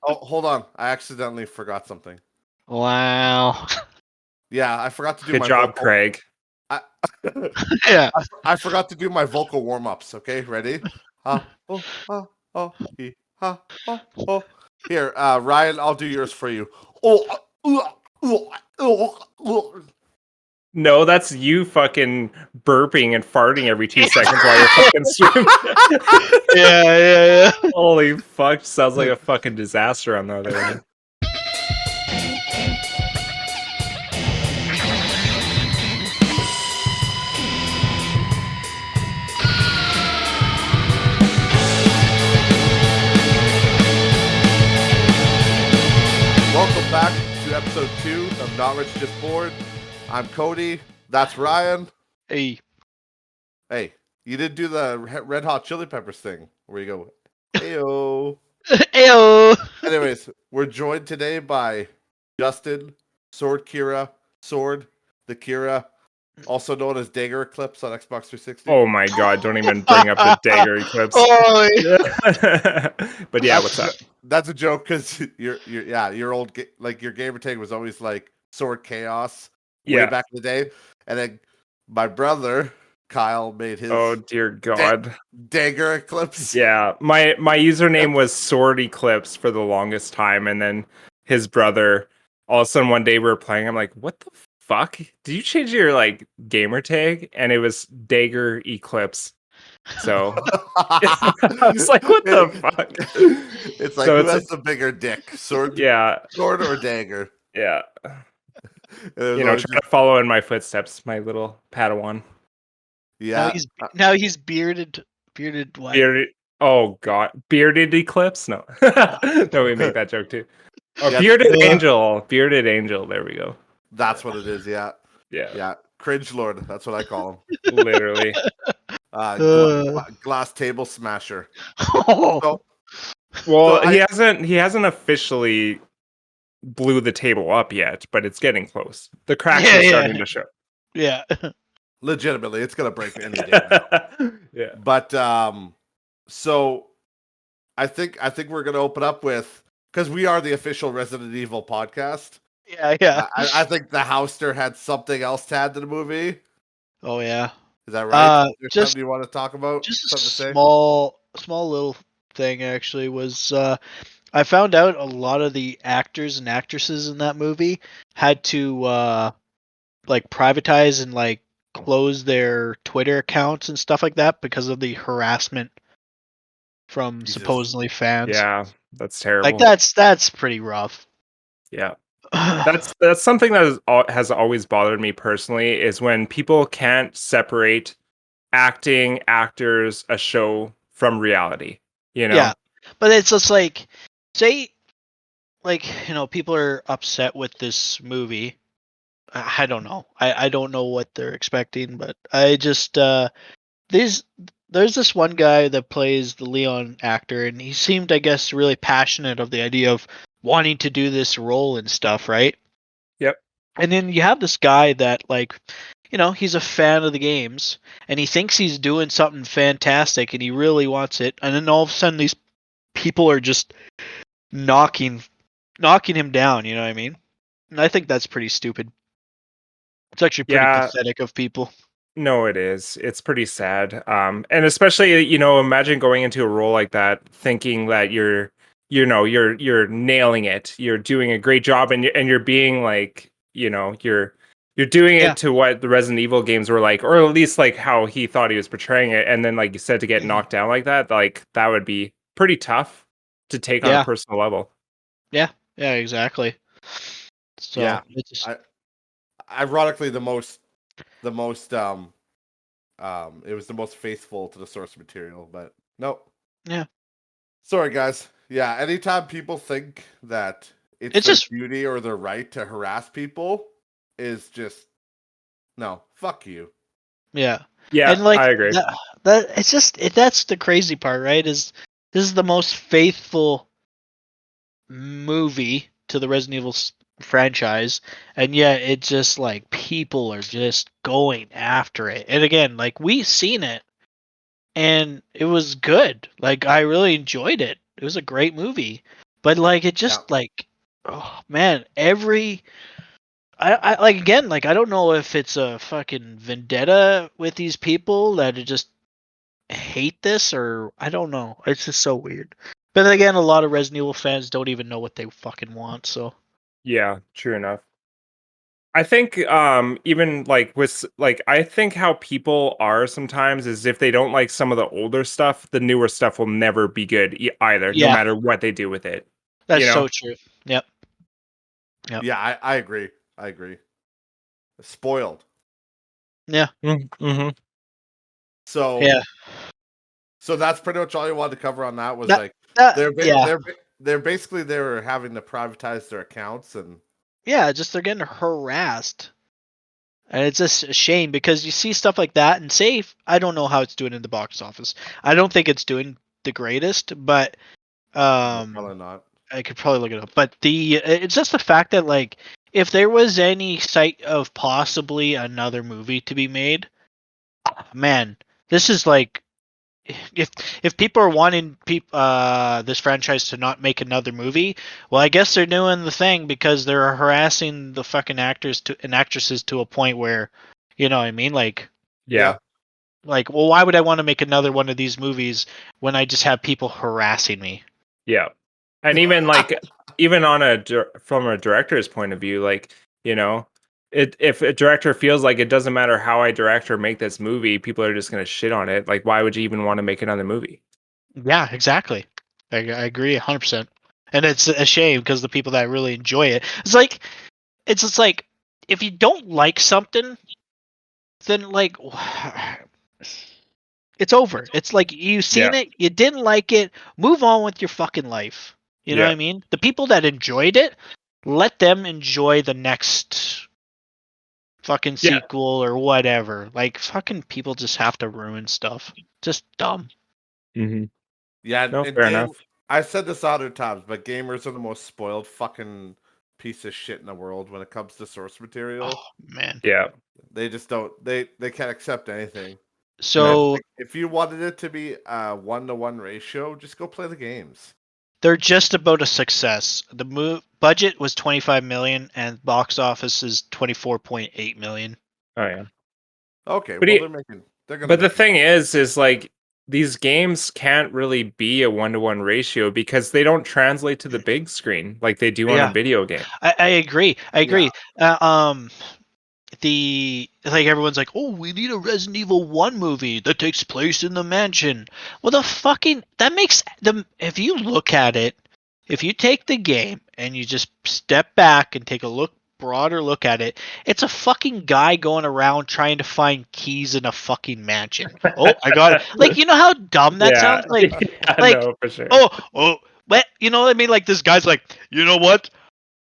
Oh, hold on. I accidentally forgot something. Wow. Yeah, I forgot to do Good my job, vocal. Craig. Yeah. I forgot to do my vocal warm-ups. Okay, ready? Ha, oh, ha, oh, he, ha, oh, oh. Here, Ryan, I'll do yours for you. Oh. No, that's you fucking burping and farting every 2 seconds while you're fucking streaming. Yeah. Holy fuck, sounds like a fucking disaster on the other end. Welcome back to episode 2 of Not Rich Just Bored. I'm Cody. That's Ryan. Hey. Hey, you did do the Red Hot Chili Peppers thing where you go, heyo. Ayo. Anyways, we're joined today by Justin, Sword Kira, Sword, the Kira, also known as Dagger Eclipse on Xbox 360. Oh my god, don't even bring up the dagger eclipse. Oh, But yeah, what's up? That's a joke because your old your gamer tag was always like Sword Chaos way back in the day, and then my brother Kyle made his Oh dear god. Dagger Eclipse. Yeah, my username was Sword Eclipse for the longest time, and then his brother. All of a sudden, one day we were playing. I'm like, "What the fuck? Did you change your like gamer tag?" And it was Dagger Eclipse. So I was like, "What the fuck?" It's like, So who has the bigger dick, sword? Yeah, Sword or dagger? yeah. You Trying to follow in my footsteps, my little Padawan. Yeah. Now he's bearded what? Bearded. Oh god, bearded eclipse? No, no, we make that joke too. Oh, Yeah, bearded angel. Bearded angel. There we go. That's what it is. Yeah. Yeah. Yeah. Cringe Lord. That's what I call him. Literally. Glass table smasher. Oh. Well, he hasn't officially blew the table up yet, but it's getting close. The cracks are starting to show. Yeah. Legitimately, it's gonna break any day now. Yeah. But so I think we're gonna open up with, because we are the official Resident Evil podcast. Yeah. I think the Houster had something else to add to the movie. Oh yeah. Is that right? Is there Just something you want to talk about? just Something a to say? small little thing actually was I found out a lot of the actors and actresses in that movie had to like privatize and like close their Twitter accounts and stuff like that because of the harassment from supposedly fans. Yeah, that's terrible. Like that's pretty rough. Yeah. That's something that has always bothered me personally, is when people can't separate acting, actors, a show from reality. Yeah, but it's just like, say, like, people are upset with this movie. I don't know. I don't know what they're expecting, but I just there's this one guy that plays the Leon actor, and he seemed, I guess, really passionate of the idea of wanting to do this role and stuff, right? Yep. And then you have this guy that, like, he's a fan of the games, and he thinks he's doing something fantastic, and he really wants it, and then all of a sudden these people are just knocking him down, you know what I mean? And I think that's pretty stupid. It's actually pretty pathetic of people. No, it is. It's pretty sad. And especially, imagine going into a role like that, thinking that you're nailing it. You're doing a great job, and you're being like, you're doing it to what the Resident Evil games were like, or at least like how he thought he was portraying it. And then, like you said, to get knocked down like that would be pretty tough to take on a personal level. Yeah, exactly. So yeah, ironically, it was the most faithful to the source material, but no. Yeah. Sorry, guys. Yeah, anytime people think that it's their duty or their right to harass people is just, no, fuck you. Yeah. Yeah, and like, I agree. That's the crazy part, right? Is this is the most faithful movie to the Resident Evil franchise, and yet it's just like people are just going after it. And again, like, we seen it, and it was good. Like, I really enjoyed it. It was a great movie. But like it just like, oh man, I like again, like I don't know if it's a fucking vendetta with these people that just hate this, or I don't know. It's just so weird. But then again, a lot of Resident Evil fans don't even know what they fucking want. So Yeah, true enough. I think even like with like I think how people are sometimes is if they don't like some of the older stuff, the newer stuff will never be good either, no yeah, matter what they do with it. that's You know? so true. Yep. Yep. Yeah, I agree. I agree. Spoiled. Yeah. Mm-hmm. So Yeah. So that's pretty much all you wanted to cover on that. Was That, like yeah. they're basically they were having to privatize their accounts and Yeah, just they're getting harassed. And it's just a shame because you see stuff like that and say I don't know how it's doing in the box office. I don't think it's doing the greatest, but no, probably not. I could probably look it up. But it's just the fact that like if there was any sight of possibly another movie to be made, man, this is like if people are wanting this franchise to not make another movie, well, I guess they're doing the thing because they're harassing the fucking actors and actresses to a point where, you know what I mean? Like, Yeah. well, why would I want to make another one of these movies when I just have people harassing me? Yeah. And even like even on from a director's point of view, like, you know, if a director feels like it doesn't matter how I direct or make this movie, people are just going to shit on it. Like, why would you even want to make another movie? Yeah, exactly. I agree 100%. And it's a shame because the people that really enjoy it, it's just like if you don't like something, then like it's over. It's like you've seen it, you didn't like it, move on with your fucking life. You know what I mean? The people that enjoyed it, let them enjoy the next fucking Yeah. sequel or whatever. Like fucking people just have to ruin stuff. Just dumb. Mm-hmm. Yeah, No, and fair enough. I said this other times, but gamers are the most spoiled fucking piece of shit in the world when it comes to source material. Oh man. Yeah. They just don't. They can't accept anything. So If you wanted it to be a 1-to-1 ratio, just go play the games. they're just about a success. The budget was 25 million and box office is 24.8 million. Oh yeah. Okay, But well they're gonna but the make thing is like these games can't really be a 1-to-1 ratio because they don't translate to the big screen like they do on a Yeah, video game. I agree. I agree. Yeah. The like everyone's like, oh, we need a Resident Evil 1 movie that takes place in the mansion. Well, that makes them. If you look at it, if you take the game and you just step back and take a broader look at it, it's a fucking guy going around trying to find keys in a fucking mansion. Oh, I got it. Like, you know how dumb that sounds? Like, No, for sure. but you know what I mean? Like, this guy's like, you know what?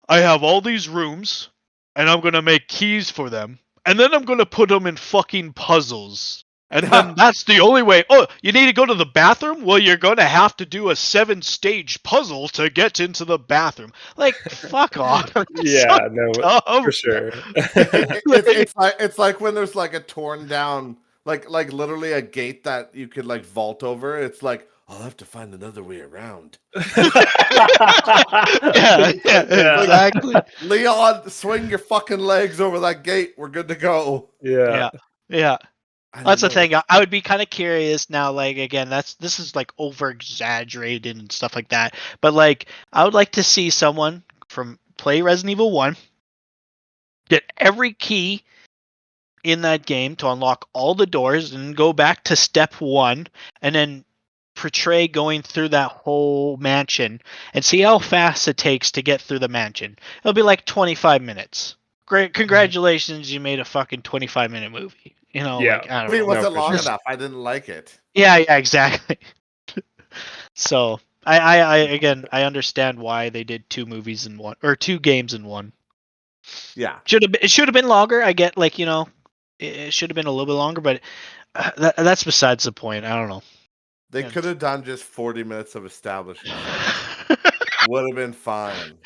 I have all these rooms, and I'm gonna make keys for them, and then I'm gonna put them in fucking puzzles. And then that's the only way. Oh, you need to go to the bathroom? Well, you're gonna have to do a 7-stage puzzle to get into the bathroom. Like, fuck off. Yeah, So no, dumb. for sure. It's like when there's like a torn down like literally a gate that you could like vault over. It's like I'll have to find another way around. Yeah, exactly. Leon, swing your fucking legs over that gate. We're good to go. Yeah. Yeah. I That's the know. thing. I would be kind of curious now. Like again, this is like over exaggerated and stuff like that. But like, I would like to see someone from play Resident Evil 1, get every key in that game to unlock all the doors, and go back to step 1, and then portray going through that whole mansion and see how fast it takes to get through the mansion. It'll be like 25 minutes. Great, congratulations, you made a fucking 25-minute movie. You know, Yeah. like I I don't mean, know. was No, it for long sure. enough? I didn't like it. Yeah, exactly. So I again I understand why they did 2 movies in one or 2 games in one. Yeah. It should have been longer. I get like it should have been a little bit longer, but that's besides the point. I don't know. They Yeah. could have done just 40 minutes of establishing shots. Would have been fine.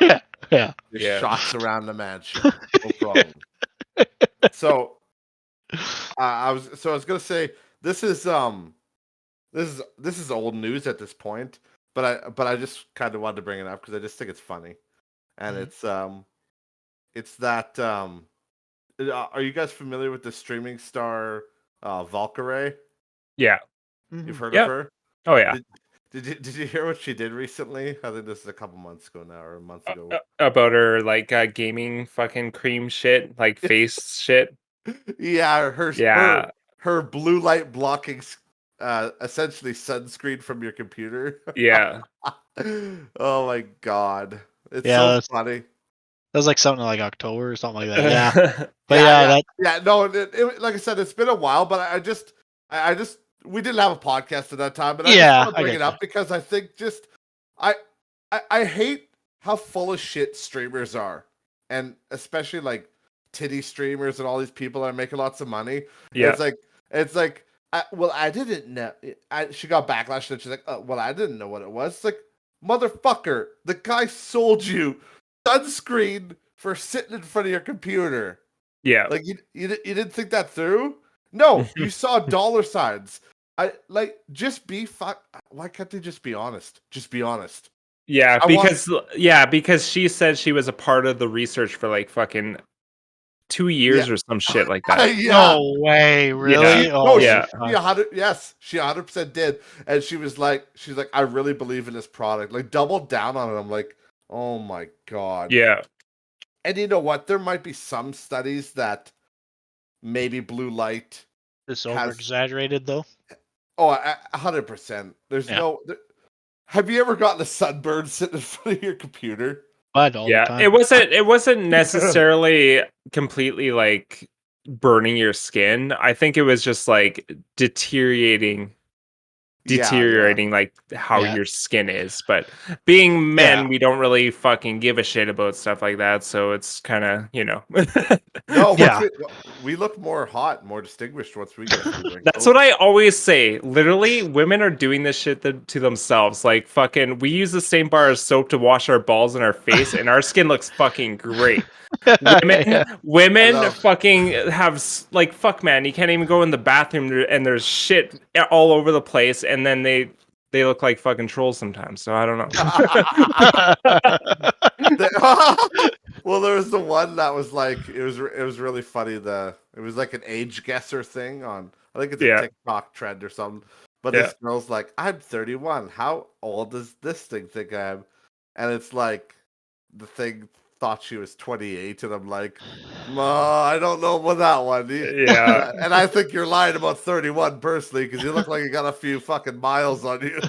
Yeah. Just Yeah. shots around the mansion. No problem. So I was gonna say this is old news at this point, but I just kind of wanted to bring it up because I just think it's funny, and it's that are you guys familiar with the streaming star Valkyrie? Yeah. You've heard of Yep. her? Oh yeah. Did you hear what she did recently? I think this is a couple months ago now, or a month ago. About her like gaming fucking cream shit, like face shit. Yeah, Yeah. her blue light blocking, essentially sunscreen from your computer. Yeah. Oh my god, it's Yeah, so that's, funny. that was like something like October or something like that. Yeah, but Yeah. No, like I said, it's been a while, but I just we didn't have a podcast at that time, but I just yeah, want to I bring get it up because I think just I I hate how full of shit streamers are, and especially like titty streamers and all these people that are making lots of money. Yeah. It's like I didn't know. She got backlash and she's like, oh, well, I didn't know what it was. It's like, motherfucker, the guy sold you sunscreen for sitting in front of your computer. Yeah. Like you didn't think that through? No, you saw dollar signs. I like just be Why can't they just be honest? Just be honest. Yeah, I want because she said she was a part of the research for like fucking 2 yeah. years or some shit like that. Yeah. No way, really? Yeah. Oh, Yeah. She 100% did, and she's like, I really believe in this product. Like, doubled down on it. I'm like, oh my god. Yeah. And you know what? There might be some studies that maybe blue light It's has. over exaggerated though. Oh, 100%. There's no. Have you ever gotten a sunburn sitting in front of your computer? But all the Yeah. time. It wasn't necessarily completely like burning your skin. I think it was just like deteriorating Yeah. like how Yeah. your skin is. But being men, Yeah. we don't really fucking give a shit about stuff like that. So it's kind of, No, Yeah. we look more hot, more distinguished once we get a few wrinkles. That's what I always say. Literally, women are doing this shit to themselves. Like, fucking, we use the same bar of soap to wash our balls and our face, and our skin looks fucking great. Women fucking have, like, fuck, man, you can't even go in the bathroom and there's shit all over the place, and then they look like fucking trolls sometimes. So I don't know. Well, there was the one that was like it was really funny. It was like an age guesser thing on, I think it's a TikTok trend or something. But this girl's like, I'm 31. How old does this thing think I am? And it's like the thing thought she was 28, and I'm like, I don't know about that one. Yeah. And I think you're lying about 31 personally, because you look like you got a few fucking miles on you.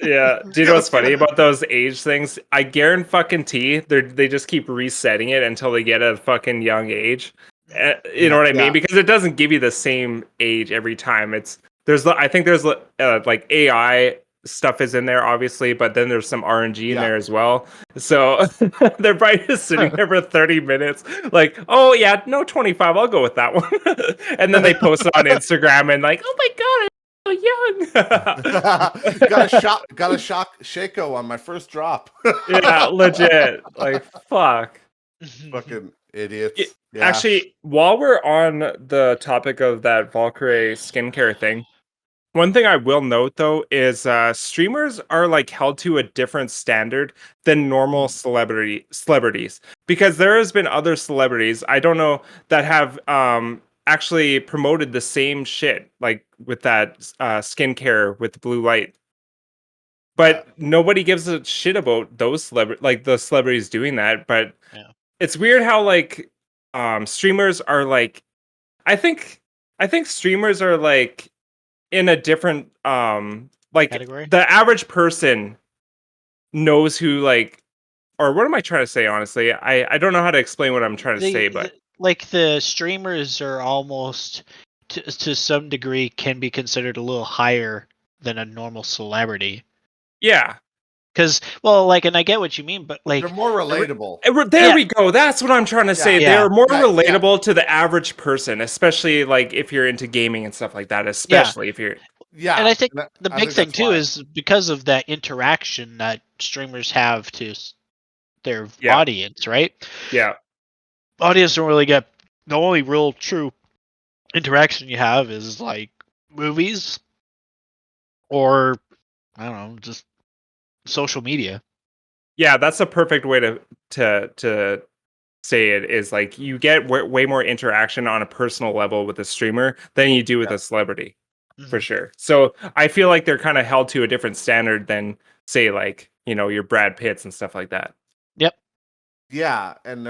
Yeah. Do you know what's funny about those age things? I guarantee they just keep resetting it until they get a fucking young age. You know what I mean? Because it doesn't give you the same age every time. I think there's like AI stuff is in there, obviously, but then there's some RNG in there as well. So they're probably just sitting there for 30 minutes, like, oh yeah, no 25, I'll go with that one. And then they post it on Instagram and like, oh my god, I'm so young. got a shock Shaco on my first drop. Yeah, legit. Like, fuck. Fucking idiots. Yeah. Actually, while we're on the topic of that Valkyrie skincare thing, one thing I will note though is streamers are like held to a different standard than normal celebrities, because there has been other celebrities I don't know that have actually promoted the same shit, like with that skincare with blue light. But nobody gives a shit about those the celebrities doing that. But it's weird how like streamers are like, I think streamers are like in a different like category? The average person knows who, like, or what am I trying to say, honestly? I don't know how to explain what I'm trying to say, but like the streamers are almost to some degree can be considered a little higher than a normal celebrity. Yeah. Because, well, like, and I get what you mean, but like, they're more relatable. There we go. That's what I'm trying to say. Yeah. They're more relatable to the average person, especially like if you're into gaming and stuff like that. Especially if you're. Yeah, and I think the big thing too is because of that interaction that streamers have to their audience, right? Yeah. Audience don't really get, the only real true interaction you have is like movies, or I don't know, just social media. Yeah, that's a perfect way to say it, is like you get way more interaction on a personal level with a streamer than you do with a celebrity, for sure. So I feel like they're kind of held to a different standard than, say, like, your Brad Pitts and stuff like that. Yep. Yeah, and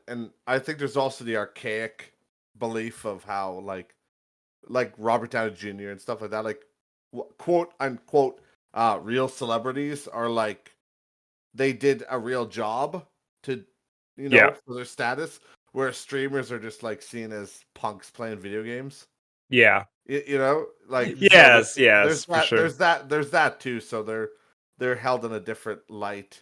and I think there's also the archaic belief of how like Robert Downey Jr. and stuff like that, like quote unquote real celebrities are like they did a real job to for their status, where streamers are just like seen as punks playing video games. Yeah. Like yes, so yes, for sure. there's that too. So they're held in a different light,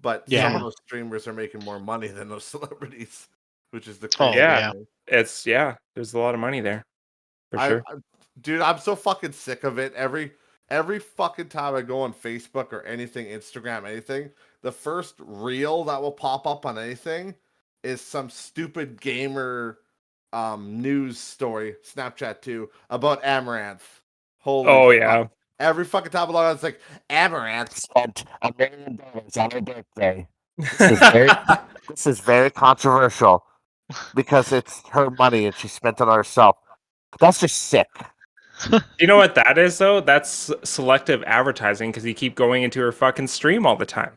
but some of those streamers are making more money than those celebrities, which is the crazy thing. There's a lot of money there, for sure. Dude, I'm so fucking sick of it. Every fucking time I go on Facebook or anything, Instagram, anything, the first reel that will pop up on anything is some stupid gamer news story, Snapchat too, about Amaranth. Holy fuck. Every fucking time along, it's like Amaranth spent $1 million on her birthday. This is very controversial because it's her money and she spent it on herself. That's just sick. You know what that is, though? That's selective advertising, because you keep going into her fucking stream all the time.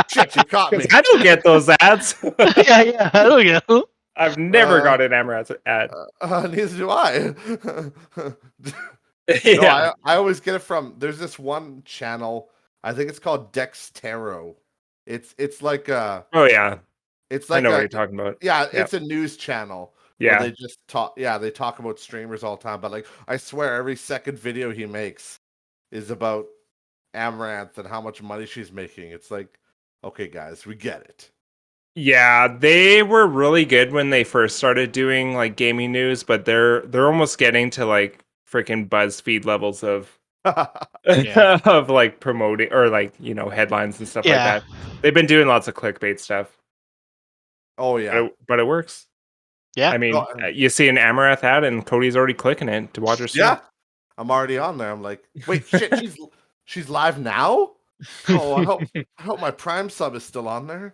Shit, you caught me. I don't get those ads. yeah, I don't get them. I've never got an Amaranth ad. Neither do I. No, I always get it from. There's this one channel. I think it's called Dextero. It's like a. Oh yeah. It's like I know what you're talking about. Yeah, it's a news channel. Yeah. They just talk. Yeah, they talk about streamers all the time. But like, I swear, every second video he makes is about Amaranth and how much money she's making. It's like, okay, guys, we get it. Yeah, they were really good when they first started doing like gaming news, but they're almost getting to like freaking BuzzFeed levels of of like promoting or like headlines and stuff like that. They've been doing lots of clickbait stuff. Oh yeah, but it works. Yeah, I mean, you see an Amaranth ad and Cody's already clicking it to watch her stream. Yeah, I'm already on there. I'm like, wait, shit, she's live now. Oh, I hope my Prime sub is still on there.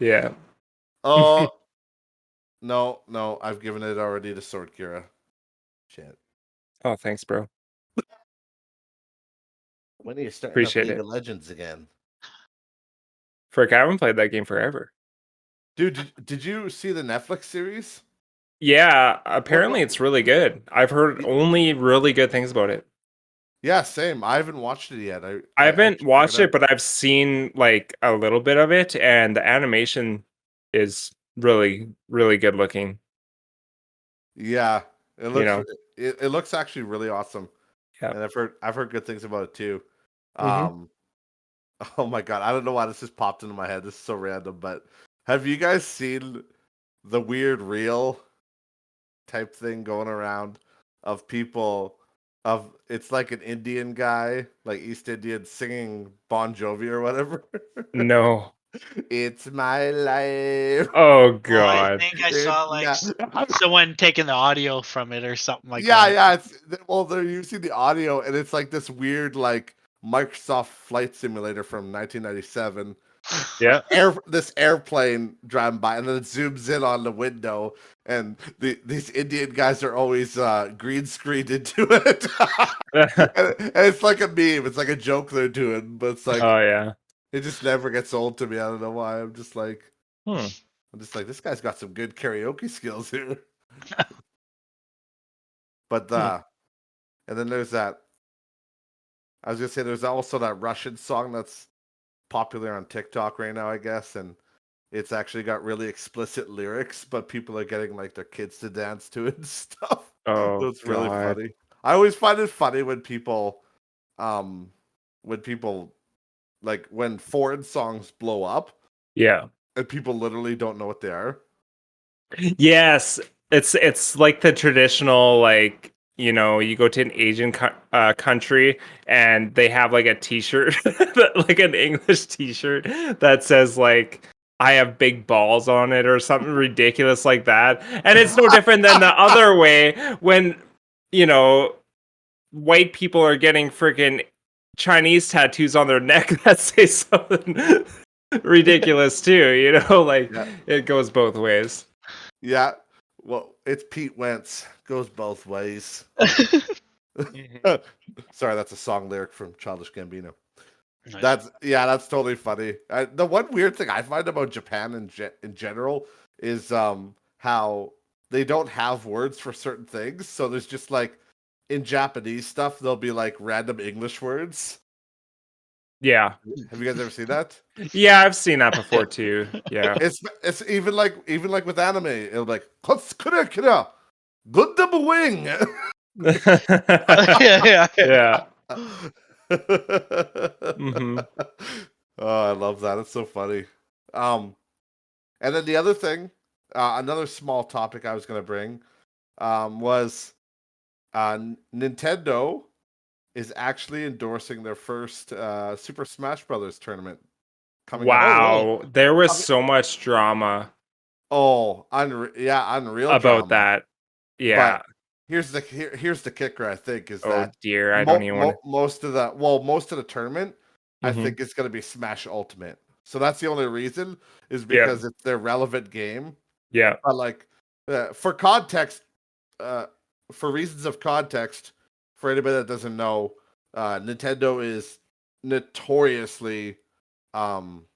Yeah. Oh, no, I've given it already to Sword Kira. Shit. Oh, thanks, bro. When are you starting Appreciate League of Legends again? Frick, I haven't played that game forever. Dude, did you see the Netflix series? Yeah, apparently it's really good. I've heard only really good things about it. Yeah, same. I haven't watched it yet. I haven't watched it, but I've seen like a little bit of it, and the animation is really, really good looking. Yeah, it looks it looks actually really awesome. Yeah, and I've heard good things about it too. Oh my god, I don't know why this just popped into my head. This is so random, but have you guys seen the weird reel type thing going around of people it's like an Indian guy, like East Indian, singing Bon Jovi or whatever? No. It's my life. Oh god. I think I saw like someone taking the audio from it or something like that. Yeah, they're using the audio, and it's like this weird like Microsoft Flight Simulator from 1997. Yeah. This airplane driving by, and then it zooms in on the window, and these Indian guys are always green screened into it. and it's like a meme. It's like a joke they're doing, but it's like, oh yeah, it just never gets old to me. I don't know why. I'm just like, this guy's got some good karaoke skills here. But and then there's that. I was gonna say there's also that Russian song that's popular on TikTok right now, I guess, and it's actually got really explicit lyrics, but people are getting like their kids to dance to it and stuff. Oh, so it's really funny. I always find it funny when people like when foreign songs blow up. Yeah. And people literally don't know what they are. Yes, it's like the traditional like, you go to an Asian country and they have like a t-shirt, like an English t-shirt that says like, I have big balls on it or something ridiculous like that. And it's no different than the other way when you know, white people are getting freaking Chinese tattoos on their neck that say something ridiculous too, like Yeah. it goes both ways. Yeah. Well, it's Pete Wentz. Goes both ways. Sorry, that's a song lyric from Childish Gambino. Nice. That's totally funny. The one weird thing I find about Japan in general is how they don't have words for certain things. So there's just like in Japanese stuff, there'll be like random English words. Yeah. Have you guys ever seen that? Yeah, I've seen that before too. Yeah. It's even like with anime, it'll be like "Kotsukura Gundam Wing." Yeah. Yeah. Hmm. Oh, I love that. It's so funny. Um, and then the other thing, another small topic I was going to bring, was Nintendo is actually endorsing their first Super Smash Brothers tournament coming up. Oh, really? Wow, there was Coming- so much drama unreal about drama. that. But Yeah. here's the kicker. I think is Oh that dear, I don't even want to. most of the tournament, I Hmm. think it's going to be Smash Ultimate. So that's the only reason is Yeah. because it's their relevant game. Yeah. But like for context, uh, for reasons of context, for anybody that doesn't know, Nintendo is notoriously um,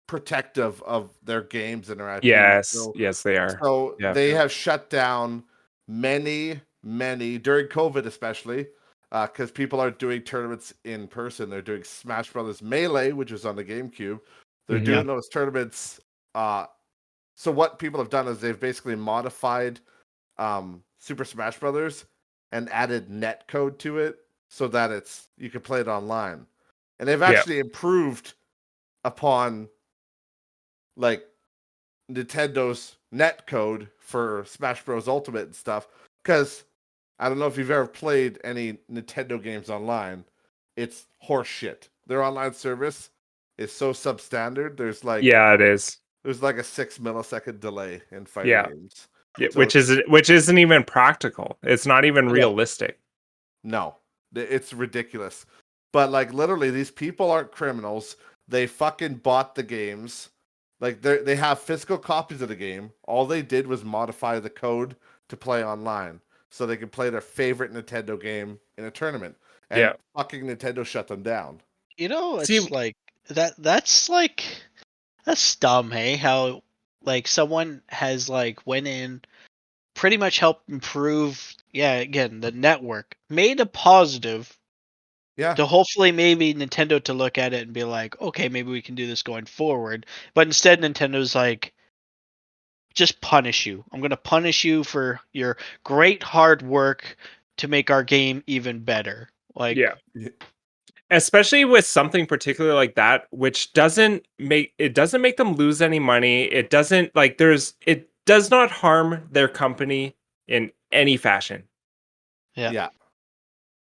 protective of their games and their IPs. Yes. Yes, they are. So Yeah. they have shut down many during COVID, especially because people aren't doing tournaments in person. They're doing Smash Brothers Melee, which is on the GameCube. They're Mhm. doing those tournaments. So what people have done is they've basically modified Super Smash Brothers and added net code to it so that you can play it online. And they've Yeah. actually improved upon like Nintendo's net code for Smash Bros. Ultimate and stuff. Because I don't know if you've ever played any Nintendo games online. It's horseshit. Their online service is so substandard. Yeah, it is. There's like a 6 millisecond delay in fighting Yeah. games. Yeah, So which isn't even practical. It's not even no, realistic. no, it's ridiculous. But like literally, these people aren't criminals. They fucking bought the games. Like they have physical copies of the game. All they did was modify the code to play online, so they could play their favorite Nintendo game in a tournament. And Yeah. fucking Nintendo shut them down. It's See, like that's dumb, hey? How like someone has like went in, pretty much helped improve, yeah, again, the network, made a positive Yeah, to hopefully maybe Nintendo to look at it and be like, okay, maybe we can do this going forward. But instead Nintendo's like, just punish you. I'm gonna punish you for your great hard work to make our game even better. Like, yeah. Especially with something particular like that, which doesn't make them lose any money. It doesn't like it does not harm their company in any fashion. yeah. yeah,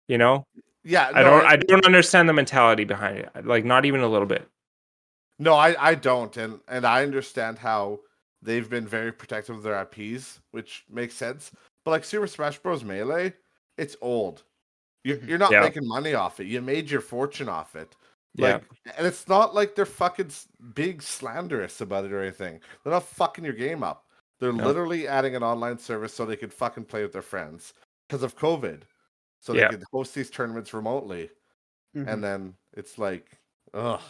You know? yeah. I No, don't I don't understand the mentality behind it. Like not even a little bit. no, I don't, and I understand how they've been very protective of their IPs, which makes sense. But like Super Smash Bros. Melee, it's old. Mhm. You're not Yeah. making money off it. You made your fortune off it. Yeah. Like, and it's not like they're fucking big slanderous about it or anything. They're not fucking your game up. They're No. literally adding an online service so they can fucking play with their friends because of COVID. So they Yeah. can host these tournaments remotely, Mhm. and then it's like, ugh.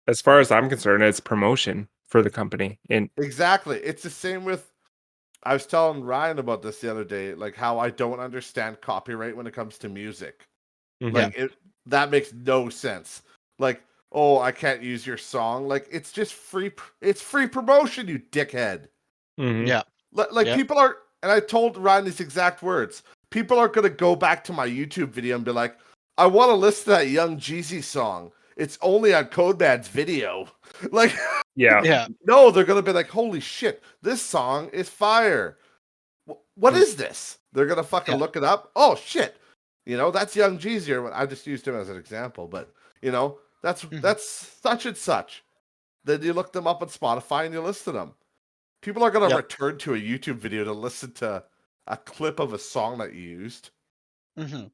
As far as I'm concerned, it's promotion for the company. And Exactly. It's the same with. I was telling Ryan about this the other day, like how I don't understand copyright when it comes to music. Mhm. Like that makes no sense. Like, oh, I can't use your song. Like it's just free. It's free promotion, you dickhead. Mhm. Yeah. Like Yeah. people are, and I told Ryan these exact words. People are gonna go back to my YouTube video and be like, I want to listen to that Young Jeezy song. It's only on Codeman's video. Like, Yeah. Yeah. no, they're gonna be like, holy shit, this song is fire. What Mm. is this? They're gonna fucking Yeah. look it up. Oh shit, that's Young Jeezy. I just used him as an example, but that's Mhm. that's such and such. Then you look them up on Spotify and you listen to them. People are gonna Yep. return to a YouTube video to listen to a clip of a song that you used. Mm-hmm.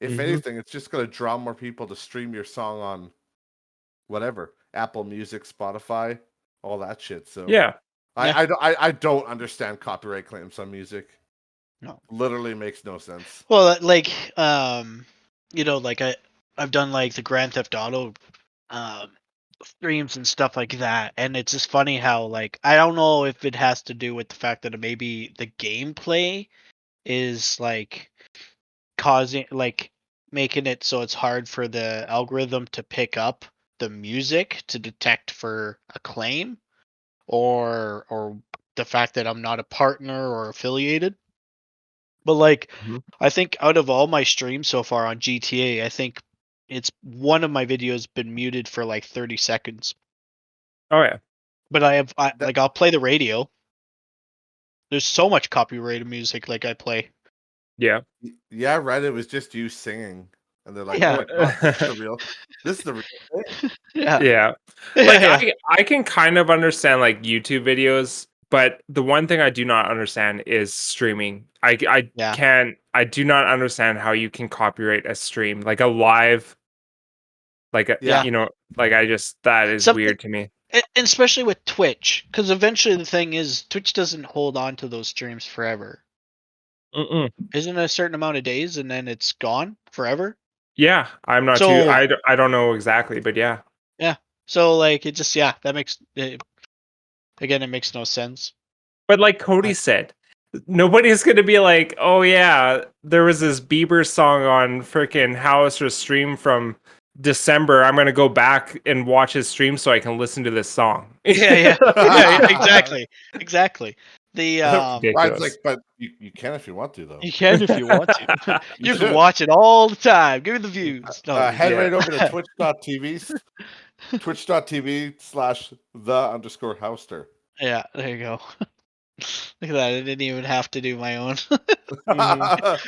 If anything, it's just going to draw more people to stream your song on whatever, Apple Music, Spotify, all that shit. So Yeah. I don't understand copyright claims on music. No. Literally makes no sense. Well, like, like I've done like the Grand Theft Auto streams and stuff like that, and it's just funny how, like, I don't know if it has to do with the fact that maybe the gameplay is like causing, like, making it so it's hard for the algorithm to pick up the music to detect for a claim, or the fact that I'm not a partner or affiliated. But like, I think out of all my streams so far on GTA, I think it's one of my videos been muted for like 30 seconds. Oh yeah. But like, I'll play the radio. There's so much copyrighted music like I play. Yeah. Yeah, right. It was just you singing, and they're like, Yeah. "Oh my god, this is the real thing." Yeah. Yeah. Yeah, Like yeah. I can kind of understand like YouTube videos, but the one thing I do not understand is streaming. Yeah. I do not understand how you can copyright a stream, like a live, like a, Yeah. like that is Something, weird to me. and especially with Twitch, because eventually the thing is, Twitch doesn't hold on to those streams forever. Mm-mm. Isn't it a certain amount of days and then it's gone forever? Yeah, I'm not too. So I don't know exactly, but yeah. yeah. So like, it just, that makes it, again, it makes no sense. But like Cody said, nobody's gonna be like, "Oh yeah, there was this Bieber song on freaking House or stream from December. I'm gonna go back and watch his stream so I can listen to this song." Yeah, exactly. The Ryan's like, but you can if you want to, though. you can if you want to. You You can should. watch it all the time. Give me the views. No, Head Yeah. right over to twitch.tv, twitch.tv/the_houster. yeah, there you go. Look at that. I didn't even have to do my own. Mhm.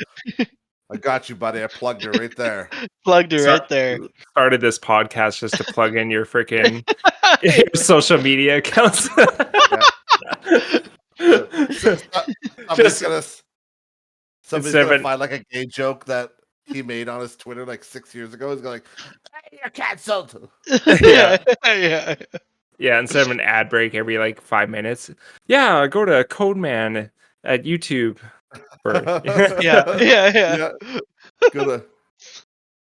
I got you, buddy. I plugged it right there. Plugged it right there. Started this podcast just to plug in your freaking social media accounts. Somebody's gonna find like a gay joke that he made on his Twitter like 6 years ago. He's going, "Hey, you're canceled." Yeah. Yeah, instead of an ad break every like 5 minutes. Yeah, go to Codeman at YouTube. Yeah. Gonna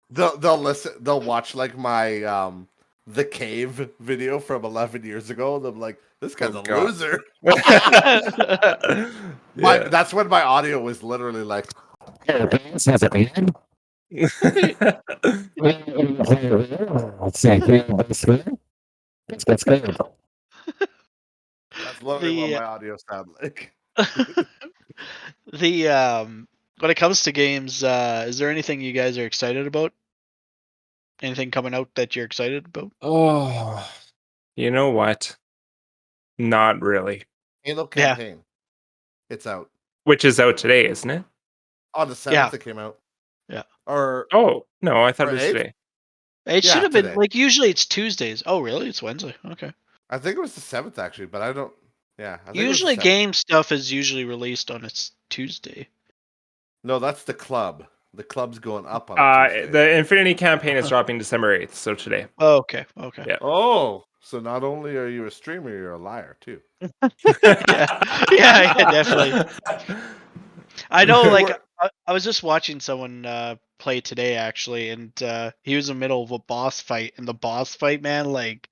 they'll listen. They'll watch like my the cave video from 11 years ago. And I'm like, this guy's a loser. That's when my audio was literally like, that's literally what my audio sounded like. When it comes to games, is there anything you guys are excited about? Anything coming out that you're excited about? Oh, you know what? Not really. Halo campaign. It's out. Which is out today, isn't it? On the 7th it came out. Yeah. Or no, I thought it was 8th? today. It should have been today. like, usually it's Tuesdays. Oh, really? It's Wednesday. Okay. I think it was the 7th actually, but I don't. Yeah. I think Usually it was the 7th. game stuff is usually released on its Tuesday. No, that's the club. The club's going up on Tuesday. The Infinity campaign is dropping December 8th, so today. Oh, okay. Yeah. Oh, so not only are you a streamer, you're a liar too. yeah, definitely. I know, like, I was just watching someone play today actually, and he was in the middle of a boss fight, and the boss fight, man, like,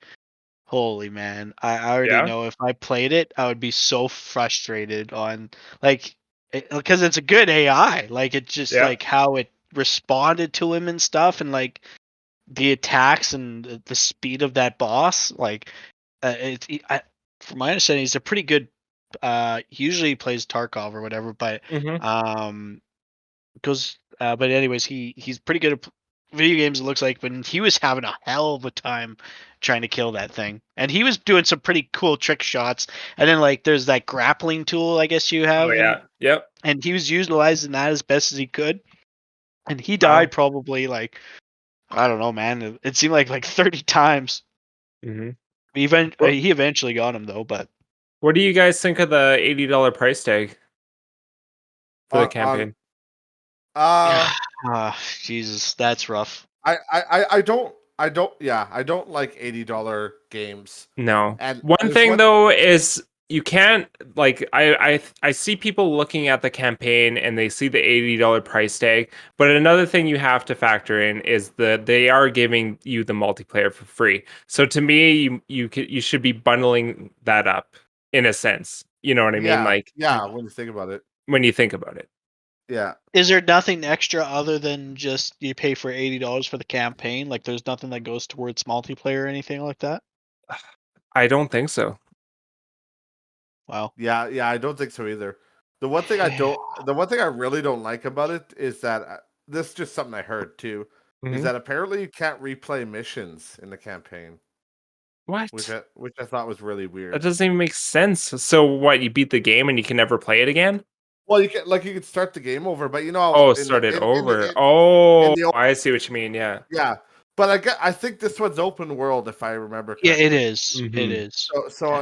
holy man, I already know if I played it, I would be so frustrated on, like, because it's a good AI, like, it's just like how it responded to him and stuff, and like the attacks and the speed of that boss, like, from my understanding, he's a pretty good. Usually he plays Tarkov or whatever, but but anyways, he's pretty good at video games. It looks like, but he was having a hell of a time trying to kill that thing, and he was doing some pretty cool trick shots. And then, like, there's that grappling tool, I guess you have. Oh yeah, yep. And he was utilizing that as best as he could, and he died probably, like, I don't know, man. It seemed like 30 times. Mm-hmm. He eventually got him though, but. What do you guys think of the $80 price tag? for the campaign. Jesus, that's rough. I don't like $80 games. No. And One thing though is you can't like I see people looking at the campaign and they see the $80 price tag, but another thing you have to factor in is that they are giving you the multiplayer for free. So to me, you should be bundling that up in a sense. You know what I mean? Like when you think about it. When you think about it. Yeah. Is there nothing extra other than just you pay for $80 for the campaign? Like there's nothing that goes towards multiplayer or anything like that? I don't think so. Wow. Yeah, I don't think so either. The one thing I really don't like about it is that this is just something I heard too, is that apparently you can't replay missions in the campaign. What? Which I thought was really weird. That doesn't even make sense. So what? You beat the game and you can never play it again? Well, you could start the game over, but start it over. I see what you mean. Yeah. Yeah, but I think this one's open world if I remember correctly. Yeah, it is. It is. So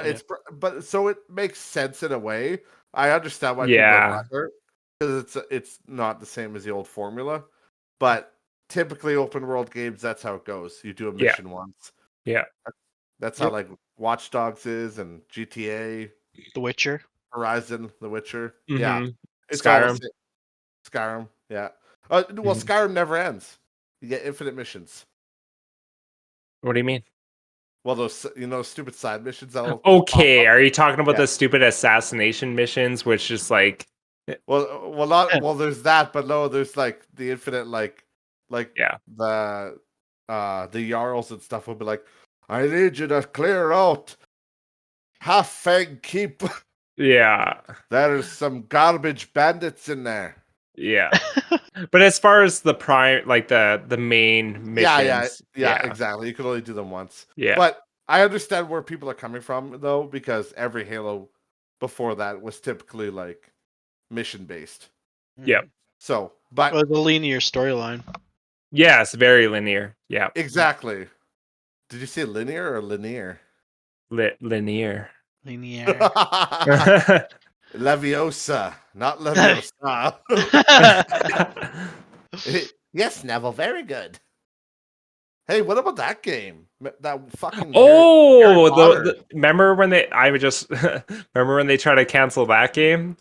so it makes sense in a way. I understand why people are better because it's not the same as the old formula, but typically open world games, that's how it goes. You do a mission once. Yeah. That's how like Watch Dogs is and GTA, The Witcher, Horizon, The Witcher. Mm-hmm. Yeah. It's Skyrim. Skyrim, yeah. Well, Skyrim never ends. You get infinite missions. What do you mean? Well, those stupid side missions. Okay, are you talking about the stupid assassination missions, which is like? Well, there's that, but no, there's like the infinite, the Jarls and stuff will be like, I need you to clear out Half-Fang Keep. Yeah. There's some garbage bandits in there. Yeah. But as far as the prime, like the main missions. Yeah, exactly. You could only do them once. Yeah. But I understand where people are coming from, though, because every Halo before that was typically like mission-based. Yep. So, but the linear storyline. Yes, very linear. Yeah. Exactly. Did you say linear or linear? Linear. Linear. Leviosa, not Leviosa. Yes, Neville, very good. Hey, what about that game? That fucking remember when they? Remember when they tried to cancel that game?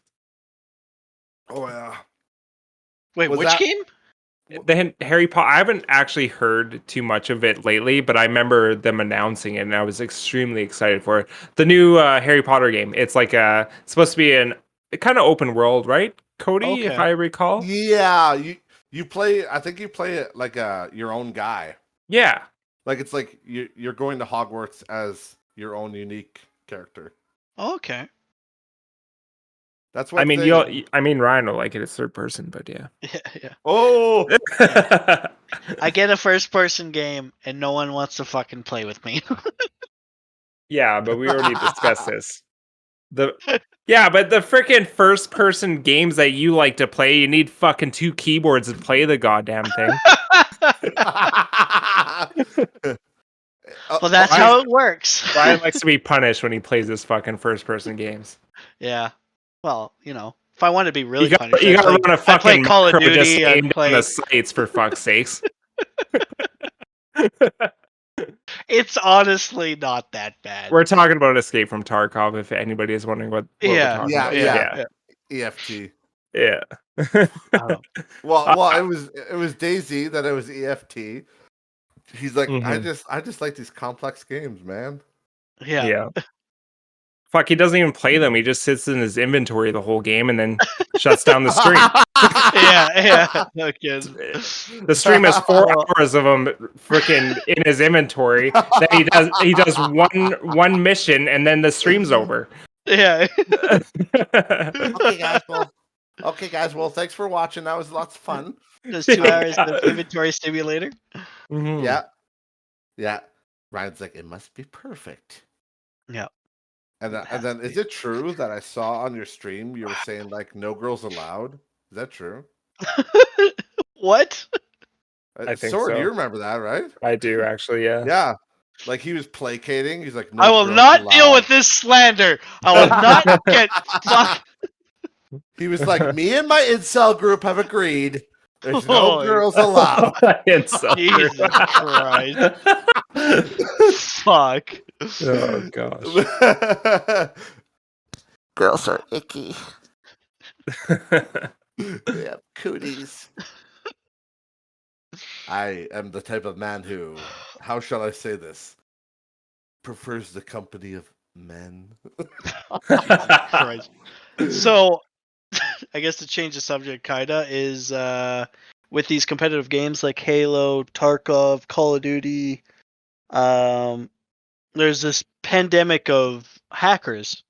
Oh yeah. Wait, which game? The Harry Potter. I haven't actually heard too much of it lately, but I remember them announcing it, and I was extremely excited for it. The new Harry Potter game. It's like it's supposed to be a kind of open world, right, Cody? Okay. If I recall. Yeah, you play. I think you play it like your own guy. Yeah. Like it's like you're going to Hogwarts as your own unique character. Okay. That's what I mean. Ryan will like it. It's third person, but yeah. Yeah. Oh. I get a first person game, and no one wants to fucking play with me. Yeah, but we already discussed this. But the freaking first person games that you like to play, you need fucking 2 keyboards to play the goddamn thing. Well, that's how it works. Ryan likes to be punished when he plays his fucking first person games. Yeah. Well, if I want to be really punished, you gotta run a fucking Call of Duty. Just aim down the sights for fuck's sakes. It's honestly not that bad. We're talking about Escape from Tarkov. If anybody is wondering what we're talking about. Yeah. EFT. Yeah. Well, it was DayZ that it was EFT. He's like, I just like these complex games, man. Yeah. Fuck, he doesn't even play them. He just sits in his inventory the whole game and then shuts down the stream. Yeah. No kidding. The stream is 4 hours of him freaking in his inventory. Then he does one mission and then the stream's over. Yeah. Okay, guys. Well, thanks for watching. That was lots of fun. There's 2 hours of inventory simulator. Mm-hmm. Yeah. Ryan's like, it must be perfect. Yeah. And then, is it true that I saw on your stream you were saying like no girls allowed? Is that true? What? I think so. Do you remember that, right? I do actually. Yeah. Yeah. Like he was placating. He's like, no I will not deal with this slander. I will not get fucked. He was like, me and my incel group have agreed there's no girls allowed. Jesus Christ. Fuck. Oh gosh. Girls are icky. They have cooties. I am the type of man who, how shall I say this, prefers the company of men. Christ. So, I guess to change the subject, kinda, is with these competitive games like Halo, Tarkov, Call of Duty, there's this pandemic of hackers.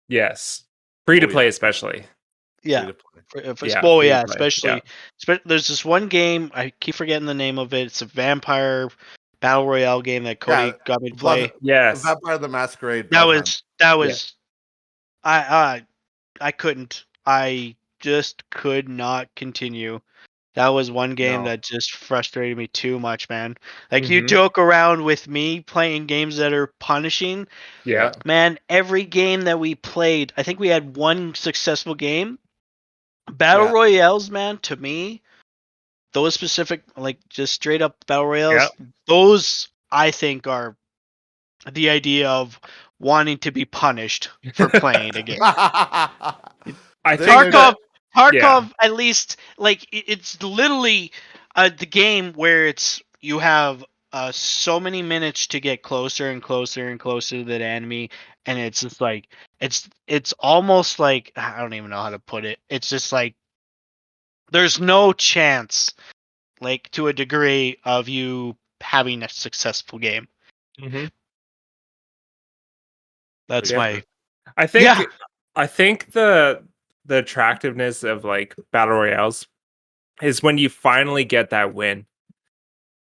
Yes. Free to play, especially. Yeah. Yeah, Especially. There's this one game, I keep forgetting the name of it. It's a vampire battle royale game that Cody got me to play. Yes. Vampire the Masquerade. That was I couldn't. I just could not continue. That was one game that just frustrated me too much, man. Like, you joke around with me playing games that are punishing. Yeah. Man, every game that we played, I think we had one successful game. Battle royales, man, to me, those specific, like, just straight up battle royales, those I think are the idea of wanting to be punished for playing a game. Tarkov, at least, like, it's literally the game where you have so many minutes to get closer and closer and closer to that enemy, and it's just like it's almost like, I don't even know how to put it. It's just like there's no chance, like, to a degree, of you having a successful game. That's my. I think the attractiveness of, like, battle royales is when you finally get that win.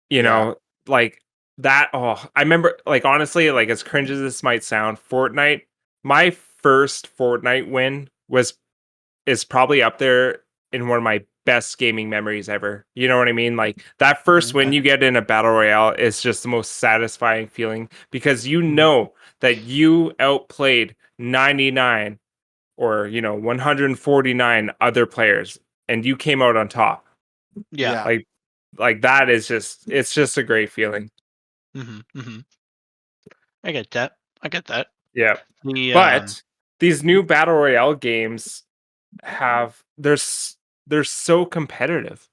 You know, like that. Oh, I remember, like, honestly, like, as cringe as this might sound, Fortnite, my first Fortnite win is probably up there in one of my best gaming memories ever. You know what I mean? Like, that first win you get in a battle royale is just the most satisfying feeling, because you know that you outplayed 99 or 149 other players, and you came out on top. Yeah. Like that is it's just a great feeling. I get that. Yeah. But these new battle royale games they're so competitive.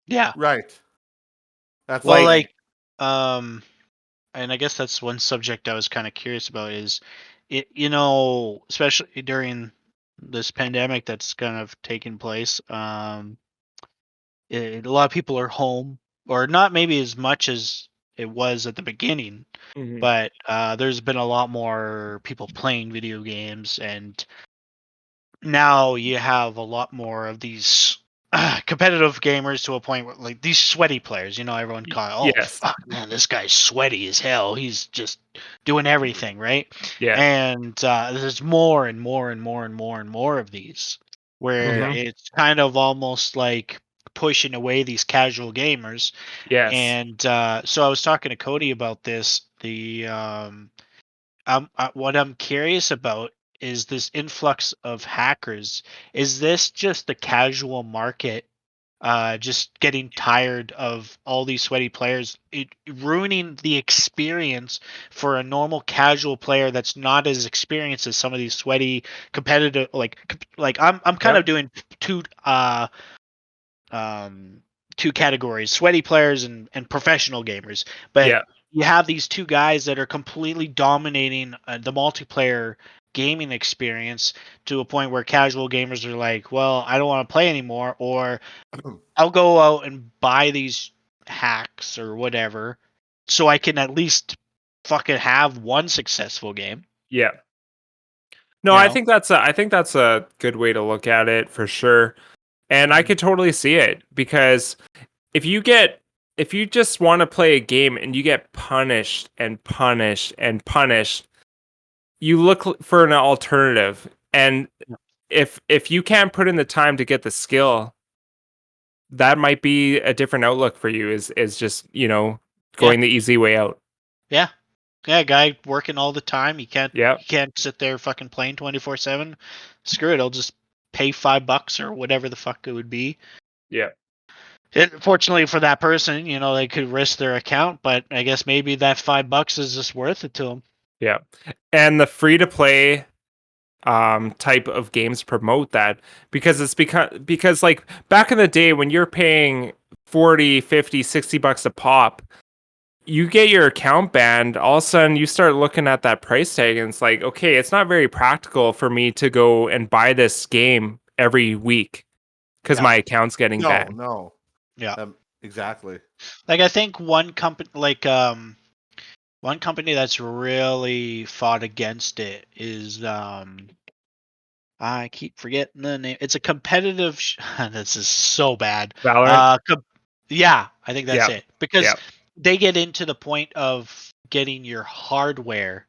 Yeah. Right. That's like, and I guess that's one subject I was kind of curious about is it, especially during this pandemic that's kind of taking place. A lot of people are home, or not maybe as much as it was at the beginning, but there's been a lot more people playing video games, and now you have a lot more of these competitive gamers, to a point where, like, these sweaty players, everyone call, fuck, man, this guy's sweaty as hell. He's just doing everything, right? Yeah. And there's more and more and more and more and more of these, where it's kind of almost like pushing away these casual gamers. Yes. And so I was talking to Cody about this. What I'm curious about is this influx of hackers. Is this just the casual market just getting tired of all these sweaty players, ruining the experience for a normal casual player that's not as experienced as some of these sweaty competitive, like I'm kind of doing two categories: sweaty players and professional gamers. But you have these two guys that are completely dominating the multiplayer gaming experience, to a point where casual gamers are like, well, I don't want to play anymore, or I'll go out and buy these hacks or whatever so I can at least fucking have one successful game. Yeah. No, I think that's a good way to look at it, for sure. And I could totally see it, because if you just want to play a game and you get punished and punished and punished, you look for an alternative. And if you can't put in the time to get the skill, that might be a different outlook for you, is just, going the easy way out. Yeah. Yeah, guy working all the time. He can't sit there fucking playing 24/7. Screw it, I'll just pay $5 or whatever the fuck it would be. Yeah. Fortunately for that person, they could risk their account, but I guess maybe that $5 is just worth it to them. Yeah. And the free to play type of games promote that, because it's because like back in the day when you're paying 40, 50, $60 a pop, you get your account banned, all of a sudden you start looking at that price tag and it's like, okay, it's not very practical for me to go and buy this game every week because my account's getting banned. No. Yeah. Exactly. Like I think one company that's really fought against it is I keep forgetting the name. It's a competitive this is so bad. Valorant? Yeah, I think that's it. Because Yeah. they get into the point of getting your hardware.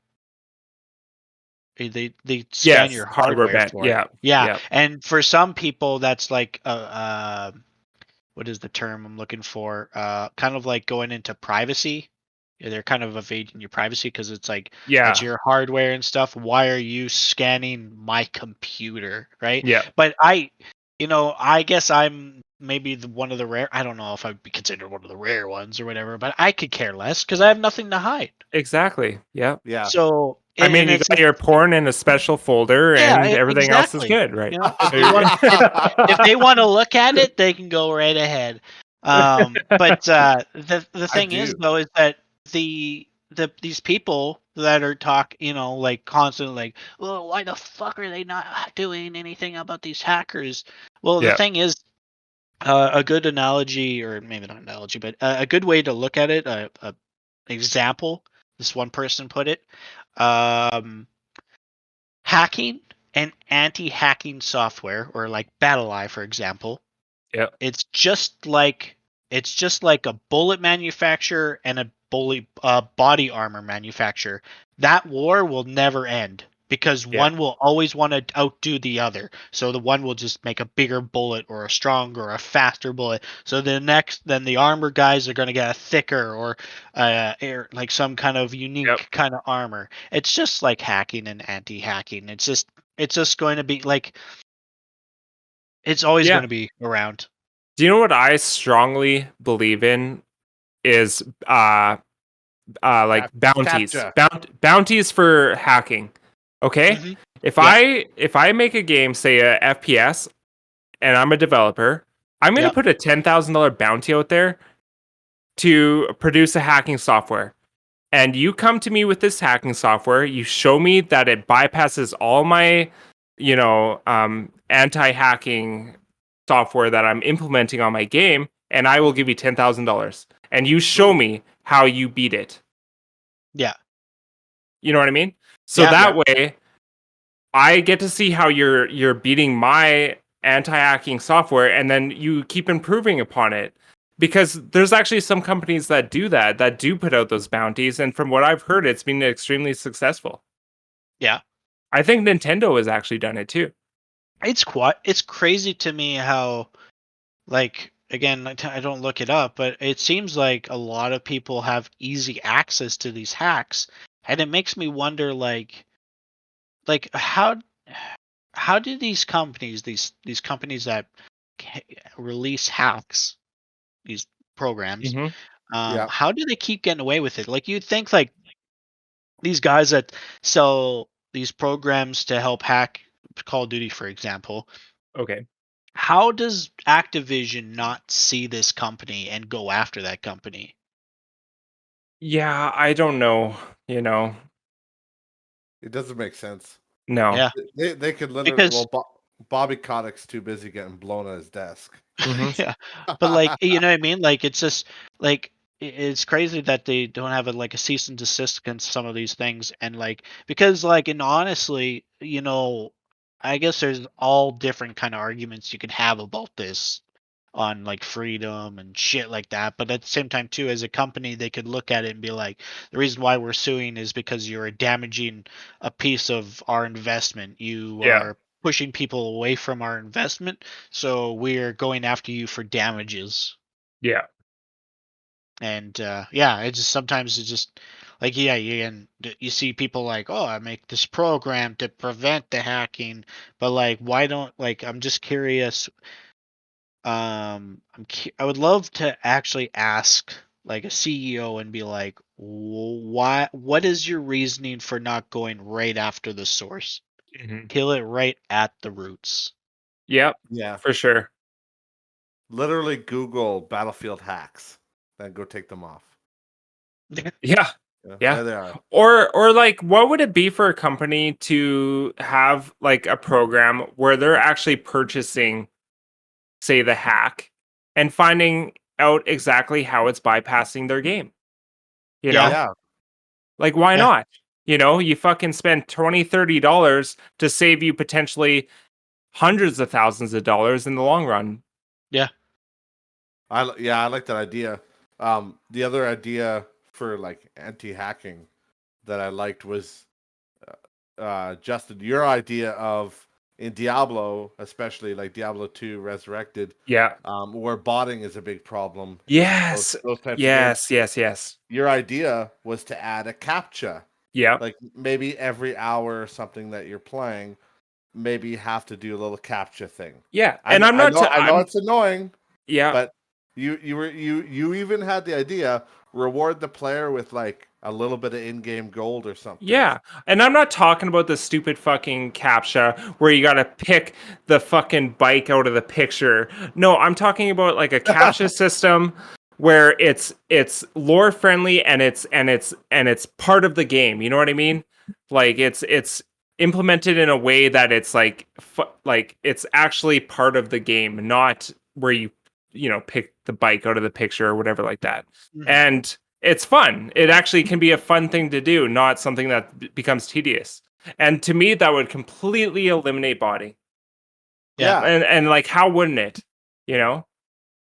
They scan your hardware ban. for it. Yeah. And for some people that's like what is the term I'm looking for? Kind of like going into privacy. Yeah, they're kind of evading your privacy because it's like it's your hardware and stuff. Why are you scanning my computer, right? Yeah. But I guess I'm maybe one of the rare. I don't know if I'd be considered one of the rare ones or whatever, but I could care less because I have nothing to hide. Exactly. Yeah. Yeah. So I mean, you got your porn in a special folder, and everything else is good, right? If they want to look at it, they can go right ahead. But the thing is, though, is that these people that are like constantly like, well, why the fuck are they not doing anything about these hackers? Well, the thing is, a good analogy, or maybe not analogy, but a good way to look at it, a example. This one person put it. Hacking and anti-hacking software, or like BattlEye, for example. Yeah. It's just like a bullet manufacturer and a body armor manufacturer. That war will never end because one will always want to outdo the other. So the one will just make a bigger bullet or a stronger or a faster bullet. So then the armor guys are going to get a thicker or like some kind of unique kind of armor. It's just like hacking and anti-hacking. It's just going to be like, it's always going to be around. Do you know what I strongly believe in is like bounties. Bounties for hacking. Okay? Mm-hmm. If I make a game, say a FPS, and I'm a developer, I'm going to put a $10,000 bounty out there to produce a hacking software. And you come to me with this hacking software, you show me that it bypasses all my, anti-hacking software that I'm implementing on my game, and I will give you $10,000. And you show me how you beat it. Yeah. You know what I mean? So that way, I get to see how you're beating my anti-hacking software, and then you keep improving upon it. Because there's actually some companies that do that do put out those bounties, and from what I've heard, it's been extremely successful. Yeah. I think Nintendo has actually done it too. It's crazy to me how, like, again, I don't look it up, but it seems like a lot of people have easy access to these hacks, and it makes me wonder, like how do these companies that release hacks, these programs, how do they keep getting away with it? Like, you'd think like these guys that sell these programs to help hack Call of Duty, for example. Okay. How does Activision not see this company and go after that company? Yeah, I don't know. It doesn't make sense. No. Yeah. They could literally. Bobby Kotick's too busy getting blown at his desk. Mm-hmm. Yeah, but like, you know what I mean? Like, it's just like it's crazy that they don't have a cease and desist against some of these things, and like, because like, and honestly, I guess there's all different kind of arguments you can have about this on like freedom and shit like that, but at the same time too, as a company, they could look at it and be like, the reason why we're suing is because you're damaging a piece of our investment. You are pushing people away from our investment, so we're going after you for damages. Yeah. And it's just sometimes it's just like yeah, you see people like, oh, I make this program to prevent the hacking, but like why don't, like, I'm just curious. I would love to actually ask like a CEO and be like, why? What is your reasoning for not going right after the source? Mm-hmm. Kill it right at the roots. Yep. Yeah. For sure. Literally Google Battlefield hacks, then go take them off. Yeah. Yeah, Yeah. there they are. Or like what would it be for a company to have like a program where they're actually purchasing, say, the hack and finding out exactly how it's bypassing their game? You Yeah. know? Yeah. Like why Yeah. not? You know, you fucking spend $20-$30 to save you potentially hundreds of thousands of dollars in the long run. Yeah. I like that idea. The other idea for like anti-hacking that I liked was Justin, your idea of in Diablo, especially like Diablo 2 Resurrected, Yeah. where botting is a big problem in Yes. those types of games. Yes. Your idea was to add a captcha, Yeah. like maybe every hour or something that you're playing, maybe you have to do a little captcha thing. Yeah. And I'm not I know it's annoying, yeah. but you even had the idea, reward the player with like a little bit of in-game gold or something. Yeah, and I'm not talking about the stupid fucking captcha where you gotta pick the fucking bike out of the picture. No, I'm talking about like a captcha system where it's lore friendly and it's part of the game. You know what I mean? Like it's implemented in a way that it's like it's actually part of the game, not where you pick the bike out of the picture or whatever like that. Mhm. And it's fun. It actually can be a fun thing to do, not something that becomes tedious. And to me, that would completely eliminate botting. Yeah. And like, how wouldn't it? You know.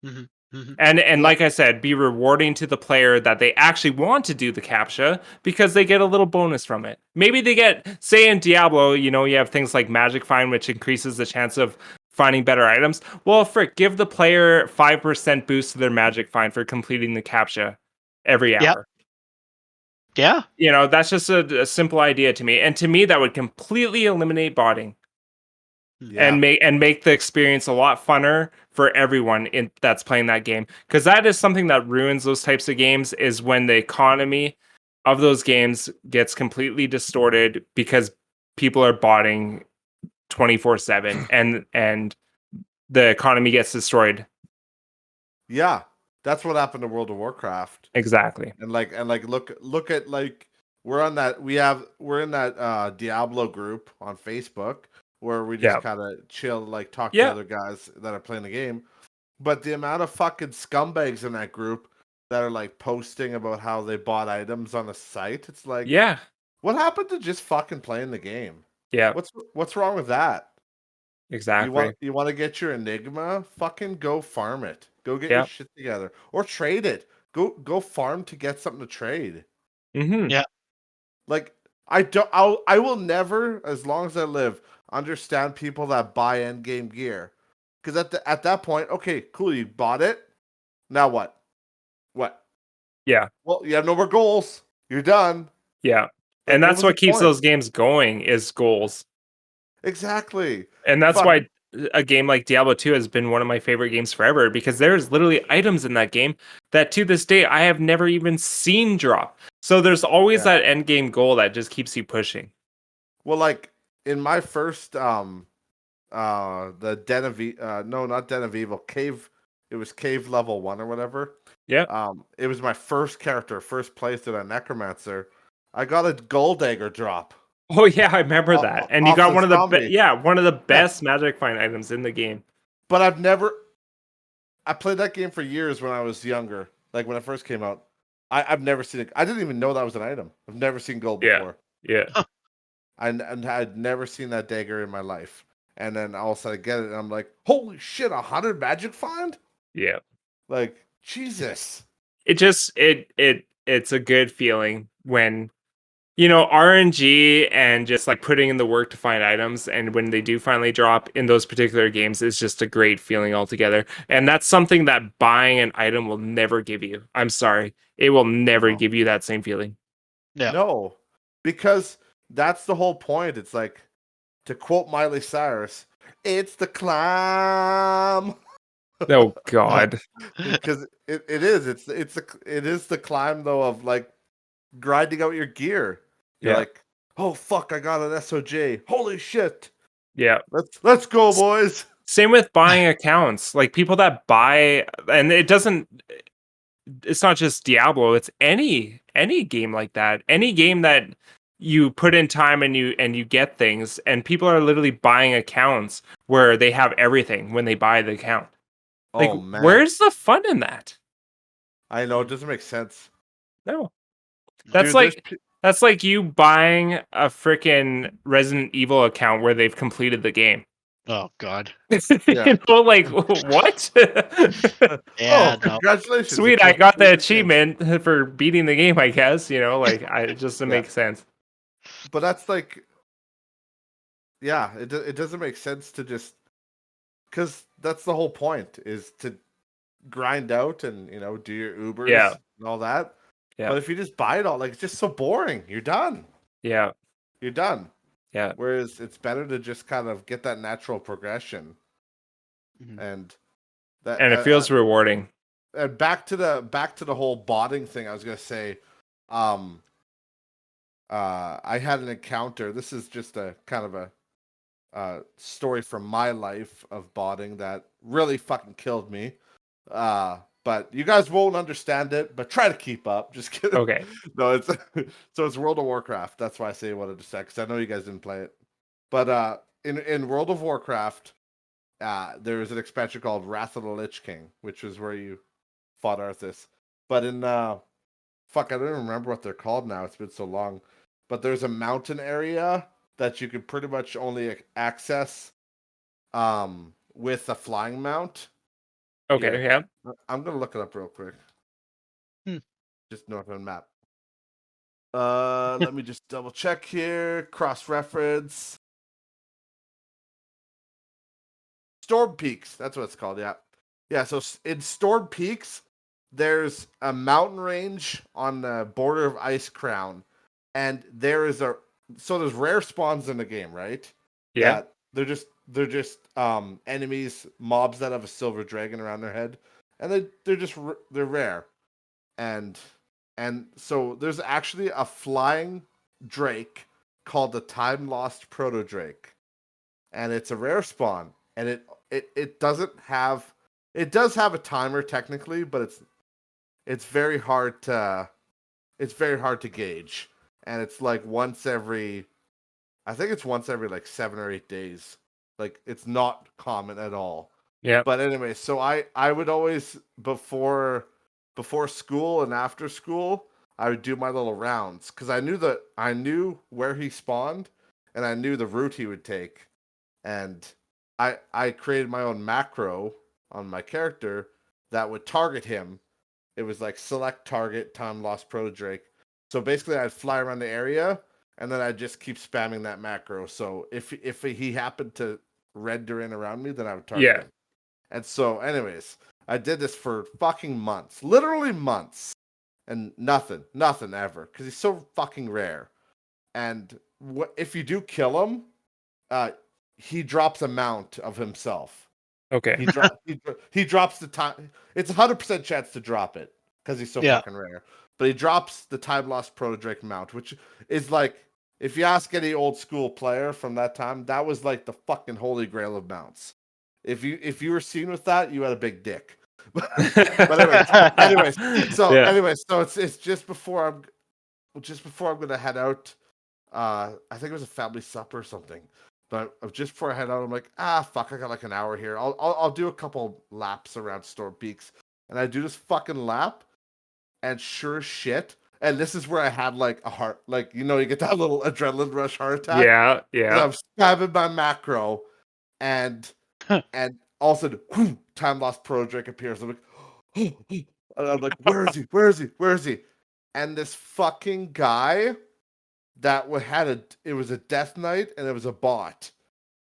Mm-hmm. Mm-hmm. And like I said, be rewarding to the player that they actually want to do the captcha because they get a little bonus from it. Maybe they get, say in Diablo, you have things like Magic Find, which increases the chance of finding better items. Well, frick, give the player 5% boost to their Magic Find for completing the captcha every Yep. hour. Yeah. That's just a simple idea to me. And to me, that would completely eliminate botting Yeah. and make the experience a lot funner for everyone that's playing that game. Because that is something that ruins those types of games, is when the economy of those games gets completely distorted because people are botting 24/7 and the economy gets destroyed. Yeah, that's what happened to World of Warcraft. Exactly. And look at like we're in that Diablo group on Facebook where we just Yeah. kind of chill, like talk to Yeah. other guys that are playing the game. But the amount of fucking scumbags in that group that are like posting about how they bought items on a site, it's like, Yeah. what happened to just fucking playing the game? Yeah. What's wrong with that? Exactly. You want to get your Enigma? Fucking go farm it. Go get your Yeah. shit together or trade it. Go farm to get something to trade. Mm-hmm. Yeah. Like I will never, as long as I live, understand people that buy end game gear. Because at that point, okay, cool, you bought it. Now what? What? Yeah. Well, you have no more goals. You're done. Yeah. Like, And what that's was the what keeps point? those games going, is goals. Exactly. And that's Fuck. why a game like Diablo 2 has been one of my favorite games forever, because there's literally items in that game that to this day I have never even seen drop. So there's always Yeah. that end game goal that just keeps you pushing. Well, like in my first the Den of no, not Den of Evil, Cave, it was Cave level 1 or whatever. Yeah. It was my first character, first playthrough on Necromancer. I got a gold dagger drop Oh yeah, I remember that. And you off got the zombie. one of the Yeah, best magic find items in the game. but I played that game for years when I was younger, like when it first came out. I've never seen it. I didn't even know that was an item. I've never seen gold Yeah. before. Yeah. And I'd never seen that dagger in my life. And then all of a sudden I get it, and I'm like, holy shit, 100 magic find? Yeah. Like, Jesus. It's a good feeling when RNG and just like putting in the work to find items, and when they do finally drop in those particular games, is just a great feeling altogether. And that's something that buying an item will never give you. I'm sorry. It will never No. give you that same feeling. Yeah. No, because that's the whole point. It's like, to quote Miley Cyrus, "It's the climb." Oh God. Because it is. It is the climb though of like grinding out your gear. You're Yeah. like, oh fuck, I got an SOJ. Holy shit. Yeah. Let's go, boys. Same with buying accounts. Like people that buy, and it's not just Diablo, it's any game like that. Any game that you put in time and you get things, and people are literally buying accounts where they have everything when they buy the account. Like, Oh man. where's the fun in that? I know, it doesn't make sense. No. That's Dude, there's like you buying a freaking Resident Evil account where they've completed the game. Oh God. Yeah. You know, like what? Yeah. Oh, No. congratulations. You Sweet, I got the completed game. achievement for beating the game, I guess. You know, like it just doesn't Yeah. make sense. But that's like, yeah, it doesn't make sense to just, because that's the whole point, is to grind out and, do your Ubers Yeah. and all that. Yeah. But if you just buy it all, like, it's just so boring. You're done. Yeah. You're done. Yeah. Whereas it's better to just kind of get that natural progression, and that, And it feels rewarding. and back to the whole botting thing. I was gonna say, I had an encounter. This is just a kind of a story from my life of botting that really fucking killed me. But you guys won't understand it, but try to keep up. Just kidding. Okay. No, it's so it's World of Warcraft. That's why I say I wanted to say, because I know you guys didn't play it. But in World of Warcraft, there's an expansion called Wrath of the Lich King, which is where you fought Arthas. But in fuck, I don't even remember what they're called now. It's been so long. But there's a mountain area that you can pretty much only access with a flying mount. Okay. Here. Yeah. I'm gonna look it up real quick. Hmm. Just north on map. Let me just double check here. Cross reference. Storm Peaks. That's what it's called. Yeah. Yeah. So in Storm Peaks, there's a mountain range on the border of Ice Crown, and there's rare spawns in the game, right? Yeah. That they're just enemies, mobs that have a silver dragon around their head, and they're rare, and so there's actually a flying drake called the Time Lost Proto Drake, and it's a rare spawn, and it does have a timer technically, but it's very hard to gauge, and it's like I think it's once every like 7 or 8 days. Like, it's not common at all. Yeah. But anyway, so I would always, before school and after school, I would do my little rounds, because I knew where he spawned, and I knew the route he would take, and I created my own macro on my character that would target him. It was like select target, time lost proto Drake. So basically, I'd fly around the area, and then I'd just keep spamming that macro. So if he happened to render in around me, then I would target him. And so, anyways, I did this for fucking months, literally months, and nothing ever, because he's so fucking rare. And if you do kill him, he drops a mount of himself. Okay. He drops the time. It's 100% chance to drop it because he's so fucking rare. But he drops the Time Lost Proto Drake mount, which is like, if you ask any old school player from that time, that was like the fucking holy grail of mounts. If you were seen with that, you had a big dick. But anyways, so it's just before I'm gonna head out. I think it was a family supper or something. But just before I head out, I'm like, fuck, I got like an hour here. I'll do a couple laps around Storm Peaks, and I do this fucking lap, and sure as shit, and this is where I had like a heart, like, you get that little adrenaline rush heart attack. Yeah, yeah. I'm stabbing my macro, and all of a sudden, whoo, Time Lost Pro Drake appears. I'm like, and I'm like, where is he? Where is he? Where is he? And this fucking guy that it was a Death Knight, and it was a bot.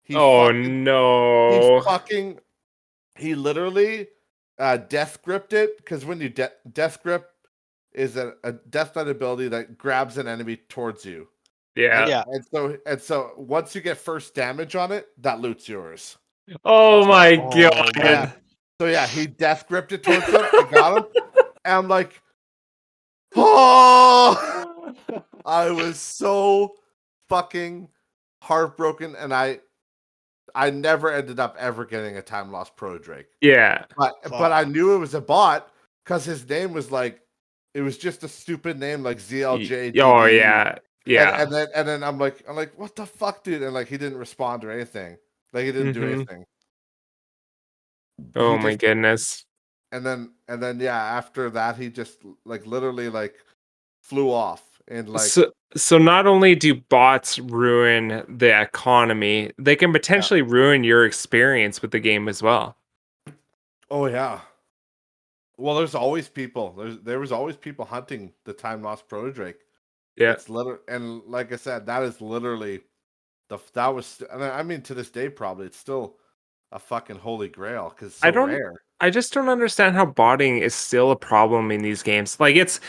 No. He literally death gripped it, because when you death grip, is a Death Knight ability that grabs an enemy towards you. Yeah. And so once you get first damage on it, that loot's yours. Oh my Oh god. man. So yeah, he death gripped it towards him. I got him. And I'm like, oh, I was so fucking heartbroken, and I never ended up ever getting a time lost pro Drake. Yeah. But I knew it was a bot because his name was like, it was just a stupid name like ZLJ. Oh yeah. Yeah. And then I'm like, what the fuck, dude? And like he didn't respond or anything. Like he didn't do anything. Oh He my just goodness. and then yeah, after that he just like literally like flew off and like So not only do bots ruin the economy, they can potentially ruin your experience with the game as well. oh yeah. Well, there's always people. There was always people hunting the time lost proto Drake. Yeah. It's literally, and like I said, that is literally that was. And I mean, to this day, probably it's still a fucking holy grail because it's so rare. I just don't understand how botting is still a problem in these games. Like it's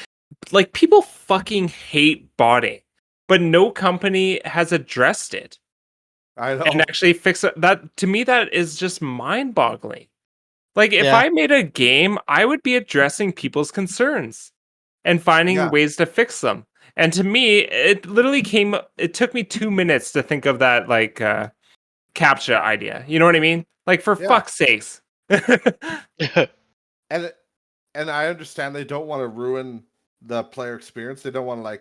like people fucking hate botting, but no company has addressed it. I know. And actually fix it. That to me, that is just mind-boggling. Like if I made a game, I would be addressing people's concerns and finding ways to fix them. And to me, it took me 2 minutes to think of that like CAPTCHA idea. You know what I mean? Like for fuck's sakes. and I understand they don't want to ruin the player experience. They don't want to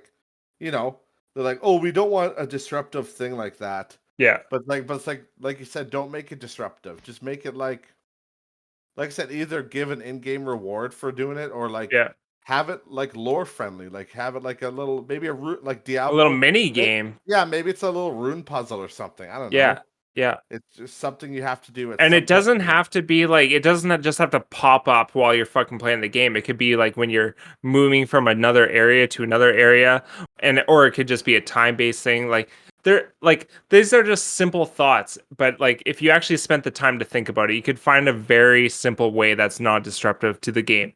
they're like, oh, we don't want a disruptive thing like that. Yeah. But it's like you said, don't make it disruptive. Just make it like I said, either give an in-game reward for doing it or have it like lore friendly. Like have it like a little maybe a root like Diablo. A little mini game. Yeah, maybe it's a little rune puzzle or something. I don't know. Yeah. Yeah. It's just something you have to do. And it doesn't have to be like, it doesn't just have to pop up while you're fucking playing the game. It could be like when you're moving from another area to another area, or it could just be a time-based thing. These are just simple thoughts, but like if you actually spent the time to think about it, you could find a very simple way that's not disruptive to the game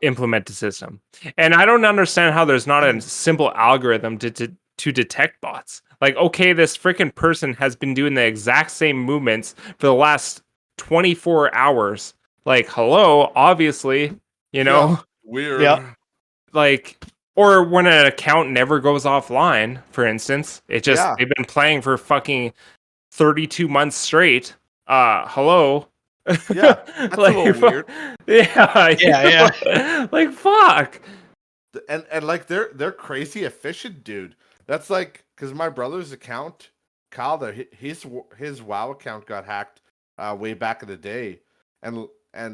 implement the system. And I don't understand how there's not a simple algorithm to detect bots. Like, okay, this freaking person has been doing the exact same movements for the last 24 hours. Like, hello, obviously, weird. Yeah. Like, or when an account never goes offline, for instance, they've been playing for fucking 32 months straight. Hello. Yeah, that's like, a little weird. Yeah. Like, fuck. And like they're crazy efficient, dude. That's like because my brother's account, Kyle, his WoW account got hacked way back in the day, and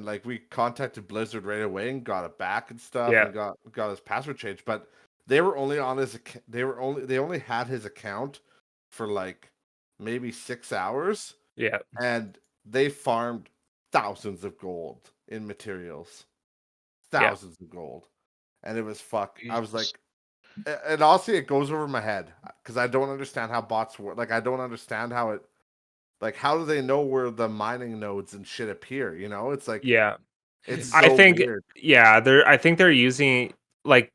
like we contacted Blizzard right away and got it back and stuff, and got his password changed. But they were only on his they only had his account for like maybe 6 hours. Yeah, and they farmed thousands of gold in materials, thousands of gold, and it was fuck. I was like, and honestly, it goes over my head because I don't understand how bots work. Like, I don't understand how it, like, how do they know where the mining nodes and shit appear? It's like, it's so I think, weird. I think they're using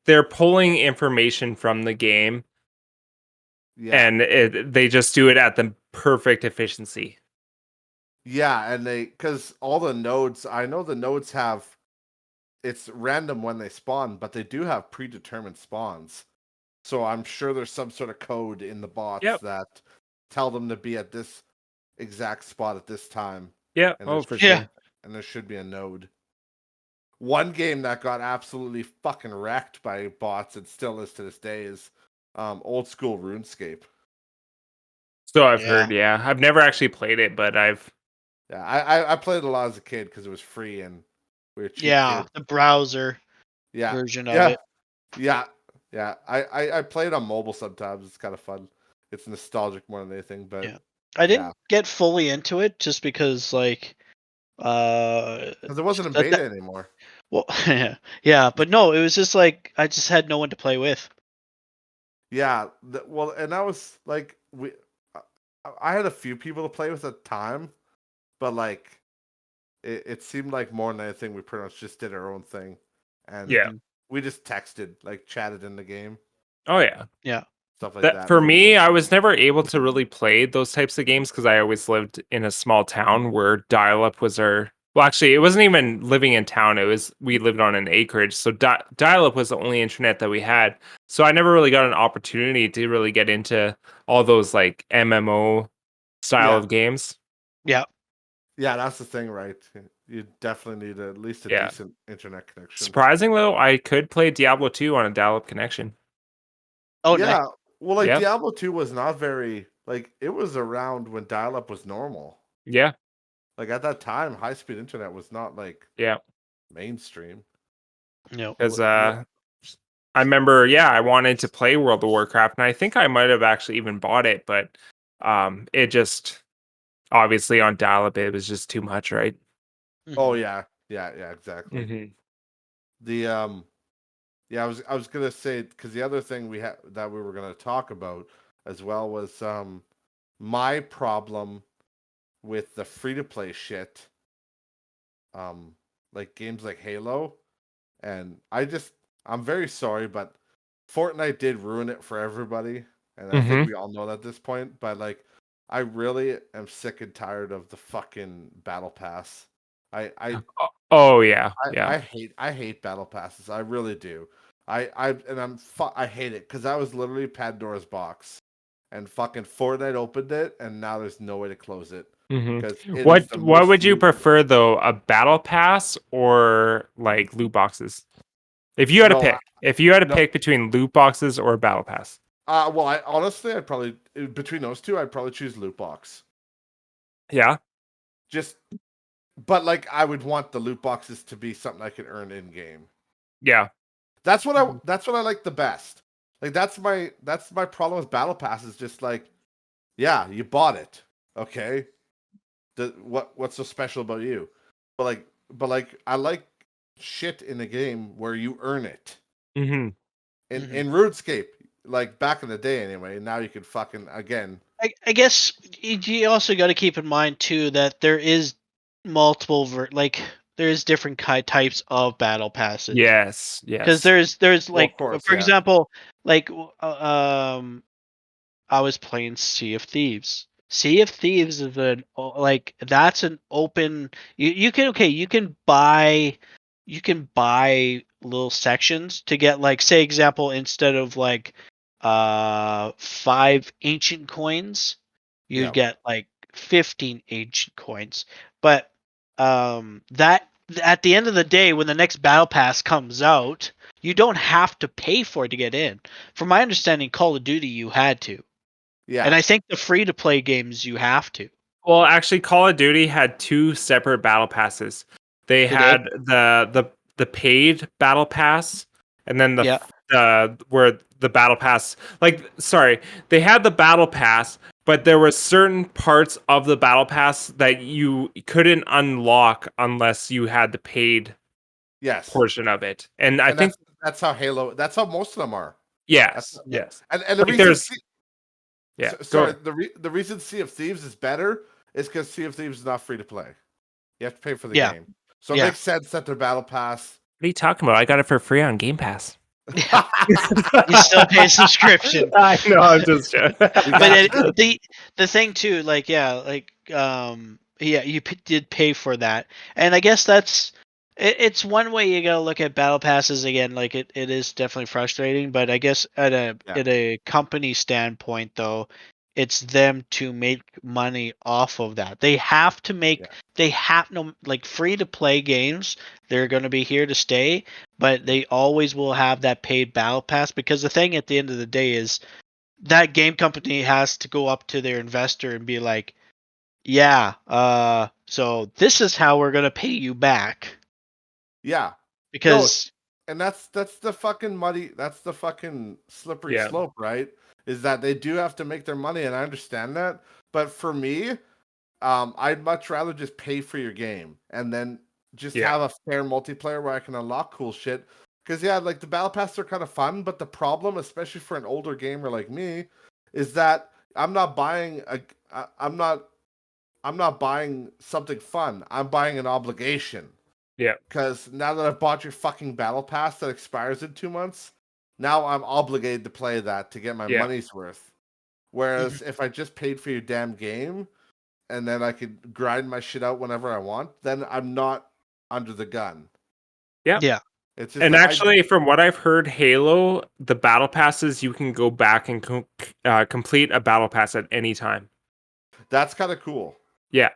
they're pulling information from the game, and they just do it at the perfect efficiency. Yeah, and because all the nodes, I know the nodes have, it's random when they spawn, but they do have predetermined spawns. So I'm sure there's some sort of code in the bots that tell them to be at this exact spot at this time. Yeah, for sure. And there should be a node. One game that got absolutely fucking wrecked by bots and still is to this day is old school RuneScape. So I've heard, I've never actually played it, but I've I played it a lot as a kid because it was free and we were cheap kids. The browser version of it. Yeah. I play it on mobile sometimes. It's kind of fun. It's nostalgic more than anything, but I didn't get fully into it just because because it wasn't in beta anymore. Well, yeah, but no, it was just like I just had no one to play with. Yeah, well, and that was like I had a few people to play with at the time, but like it seemed like more than anything we pretty much just did our own thing. and Yeah. we just texted, like chatted in the game, Oh yeah. stuff like That that. for me, I was never able to really play those types of games because I always lived in a small town where dial-up was our. Well, actually, it wasn't even living in town. It was we lived on an acreage, so dial-up was the only internet that we had. So I never really got an opportunity to really get into all those like MMO style of games. Yeah. Yeah, that's the thing, right? You definitely need at least a Yeah. decent internet connection. Surprising though, I could play Diablo 2 on a dial-up connection. Oh, nice. Yeah, well, like Yeah. Diablo 2 was not very like it was around when dial-up was normal. Yeah. Like at that time, high-speed internet was not like Yeah. mainstream. No. Because I remember, yeah, I wanted to play World of Warcraft, and I think I might have actually even bought it, but it just obviously on dial-up it was just too much, right? Oh Mhm. yeah, yeah, exactly. Mm-hmm. The yeah, I was gonna say because the other thing we had that we were gonna talk about as well was my problem with the free to play shit, like games like Halo, and I'm very sorry, but Fortnite did ruin it for everybody, and I think Mm-hmm. we all know that at this point. But like, I really am sick and tired of the fucking battle pass. I Oh yeah, yeah. I hate battle passes. I really do. I hate it because that was literally Pandora's box, and fucking Fortnite opened it, and now there's no way to close it because Mm-hmm. it is What the what most would you used. prefer though, a battle pass or like loot boxes? No, If you had to no. pick between loot boxes or battle pass. Well, I honestly, I'd probably between those two, I'd probably choose loot box. Yeah, Just, but like, I would want the loot boxes to be something I could earn in game. yeah. Mhm. That's what I like the best. Like that's my problem with battle pass is just like, yeah, you bought it, okay. What's so special about you? But like I like shit in a game where you earn it. Mm-hmm. In RuneScape, like back in the day anyway. Now you could fucking again. I guess you also got to keep in mind too that there is multiple like there is different types of battle passes Yes, because yes. there's Well, of like course, for yeah, example like I was playing Sea of Thieves. Sea of Thieves is like that's an open. You can you can buy little sections to get like say example instead of like 5 ancient coins, you'd yeah, get like 15 ancient coins. But that at the end of the day, when the next battle pass comes out, you don't have to pay for it to get in. From my understanding, Call of Duty you had to. And yeah, I think the free to play games you have to. Well, actually, Call of Duty had two separate battle passes. They They did? had the paid battle pass, and then Yeah. where the battle pass. Like, sorry, they had the battle pass, but there were certain parts of the battle pass that you couldn't unlock unless you had the paid yes, portion of it. And I and think that's how Halo. That's how most of them are. That's yes, Yeah. yes. and the Like reason. there's yeah. Sorry, Go. the reason Sea of Thieves is better is because Sea of Thieves is not free to play. You have to pay for the Yeah. game, so it Yeah. makes sense that their battle pass. What are you talking about? I got it for free on Game Pass. Yeah. You still pay a subscription. I know, I'm just joking. We But got you. the thing too, like yeah, like yeah, you did pay for that, and I guess it's one way you gotta look at battle passes again. Like it is definitely frustrating, but I guess Yeah, at a company standpoint though, it's them to make money off of that. They have to make yeah, they have no like free to play games. They're going to be here to stay, but they always will have that paid battle pass because the thing at the end of the day is that game company has to go up to their investor and be like, yeah, so this is how we're gonna pay you back yeah. No, because and that's the fucking muddy. That's the fucking slippery Yeah. slope, right? Is that they do have to make their money, and I understand that. But for me, I'd much rather just pay for your game and then just Yeah. have a fair multiplayer where I can unlock cool shit. Because yeah, like the battle passes are kind of fun, but the problem, especially for an older gamer like me, is that I'm not buying I'm not buying something fun. I'm buying an obligation. Yeah. Because now that I've bought your fucking battle pass that expires in 2 months, now I'm obligated to play that to get my money's worth. Whereas if I just paid for your damn game and then I could grind my shit out whenever I want, then I'm not under the gun. Yeah. Yeah. It's just And like actually, from what I've heard, Halo, the battle passes, you can go back and complete a battle pass at any time. that's kind of cool. Yeah.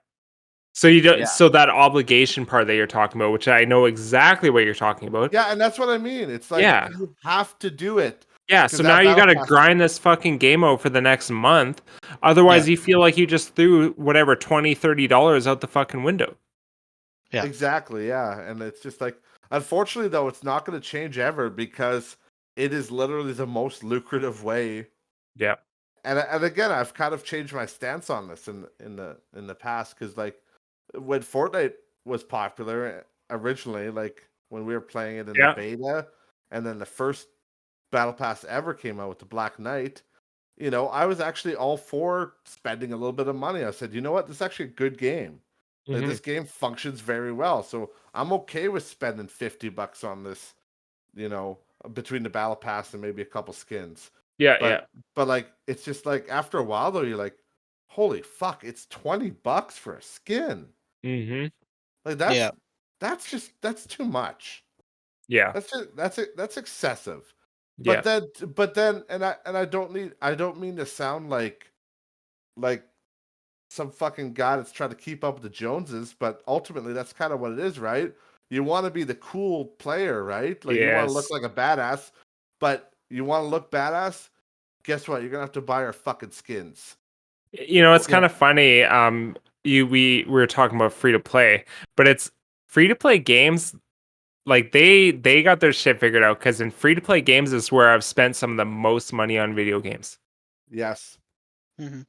So you don't. Yeah. So that obligation part that you're talking about, which I know exactly what you're talking about. Yeah, and that's what I mean. It's like you have to do it. Yeah, so now you gotta grind this fucking game out for the next month. Otherwise, you feel like you just threw whatever $20-$30 out the fucking window. Yeah. Exactly, yeah. And it's just like, unfortunately, though, it's not going to change ever because it is literally the most lucrative way. Yeah. And again, I've kind of changed my stance on this in the past because like when Fortnite was popular originally, like when we were playing it in the beta, and then the first Battle Pass ever came out with the Black Knight, I was actually all for spending a little bit of money. I said, you know what, this is actually a good game. Like, this game functions very well, so I'm okay with spending $50 on this, between the Battle Pass and maybe a couple skins. But like, it's just like after a while though, you're like, holy fuck, it's $20 for a skin. Like that's too much. Yeah. That's excessive. But then I don't mean to sound like some fucking guy that's trying to keep up with the Joneses, but ultimately that's kind of what it is, right? You want to be the cool player, right? Like you want to look like a badass, but you want to look badass, guess what? You're gonna have to buy our fucking skins. It's kind of funny. We were talking about free to play, but it's free to play games. Like they got their shit figured out because in free to play games is where I've spent some of the most money on video games. Yes. Mm-hmm.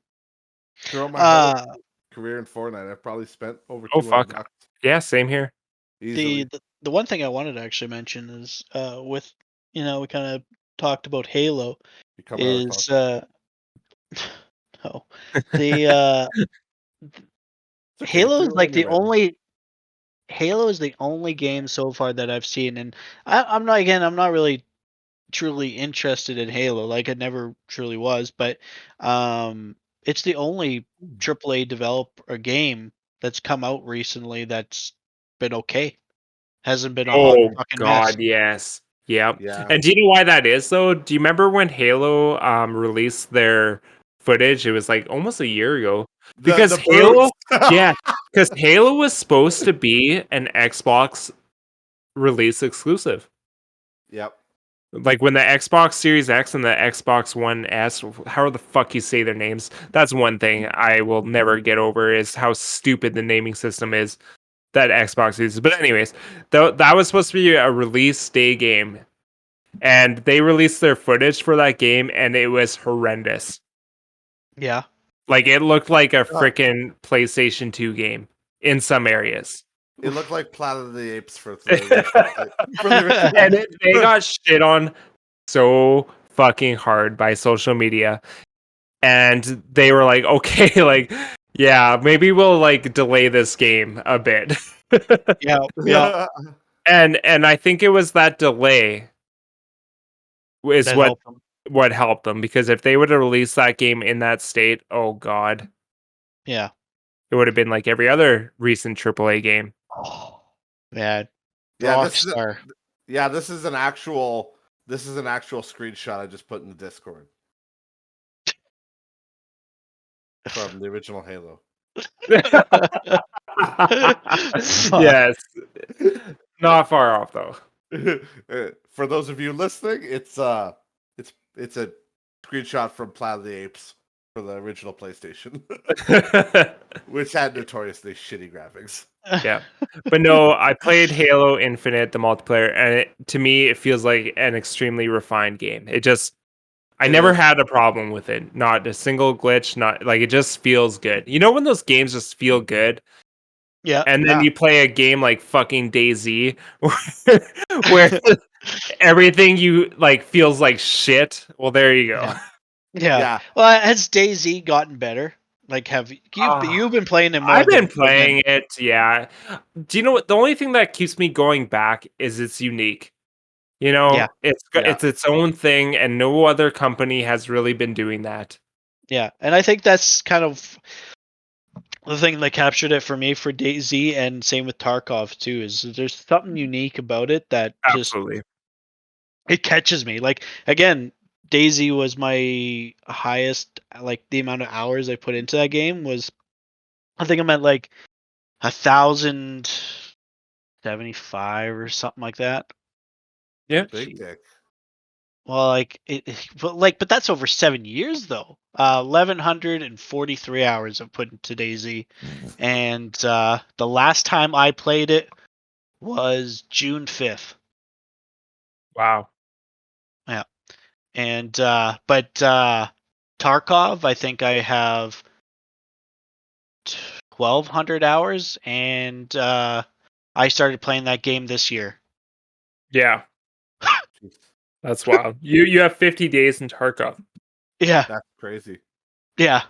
Throughout my whole career in Fortnite, I've probably spent over $200. Yeah, same here. The one thing I wanted to actually mention is with we kind of talked about Halo is no the Halo is like the only Halo is the only game so far that I've seen, and I'm not really truly interested in Halo, like it never truly was, but it's the only AAA developer game that's come out recently that's been okay. Hasn't been a hot fucking mess. Yes. Yep. Yeah. And do you know why that is though? Do you remember when Halo released their footage? It was like almost a year ago. Because Halo because Halo was supposed to be an Xbox release exclusive. Yep. Like when the Xbox Series X and the Xbox One S, how the fuck you say their names, that's one thing I will never get over is how stupid the naming system is that Xbox uses. But anyways, that was supposed to be a release day game. And they released their footage for that game and it was horrendous. Yeah. Like it looked like a freaking PlayStation 2 game in some areas. It looked like Planet of the Apes for and they got shit on so fucking hard by social media. And they were like, okay, like, yeah, maybe we'll like delay this game a bit. Yeah. And I think it was that delay is that what helped them, because if they would have released that game in that state, oh god. Yeah. It would have been like every other recent AAA game. Oh, man. This is an actual screenshot I just put in the Discord from the original Halo. Yes. Not far off though. For those of you listening, it's a screenshot from Planet of the Apes for the original PlayStation, which had notoriously shitty graphics. Yeah, but no, I played Halo Infinite, the multiplayer, and to me, it feels like an extremely refined game. I never had a problem with it. Not a single glitch. Not like, it just feels good. You know when those games just feel good? Yeah. And then you play a game like fucking DayZ, where everything you like feels like shit. Well, there you go. Yeah. Well, has DayZ gotten better? Like, have you've been playing it more I've been than playing it, yeah. Do you know what? The only thing that keeps me going back is it's unique. You Yeah. know, it's its own thing, and no other company has really been doing that. Yeah, and I think that's kind of the thing that captured it for me for DayZ, and same with Tarkov too. Is there's something unique about it that just Absolutely. it catches me. Like again, DayZ was my highest, like the amount of hours I put into that game was, I think I'm at like 1,075 or something like that. Yeah. Big dick. Well, like but that's over 7 years though. 1,143 hours I've put into DayZ, and the last time I played it was June 5th. Wow. Yeah, and but Tarkov, I think I have 1,200 hours, and I started playing that game this year. Yeah. That's wild. You have 50 days in Tarkov. Yeah, That's crazy. yeah.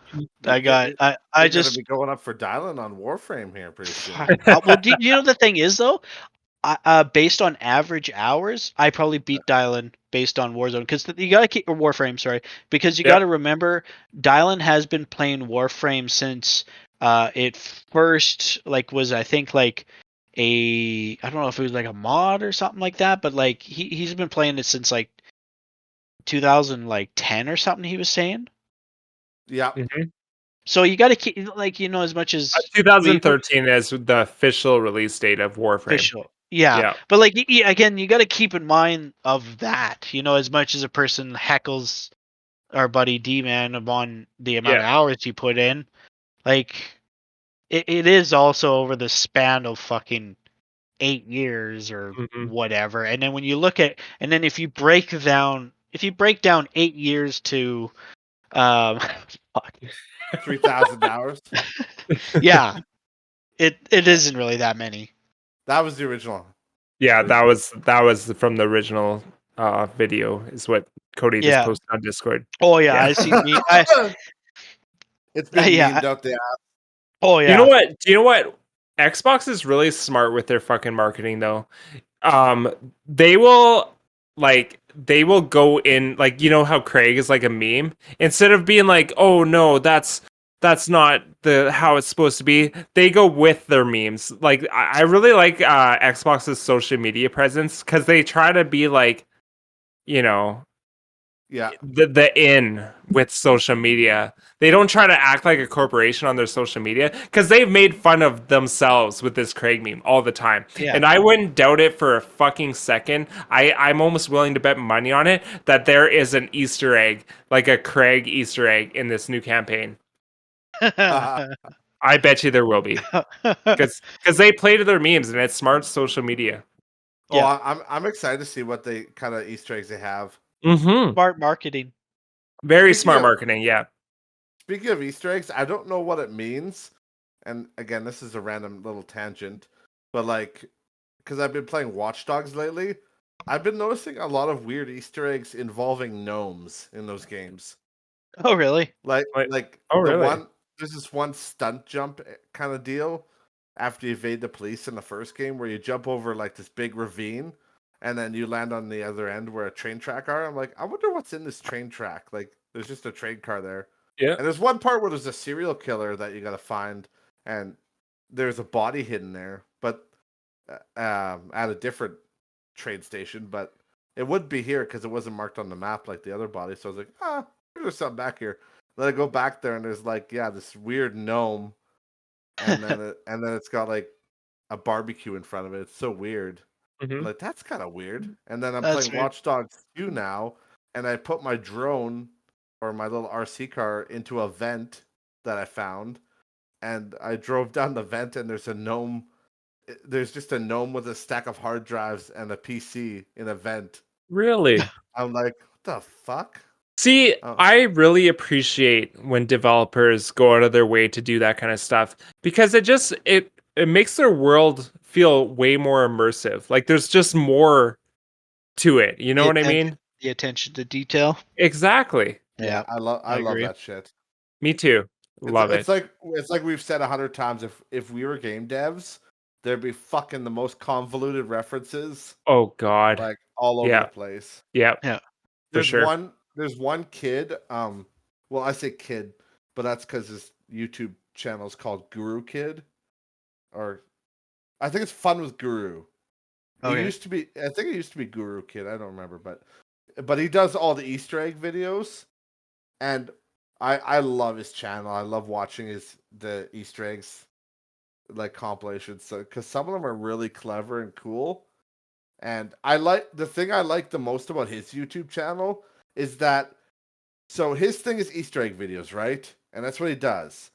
I got I You're gonna just be going up for dialing on Warframe here pretty soon. well, do you know the thing is though? Based on average hours, I probably beat Dylan based on Warzone, because you gotta keep, or Warframe, sorry, because you Yep. gotta remember Dylan has been playing Warframe since it first like was, I think, like I don't know if it was like a mod or something like that, but like he's been playing it since like 2010 or something, he was saying. Yeah. Mhm. So you gotta keep, like, as much as 2013 is the official release date of Warframe. official. Yeah, Yeah. but like again, you got to keep in mind of that. As much as a person heckles our buddy D Man upon the amount Yeah. of hours he put in, like it is also over the span of fucking 8 years or Mhm. whatever. And then when you look at, and then if you break down 8 years to fuck. 3,000 hours. Yeah, it isn't really that many. That was the original. Yeah, that was from the original video is what Cody just Yeah. posted on Discord. Oh yeah, Yeah. I see me. I It's been yeah. memed out there. Oh You know yeah. what? Do you know what? Xbox is really smart with their fucking marketing though. They will go in, like, you know how Craig is like a meme? Instead of being like, "Oh no, that's not the how it's supposed to be." They go with their memes. Like I really like Xbox's social media presence cuz they try to be like, you know, Yeah. the in with social media. They don't try to act like a corporation on their social media because they've made fun of themselves with this Craig meme all the time. Yeah. And I wouldn't doubt it for a fucking second. I'm almost willing to bet money on it that there is an Easter egg, like a Craig Easter egg in this new campaign. I bet you there will be. Because they play to their memes and it's smart social media. Oh, Yeah. I'm excited to see what they kind of Easter eggs they have. Mm-hmm. Smart marketing. Very Speaking smart of- marketing, yeah. Speaking of Easter eggs, I don't know what it means. And again, this is a random little tangent, but like, because I've been playing Watch Dogs lately, I've been noticing a lot of weird Easter eggs involving gnomes in those games. Oh really? Like, Like, like oh the really? one there's this one stunt jump kind of deal after you evade the police in the first game where you jump over like this big ravine and then you land on the other end where a train track are. I'm like, I wonder what's in this train track. Like, there's just a train car there. Yeah. And there's one part where there's a serial killer that you gotta find, and there's a body hidden there, but at a different train station. But it would be here because it wasn't marked on the map like the other body. So I was like, there's something back here. Then I go back there and there's like, yeah, this weird gnome, and then it's got like a barbecue in front of it. It's so weird. I'm Mm-hmm. like, that's kind of weird. And then I'm That's playing weird. Watch Dogs 2 now, and I put my drone or my little RC car into a vent that I found, and I drove down the vent, and there's a gnome. There's just a gnome with a stack of hard drives and a PC in a vent. Really? I'm like, what the fuck? See, Oh. I really appreciate when developers go out of their way to do that kind of stuff because it makes their world feel way more immersive. Like there's just more to it. You know what I mean? The attention to detail. Exactly. Yeah, Yeah, I love I I love agree. that shit. Me too. Love it's it. like we've said 100 times. If we were game devs, there'd be fucking the most convoluted references, Oh God. like all over the Yeah. place. Yeah. Yeah. For sure. There's one kid. Well, I say kid, but that's because his YouTube channel is called Guru Kid, or I think it's Fun with Guru. It Okay. used to be. I think it used to be Guru Kid. I don't remember, but he does all the Easter egg videos, and I love his channel. I love watching the Easter eggs like compilations, so because some of them are really clever and cool. And I like the thing I like the most about his YouTube channel is that so his thing is Easter egg videos, right? And that's what he does.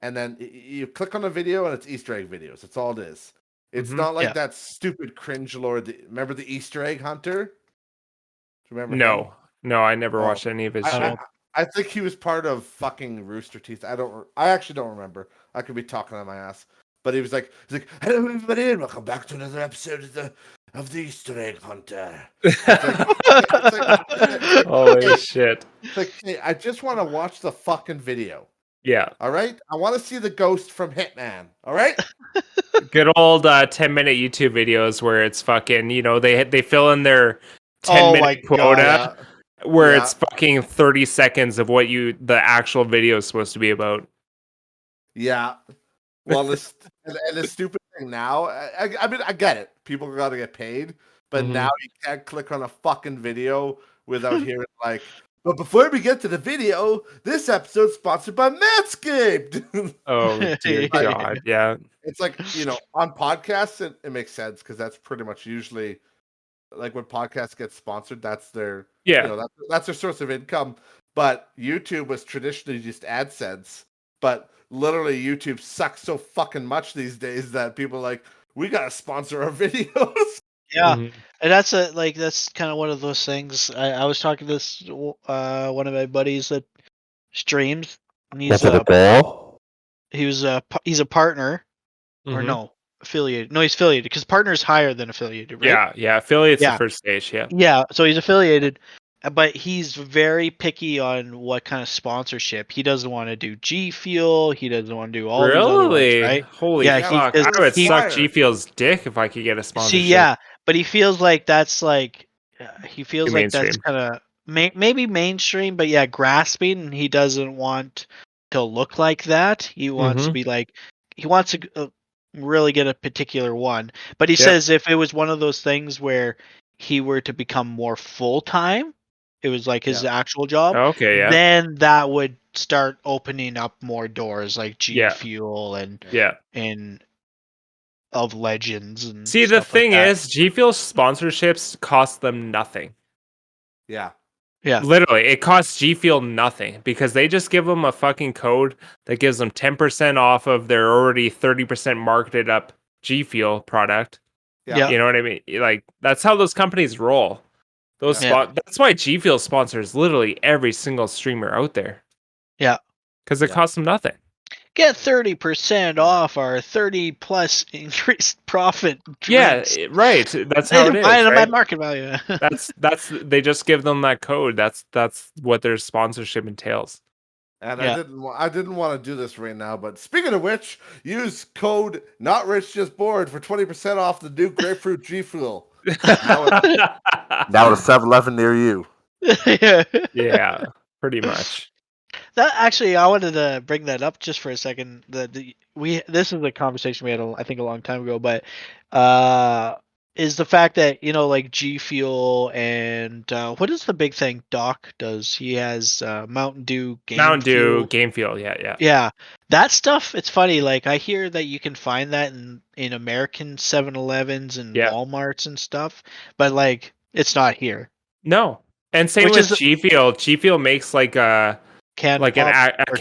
And then you click on a video and it's Easter egg videos. That's all it is. It's Mm-hmm. not like Yeah. that stupid cringe lore. Remember the Easter egg hunter? Do you remember him? No, I never Oh, watched any of his I shit. don't. I think he was part of fucking Rooster Teeth. I actually don't remember. I could be talking on my ass. But he's like, hello everybody, and welcome back to another episode of the Easter egg hunter. Holy Hey, shit. it's like, hey, I just want to watch the fucking video. Yeah. All right, I want to see the ghost from Hitman. All right. Good old 10-minute YouTube videos where it's fucking, they fill in their 10 Oh minute my quota god. Yeah, where yeah, it's fucking 30 seconds of what the actual video is supposed to be about. yeah. Well, and the stupid thing now, I mean, I get it. People got to get paid, but Mhm. now you can't click on a fucking video without hearing like. But before we get to the video, this episode's sponsored by Manscaped. Oh dear Like, God. Yeah. it's like on podcasts, it makes sense because that's pretty much usually like when podcasts get sponsored, that's their Yeah. that's their source of income. But YouTube was traditionally just AdSense. But literally, YouTube sucks so fucking much these days that people are like, we gotta sponsor our videos. Yeah. Mhm. And that's kind of one of those things. I was talking to this one of my buddies that streams, and he's he's a partner, or Mhm. no, affiliated. No, he's affiliated because partner is higher than affiliated, right? Yeah, yeah, affiliates the Yeah. first stage, yeah. Yeah, so he's affiliated, but he's very picky on what kind of sponsorship. He doesn't want to do G Fuel. He doesn't want to do all these other ones, Really? right? Holy Yeah, Yeah, he fuck. because I would he suck fire. G Feel's dick if I could get a see, sponsorship. yeah, but he feels like that's like he Too feels like that's mainstream. kind of maybe mainstream, but yeah, grasping. And he doesn't want to look like that. He wants to Mhm. be like he wants to really get a particular one. But he Yep. says if it was one of those things where he were to become more full time, it was like his Yeah. actual job, Okay, yeah. then that would start opening up more doors like G Yeah. Fuel Yeah. and of Legends and See, the stuff like thing that. is, G Fuel sponsorships cost them nothing. Yeah. Yeah. Literally, it costs G Fuel nothing because they just give them a fucking code that gives them 10% off of their already 30% marketed up G Fuel product. Yeah. You know what I mean? Like, that's how those companies roll. Yeah. That's why G Fuel sponsors literally every single streamer out there. Yeah. Because it costs them nothing. Get 30% off our 30 plus increased profit Yeah, drinks. right. That's how it Buy is, them right? at market value. That's they just give them that code. That's what their sponsorship entails. And Yeah. I didn't want to do this right now, but speaking of which, use code not rich just bored for 20% off the new grapefruit G Fuel. Now at a 7-Eleven near you. Yeah. Yeah, pretty much. That actually, I wanted to bring that up just for a second. This is a conversation we had, I think, a long time ago, but is the fact that like G Fuel and what is the big thing Doc does? He has Mountain Dew Game Mountain Dew Fuel. Game Fuel, yeah. Yeah, that stuff. It's funny. Like I hear that you can find that in American 7-Elevens and Yeah. WalMarts and stuff, but like it's not here. No. And same Which with is G Fuel. G Fuel makes like a canned pop a or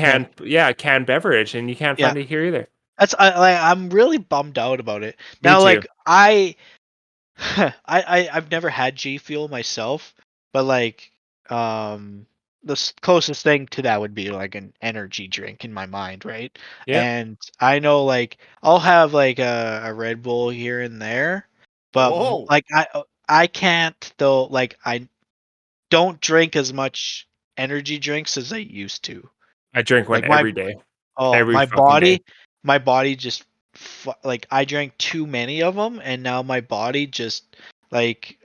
canned beverage, and you can't yeah. find it here either. I'm really bummed out about it. Me Now, too. like I've never had G Fuel myself, but like the closest thing to that would be like an energy drink in my mind, right? Yeah. And I know like I'll have like a Red Bull here and there, but Whoa. like I can't though. Like I don't drink as much energy drinks as I used to. I drink one Like my every day. Oh, every fucking day. my body just like I drank too many of them, and now my body just like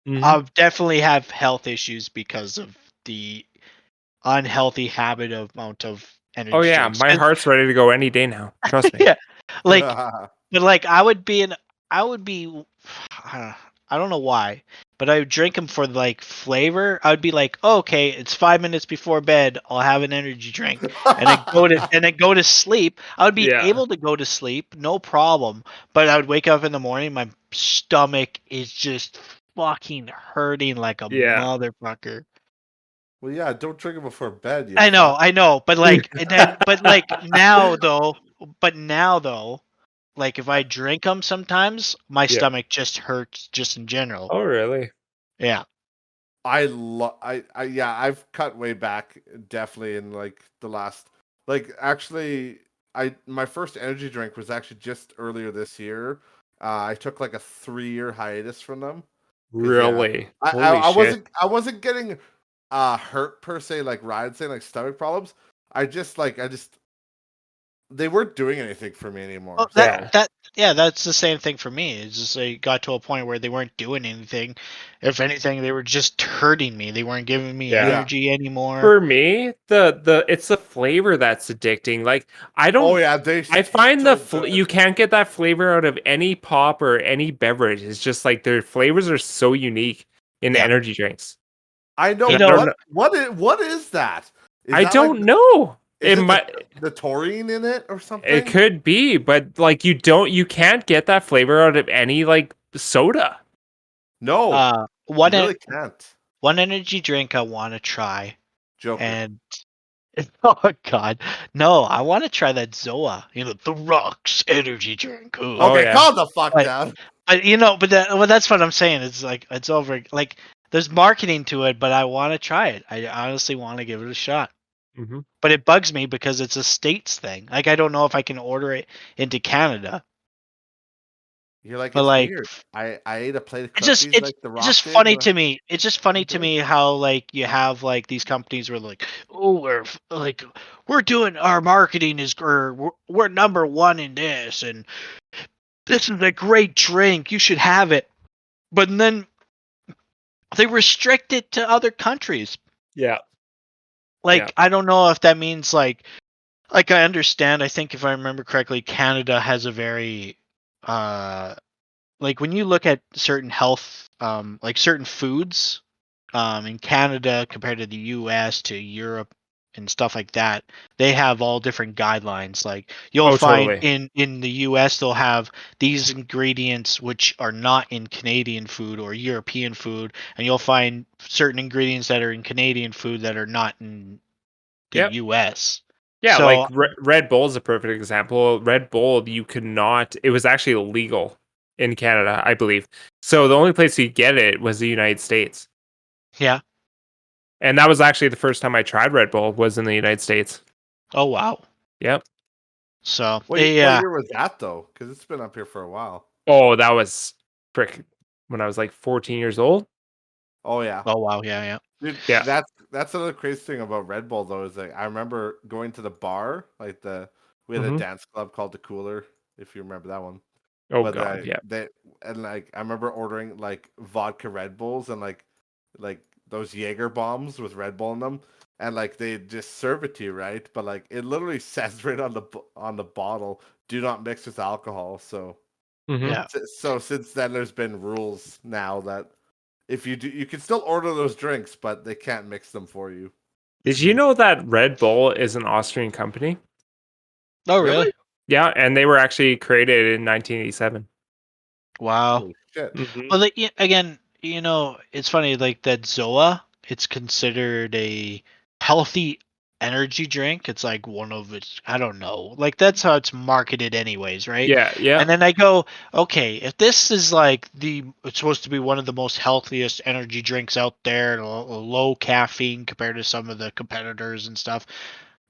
I definitely have health issues because of the unhealthy habit of amount of Oh energy yeah, drinks. my heart's ready to go any day now. Trust me. Yeah, like but like I would be I don't know why, but I would drink them for like flavor. I would be like, oh, okay, it's 5 minutes before bed. I'll have an energy drink, and then go to sleep. I would be Yeah. able to go to sleep, no problem. But I would wake up in the morning, my stomach is just fucking hurting like a Yeah. motherfucker. Well, yeah, don't drink it before bed. You fuck. I know, but like, and then, but like now though, like if I drink them, sometimes my Yeah. stomach just hurts, just in general. Oh really? Yeah. I yeah, I've cut way back definitely in like the last like actually my first energy drink was actually just earlier this year. I took like a 3-year hiatus from them because yeah, Really? Holy shit. I wasn't getting hurt per se like Ryan saying like stomach problems. I just they weren't doing anything for me Oh, anymore. Yeah. So yeah, that's the same thing for me. It's just they got to a point where they weren't doing anything. If anything, they were just hurting me. They weren't giving me Yeah. yeah. energy anymore. For me, the it's the flavor that's addicting. Like I Oh don't yeah, I find so good. you can't get that flavor out of any pop or any beverage. It's just like their flavors are so unique in Yeah. energy drinks. I know You And I know, don't know. what is that? Is I that like don't know. is It it might the taurine in it or it something? could be, but like you can't get that flavor out of any like soda. No, you really can't. one energy drink I want to try, Joker. and oh god, no, I want to try that Zoa. You know, the Rocks energy drink. Ooh. Oh Okay, yeah. calm the fuck But down. that's what I'm saying. It's like it's over. Like there's marketing to it, but I want to try it. I honestly want to give it a shot. Hmm. But it bugs me because it's a states thing. Like I don't know if I can order it into Canada. You're like, But it's like weird. I ate a plate of it's just cookies like The it's Rock just did. funny to me. It's just funny to Did. me how like you have like these companies where like, oh, we're doing our marketing is or we're number one in this, and this is a great drink. You should have it. But then they restrict it to other countries. Yeah. Yeah. Like I don't know if that means like I understand. I think if I remember correctly, Canada has a very like when you look at certain health like certain foods in Canada compared to the US to Europe and stuff like that, they have all different guidelines. Like you'll Oh find totally. in the US they'll have these ingredients which are not in Canadian food or European food, and you'll find certain ingredients that are in Canadian food that are not in the Yep. US. Yeah, like So Red Bull is a perfect example. Red Bull, you could not. It was actually illegal in Canada, I believe. So the only place you get it was the United States, yeah. and that was actually the first time I tried Red Bull was in the United States. Oh wow. Yep. So What yeah. year was that though? Because it's been up here for a while. Oh, that was frick when I was like 14 years old. Oh yeah. Oh wow. Yeah. Yeah. Dude, Yeah. that's another crazy thing about Red Bull though is like I remember going to the bar like we had a Hmm. dance club called the Cooler if you remember that one. Oh But God. Yeah. they and like I remember ordering like vodka Red Bulls and like those Jaeger bombs with Red Bull in them, and like they just serve it to you, right? But like it literally says right on the bottle, "Do not mix with alcohol." So Hmm. Yeah. since then, there's been rules now that if you do, you can still order those drinks, but they can't mix them for you. Did you know that Red Bull is an Austrian company? Oh Really? really? Yeah, and they were actually created in 1987. Wow. Holy shit! Hmm. Well, again, you know, it's funny like that Zoa. It's considered a healthy energy drink. It's like one of its. I don't know. Like that's how it's marketed, anyways, right? Yeah. Yeah. And then I go, okay, if this is like it's supposed to be one of the most healthiest energy drinks out there, low caffeine compared to some of the competitors and stuff.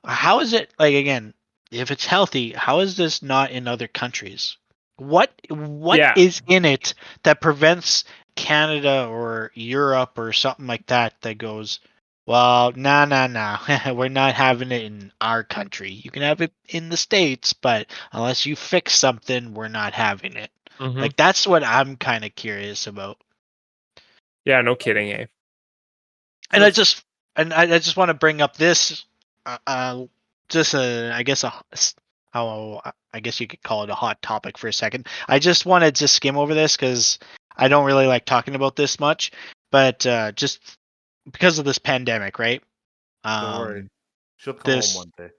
How is it like again? If it's healthy, how is this not in other countries? What Yeah. is in it that prevents Canada or Europe or something like that that goes, well, nah. We're not having it in our country. You can have it in the States, but unless you fix something, we're not having it. Mm-hmm. Like, that's what I'm kind of curious about. Yeah, no kidding, eh? And I just want to bring up this, just I guess I guess you could call it a hot topic for a second. I just want to just skim over this because I don't really like talking about this much, but just because of this pandemic, right? Don't worry, she'll come home This one day.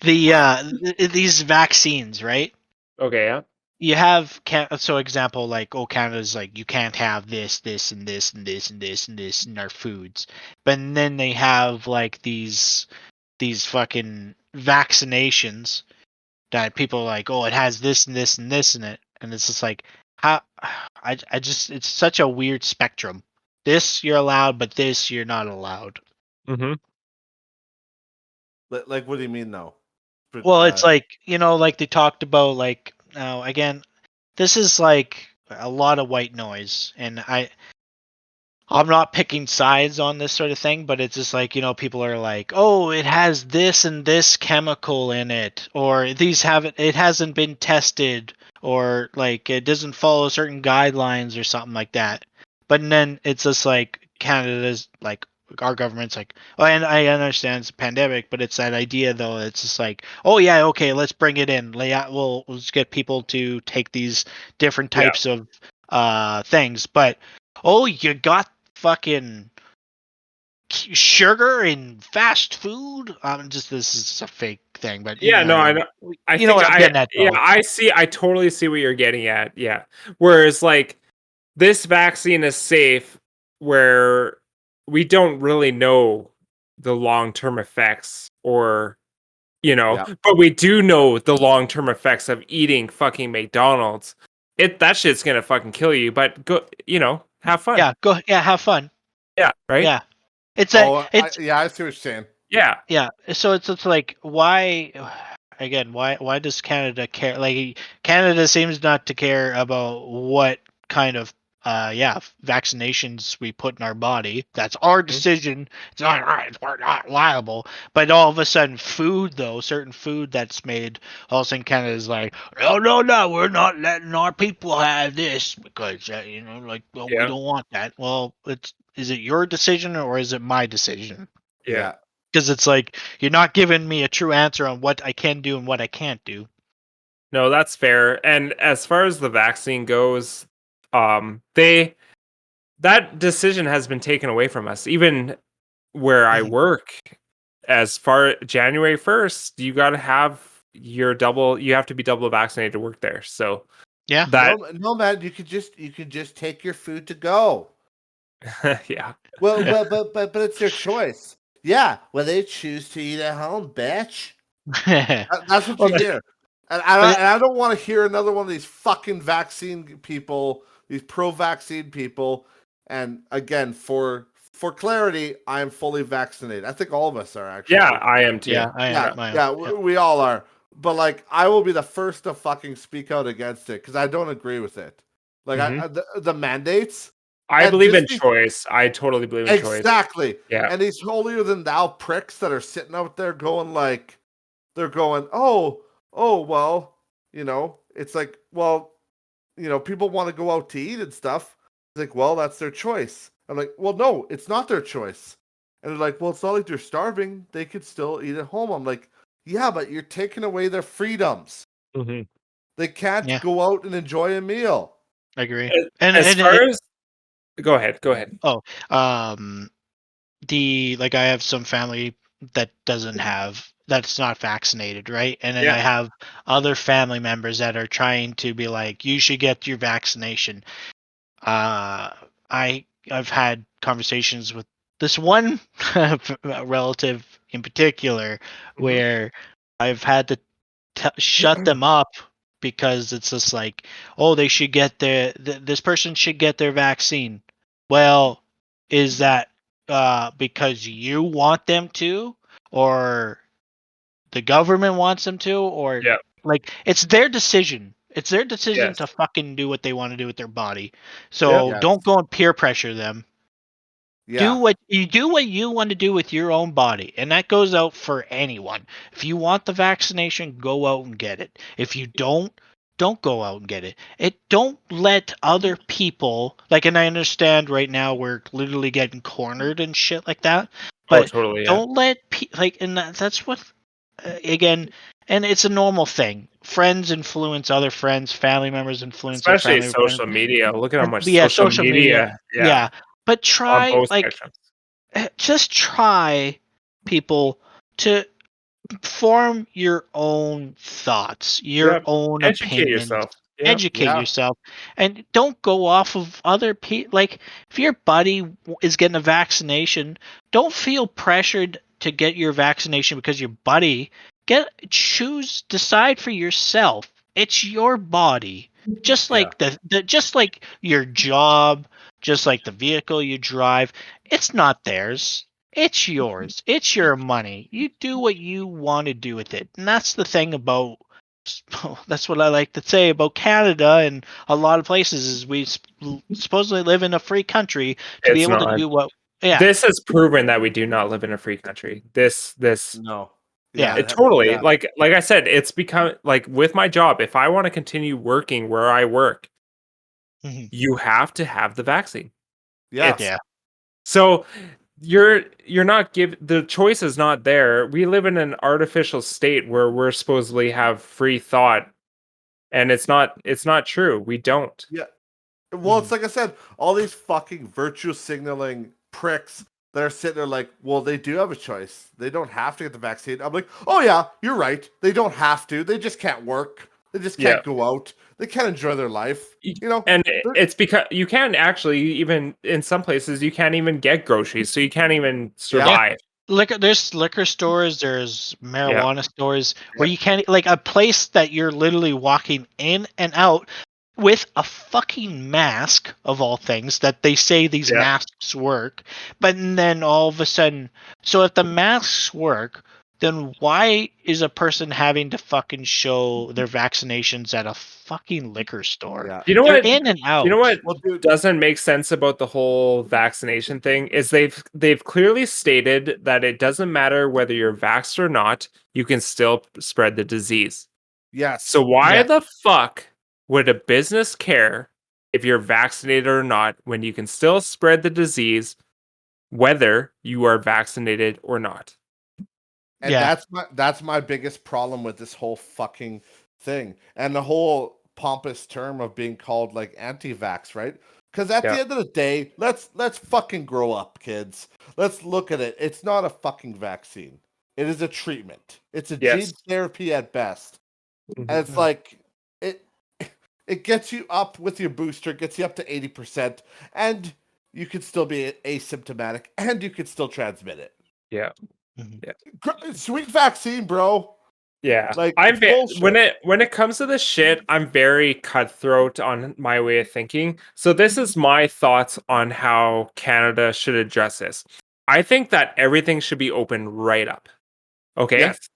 yeah, these vaccines, right? Okay, yeah. You have so example like Canada's like you can't have this and this and this and this and this in our foods, but then they have like these fucking vaccinations that people are like, oh, it has this and this and this in it, and it's just like how I just it's such a weird spectrum. This you're allowed, but this you're not allowed. Mm-hmm. Like, what do you mean, though? Well, it's like like they talked about like now again, this is like a lot of white noise, and I'm not picking sides on this sort of thing, but it's just like, people are like, "Oh, it has this and this chemical in it," or it hasn't been tested, or like it doesn't follow certain guidelines or something like that. But then it's just like Canada's like our government's like, oh, and I understand it's a pandemic, but it's that idea though. It's just like, oh yeah, okay, let's bring it in. Let's get people to take these different Yeah. types of things, but oh, you got fucking sugar in fast food. Just this is a fake thing, but Yeah, no, I know. I you know think what I'm getting at, though. I totally see what you're getting at. Yeah. Whereas like this vaccine is safe where we don't really know the long-term effects or Yeah. but we do know the long-term effects of eating fucking McDonald's. That shit's gonna fucking kill you, but go, have fun. Have fun. Yeah, right? Yeah, it's Oh, I see what you're saying. Yeah. So it's like why again why does Canada care? Like Canada seems not to care about what kind of vaccinations we put in our body. That's our decision. It's not right. We're not liable. But all of a sudden, food though, certain food that's made, all of a sudden Canada's like, no, we're not letting our people have this because we Yeah. don't want that. Well, is it your decision or is it my decision? Yeah. Because it's like you're not giving me a true answer on what I can do and what I can't do. No, that's fair. And as far as the vaccine goes, that decision has been taken away from us. Even where I work, as far January 1st, you got to have you have to be double vaccinated to work there. So yeah, no, man, you could just take your food to go. Yeah. Well, but it's their choice. Yeah, well, they choose to eat at home, bitch. That's what you hear. And I don't want to hear another one of these fucking vaccine people, these pro-vaccine people. And again, for clarity, I am fully vaccinated. I think all of us are actually. Yeah, I am too. Yeah, I am. Yeah, we all are. But like, I will be the first to fucking speak out against it because I don't agree with it. Like, the mandates. I believe in choice. I totally believe in choice. Exactly. Yeah. And these holier than thou pricks that are sitting out there going like, they're going, oh, well, it's like, well, people want to go out to eat and stuff. It's like, well, that's their choice. I'm like, well, no, it's not their choice. And they're like, well, it's not like they're starving. They could still eat at home. I'm like, yeah, but you're taking away their freedoms. Mm-hmm. They can't go out and enjoy a meal. I agree. Go ahead. Oh, I have some family that's not vaccinated, right? And then I have other family members that are trying to be like, you should get your vaccination. I've had conversations with this one relative in particular where I've had to shut them up because it's just like, oh, they should get this person should get their vaccine. Well, is that because you want them to, or the government wants them to, or like it's their decision? It's their decision to fucking do what they want to do with their body. So don't go and peer pressure them. Do what you want to do with your own body, and that goes out for anyone. If you want the vaccination, go out and get it. If you don't go out and get it. Don't let other people like. And I understand right now we're literally getting cornered and shit like that, Oh, but totally. Yeah. don't let and that's what again. And it's a normal thing. Friends influence other friends. Family members influence their Especially family members. social media. Look at how much But yeah, social social media. media. Yeah. But On try both like spectrums. just try people to form your own thoughts, your Yep. own Educate opinions, yourself. Yep. educate yourself, and don't go off of other people. Like if your buddy is getting a vaccination, don't feel pressured to get your vaccination because your buddy decide for yourself. It's your body. Just like just like your job, just like the vehicle you drive, it's not theirs. It's yours. It's your money. You do what you want to do with it. And that's the thing about that's what I like to say about Canada and a lot of places is we supposedly live in a free country to be It's able to not. do what yeah. This has proven that we do not live in a free country. This No. Yeah. it totally like I said, it's become like with my job, if I want to continue working where I work, you have to have the vaccine. Yeah. So you're not the choice is not there. We live in an artificial state where we're supposedly have free thought, and it's not true. We don't. Yeah. Well, it's like I said, all these fucking virtue signaling pricks that are sitting there like, well, they do have a choice. They don't have to get the vaccine. I'm like, oh yeah, you're right. They don't have to. They just can't work. They just can't go out. They can't enjoy their life. You know, and it's because you can't actually even in some places you can't even get groceries, so you can't even survive. There's liquor stores, there's marijuana stores where you can't like a place that you're literally walking in and out with a fucking mask of all things that they say these masks work, but then all of a sudden, so if the masks work, then why is a person having to fucking show their vaccinations at a fucking liquor store? Yeah. You know They're what? in and out. You know what Well, dude, doesn't make sense about the whole vaccination thing is they've clearly stated that it doesn't matter whether you're vaxxed or not, you can still spread the disease. yes. So why the fuck would a business care if you're vaccinated or not when you can still spread the disease whether you are vaccinated or not? And that's my biggest problem with this whole fucking thing. And the whole pompous term of being called like anti-vax, right? Because at the end of the day, let's fucking grow up, kids. Let's look at it. It's not a fucking vaccine. It is a treatment. It's a gene therapy at best. And it's like it gets you up with your booster, gets you up to 80%, and you could still be asymptomatic and you could still transmit it. Yeah. Sweet vaccine, bro. Yeah, like when it comes to this shit, I'm very cutthroat on my way of thinking. So this is my thoughts on how Canada should address this. I think that everything should be open right up. Okay? Yes.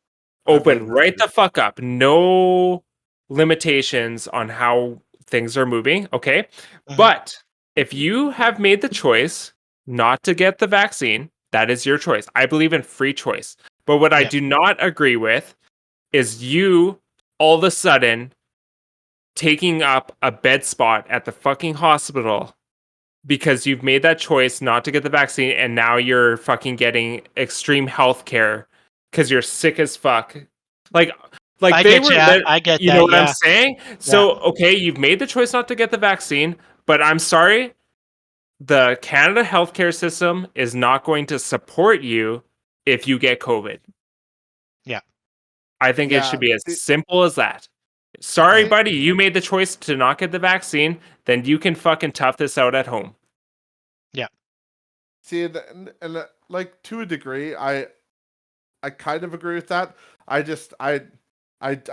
Open right the fuck up. No limitations on how things are moving, okay? But if you have made the choice not to get the vaccine, that is your choice. I believe in free choice. But what I do not agree with is you all of a sudden taking up a bed spot at the fucking hospital because you've made that choice not to get the vaccine and now you're fucking getting extreme health care because you're sick as fuck. Like I they get were I get you that, know what I'm saying? So Yeah. okay, you've made the choice not to get the vaccine, but I'm sorry, the Canada healthcare system is not going to support you if you get COVID. Yeah. I think it should be as simple as that. Sorry, buddy, you made the choice to not get the vaccine, then you can fucking tough this out at home. Yeah. See, and like to a degree, I kind of agree with that. I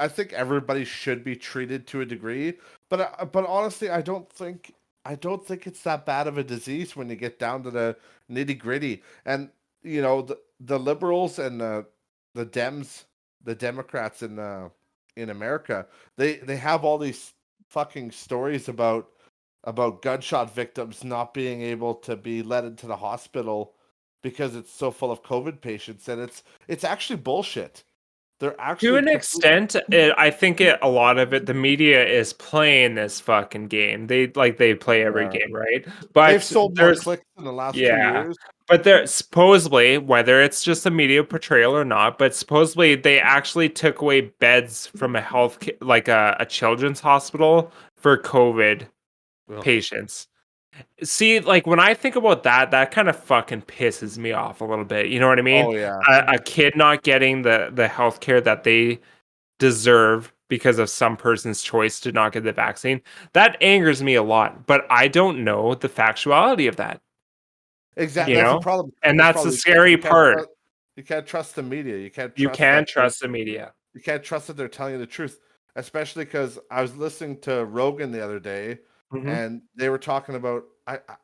think everybody should be treated to a degree, but honestly, I don't think it's that bad of a disease when you get down to the nitty gritty. And you know, the liberals and the Dems, the Democrats in America, they have all these fucking stories about about gunshot victims not being able to be led into the hospital because it's so full of COVID patients, and it's actually bullshit. They're To actually an extent, I think a lot of it, the media is playing this fucking game. They play every game, right? They've But sold more there's clicks in the last 2 yeah, years. but there supposedly, whether it's just a media portrayal or not, but supposedly they actually took away beds from a like a children's hospital for COVID Ugh. patients. See, like when I think about that, that kind of fucking pisses me off a little bit. You know what I mean? Oh yeah, A kid not getting the health care that they deserve because of some person's choice to not get the vaccine. That angers me a lot, but I don't know the factuality of that, exactly. you That's the know? problem. And That's that's the probably scary part. you can't trust the media. You can't You trust that can trust the media. you can't trust that they're telling you the truth, especially because I was listening to Rogan the other day, Mhm. and they were talking about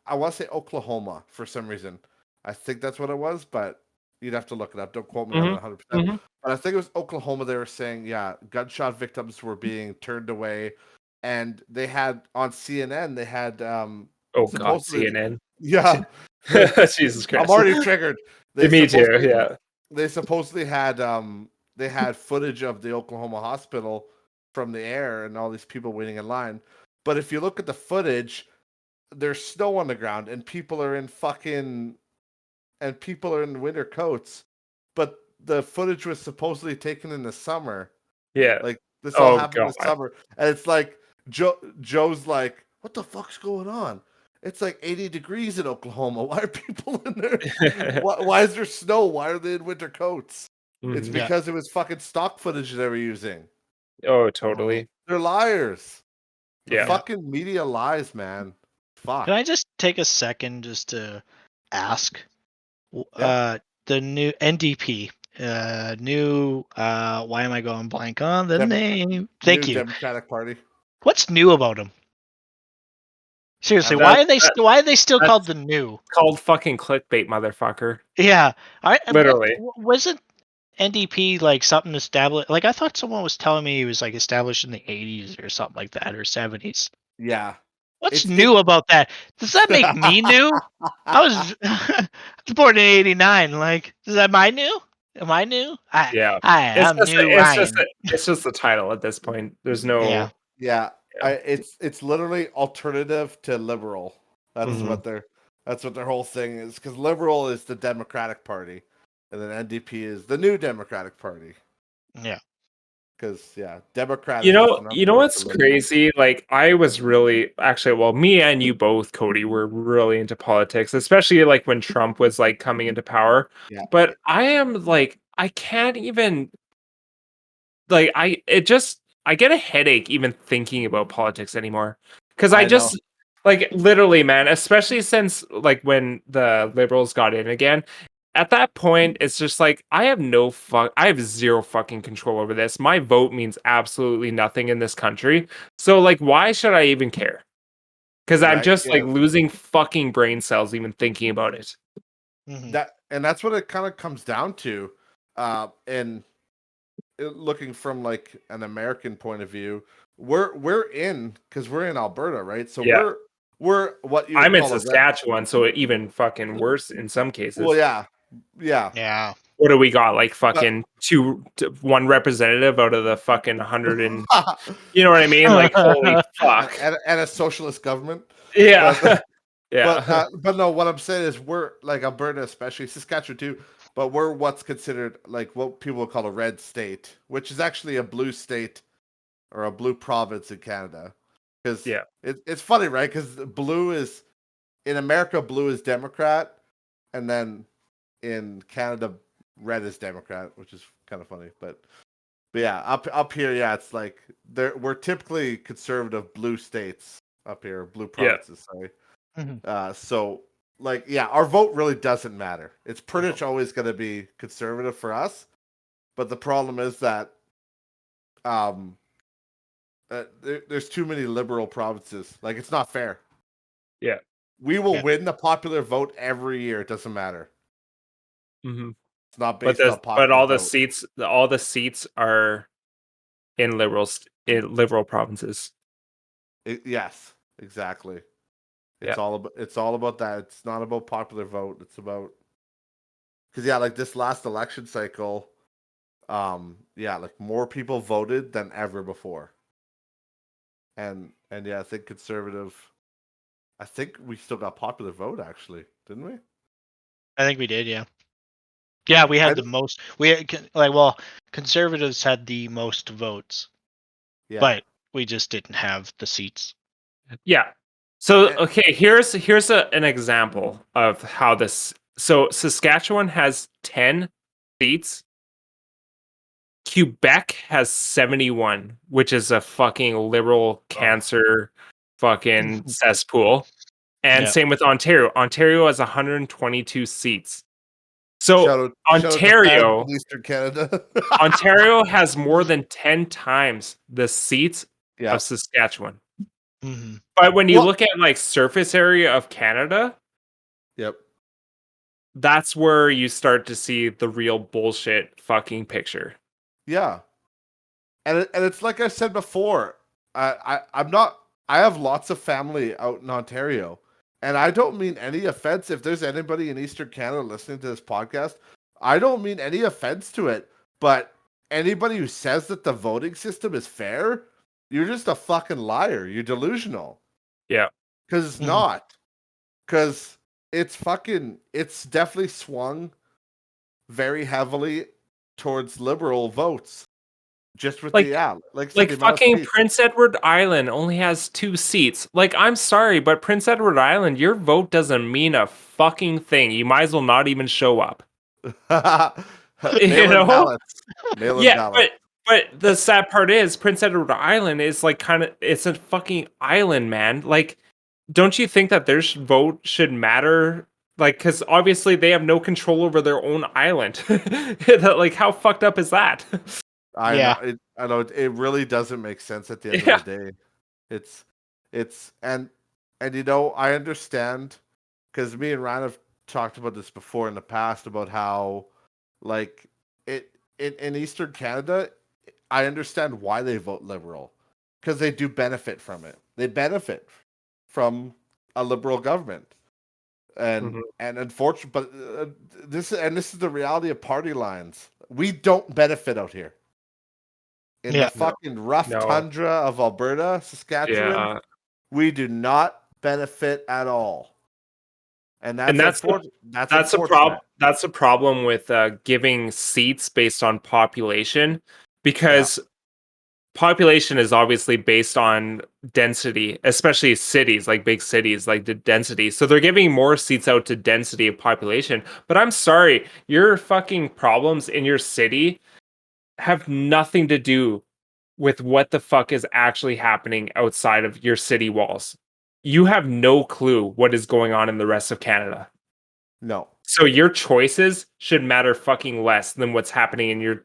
I want to say Oklahoma for some reason. I think that's what it was, but you'd have to look it up. Don't quote me on it Mhm. 100%. Mhm. But I think it was Oklahoma. They were saying, yeah, gunshot victims were being turned away, and they had on CNN. They had Oh god, supposedly, CNN. yeah. Jesus I'm Christ. already triggered. They Me too. supposedly Yeah. they supposedly had they had footage of the Oklahoma hospital from the air and all these people waiting in line. But if you look at the footage, there's snow on the ground and people are in winter coats. But the footage was supposedly taken in the summer. Yeah. Like this all Oh happened in god. the summer. And it's like Joe's like, what the fuck's going on? It's like 80 degrees in Oklahoma. Why are people in there? Why is there snow? Why are they in winter coats? It's Mhm. Yeah. because it was fucking stock footage they were using. Oh, totally. They're liars. The Yeah. Yeah. fucking media lies, man. Can Fuck. I just take a second just to ask Yeah. the new NDP new why am I going blank on the Dem- name? New Thank you. Democratic Party. What's new about them? Seriously, Um, That, that why are they still called that's the new? called fucking clickbait, motherfucker. Yeah. Literally. Wasn't NDP like something established? Like I thought someone was telling me it was like established in the 80s or something like that or 70s. yeah. What's It's it new about that? Does that make me new? I was I was born in '89. Like, is that my new? Am I new? Yeah. I'm new, Ryan. It's just the title at this point. There's Yeah. no Yeah, yeah. it's literally alternative to liberal. That's Mhm. what their whole thing is. Because liberal is the Democratic Party, and then NDP is the New Democratic Party. Yeah. Because yeah, Democrat is just another You know word for what's liberal. crazy? Like I was really actually well, me and you both, Cody, were really into politics, especially like when Trump was like coming into power. Yeah, But I am like I can't even like I get a headache even thinking about politics anymore. Cuz I I know. just like literally man, especially since like when the liberals got in again, at that point it's just like I have zero fucking control over this. My vote means absolutely nothing in this country. So like why should I even care? Cuz I'm Right? just like Yeah. losing fucking brain cells even thinking about it. Hmm. That's what it kind of comes down to. And looking from like an American point of view, we're in because we're in Alberta, right? So Yeah. we're what you would I'm in call a red. Saskatchewan, so it even fucking worse in some Well, cases. yeah, yeah. Yeah. What do we got? Like But fucking one representative out of the fucking 100 and you know what I mean? Like holy fuck. and a socialist government. But Yeah. Yeah. but no, what I'm saying is we're like Alberta, especially Saskatchewan too. But we're what's considered like what people would call a red state, which is actually a blue state or a blue province in Canada. Because Yeah. it's funny, right? Because blue is in America, blue is Democrat, and then in Canada, red is Democrat, which is kind of funny. But yeah, up here, yeah, it's like we're typically conservative blue states up here, blue Yeah. provinces. Sorry. Mhm. So like, yeah, our vote really doesn't matter. It's pretty much always going to be conservative for us. But the problem is that um, there's too many liberal provinces. Like, it's not fair. Yeah. We will Yeah. win the popular vote every year. It doesn't matter. Hmm. It's not But based on popular vote. all the seats are in in liberal provinces. Yes. Exactly. Yeah. It's all about that. It's not about popular vote. It's about because like this last election cycle, like more people voted than ever before. And yeah, I think conservative. I think we still got popular vote actually, didn't we? I think we did, yeah. Yeah, we had the most. Conservatives had the most votes, but we just didn't have the seats. Yeah. So okay, here's an example of how this. So Saskatchewan has 10 seats. Quebec has 71, which is a fucking liberal cancer fucking cesspool. And Yeah. same with Ontario. Ontario has 122 seats. So Ontario, to Eastern Canada. Ontario has more than 10 times the seats of Saskatchewan. Mm-hmm. But when you look at like surface area of Canada, that's where you start to see the real bullshit fucking picture. Yeah. And it's like I said before, I'm not. I have lots of family out in Ontario, and I don't mean any offense. If there's anybody in Eastern Canada listening to this podcast, I don't mean any offense to it. But anybody who says that the voting system is fair, you're just a fucking liar. You're delusional. Yeah, because it's not. Because it's definitely swung very heavily towards liberal votes. Just with like fucking Prince Edward Island only has 2 seats. Like, I'm sorry, but Prince Edward Island, your vote doesn't mean a fucking thing. You might as well not even show up. Mail-in ballots. But the sad part is Prince Edward Island is like it's a fucking island, man. Like, don't you think that their vote should matter? Like, because obviously they have no control over their own island. Like, how fucked up is that? I know it really doesn't make sense at the end of the day. It's and I understand because me and Ryan have talked about this before in the past about how like in Eastern Canada, I understand why they vote liberal because they do benefit from it. They benefit from a liberal government. And unfortunately, but this is the reality of party lines. We don't benefit out here in the fucking rough tundra of Alberta, Saskatchewan. We do not benefit at all, and that's a problem. That's a problem with giving seats based on population, because population is obviously based on density, especially cities, like big cities, like the density. So they're giving more seats out to density of population. But I'm sorry, your fucking problems in your city have nothing to do with what the fuck is actually happening outside of your city walls. You have no clue what is going on in the rest of Canada. No. So your choices should matter fucking less than what's happening in your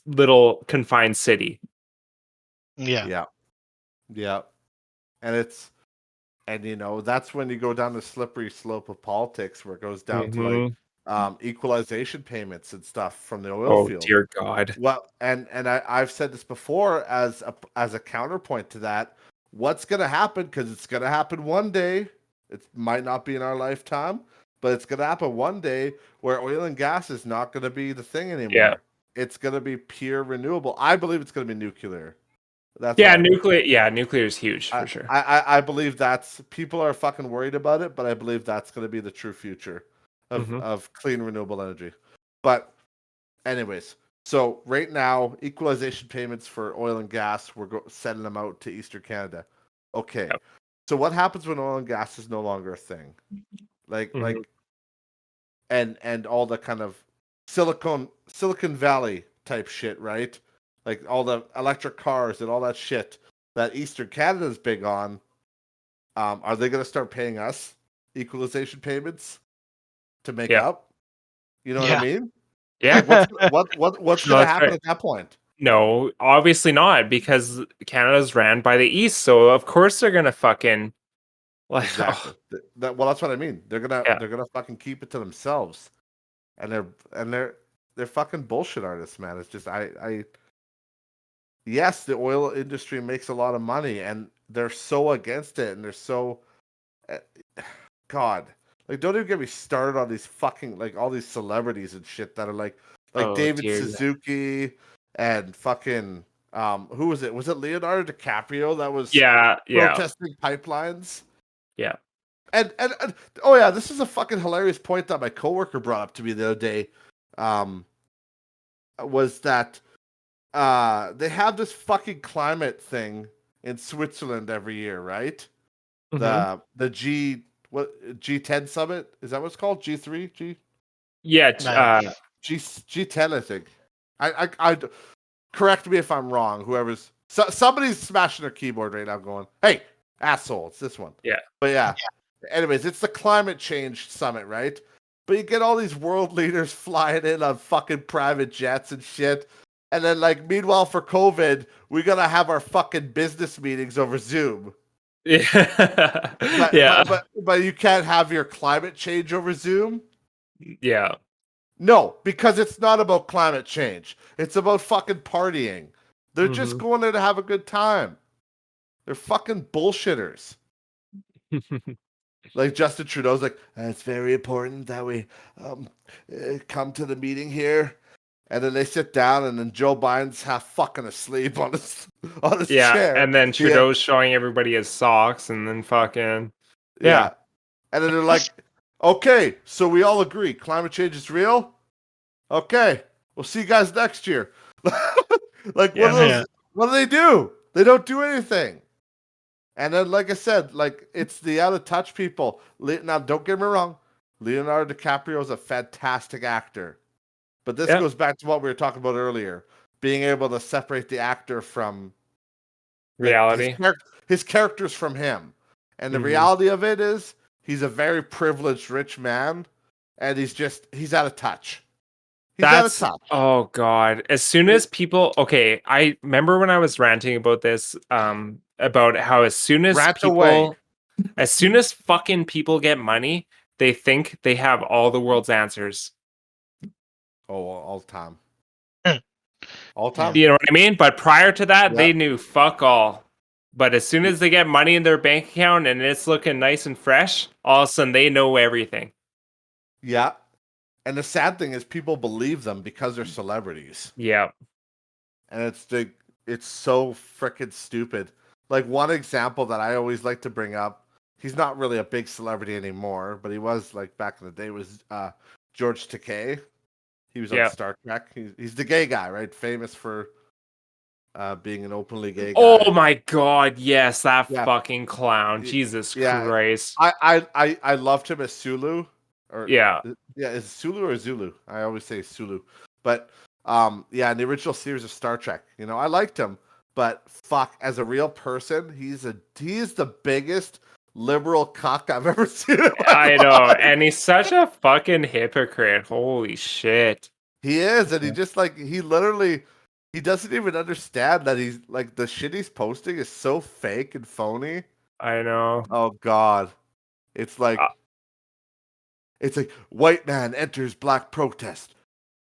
little confined city. Yeah. And that's when you go down the slippery slope of politics where it goes down to like equalization payments and stuff from the oil field. Oh dear God. Well, and I've said this before as a counterpoint to that. What's going to happen? Because it's going to happen one day. It might not be in our lifetime, but it's going to happen one day where oil and gas is not going to be the thing anymore. Yeah. It's going to be pure renewable. I believe it's going to be nuclear. Nuclear. Yeah, nuclear is huge for sure. I believe people are fucking worried about it, but I believe that's going to be the true future of clean renewable energy. But anyways, so right now, equalization payments for oil and gas, we're sending them out to Eastern Canada. Okay. Yep. So what happens when oil and gas is no longer a thing? Like and all the kind of Silicon Valley type shit, right? Like all the electric cars and all that shit that Eastern Canada is big on. Are they going to start paying us equalization payments to make up? You know what I mean? Yeah. Like what's going to happen at that point? No, obviously not, because Canada's ran by the East, so of course they're gonna fucking exactly. Well, that's what I mean. They're gonna fucking keep it to themselves, and they're fucking bullshit artists, man. It's just yes, the oil industry makes a lot of money, and they're so against it, and they're so God. Like, don't even get me started on these fucking like all these celebrities and shit that are like Oh David dear. Suzuki and fucking who was it? Was it Leonardo DiCaprio that was Yeah. protesting pipelines? Yeah. And oh yeah, this is a fucking hilarious point that my coworker brought up to me the other day. Was that they have this fucking climate thing in Switzerland every year, right? Mm-hmm. The G10 summit, is that what it's called? G3 G Yeah. G10, I think. I correct me if I'm wrong. Somebody's smashing their keyboard right now, going, "Hey, asshole, it's this one." Yeah. But yeah. Anyways, it's the climate change summit, right? But you get all these world leaders flying in on fucking private jets and shit. And then, like, meanwhile, for COVID, we gotta have our fucking business meetings over Zoom. Yeah. But Yeah. but you can't have your climate change over Zoom. Yeah. No, because it's not about climate change. It's about fucking partying. They're just going there to have a good time. They're fucking bullshitters. Like Justin Trudeau's like, it's very important that we come to the meeting here. And then they sit down, and then Joe Biden's half fucking asleep on his Yeah, chair. and then Trudeau's showing everybody his socks, and then fucking yeah. And then they're like, okay, so we all agree climate change is real. Okay, we'll see you guys next year. Like, what do they do? They don't do anything. And then, like I said, like, it's the out of touch people. Now, don't get me wrong, Leonardo DiCaprio is a fantastic actor. But this goes back to what we were talking about earlier, being able to separate the actor from reality. His characters from him. And the reality of it is he's a very privileged rich man, and he's out of touch. Out of touch. Oh god. As soon as people I remember when I was ranting about this, about how as soon as fucking people get money, they think they have all the world's answers. Oh, all the time. All time. You know what I mean? But prior to that, they knew fuck all. But as soon as they get money in their bank account and it's looking nice and fresh, all of a sudden they know everything. Yeah. And the sad thing is people believe them because they're celebrities. Yeah. And it's so freaking stupid. Like, one example that I always like to bring up, he's not really a big celebrity anymore, but he was, like, back in the day, was George Takei. He was on Star Trek. He's the gay guy, right? Famous for being an openly gay guy. Oh my god, yes, that fucking clown. Jesus Christ. I loved him as Sulu. Is Sulu or Zulu? I always say Sulu. But in the original series of Star Trek, I liked him, but fuck, as a real person, he is the biggest liberal cock I've ever seen. I know, and he's such a fucking hypocrite. Holy shit. He is, and he just he doesn't even understand that he's like the shit he's posting is so fake and phony. I know. Oh god. It's like white man enters black protest,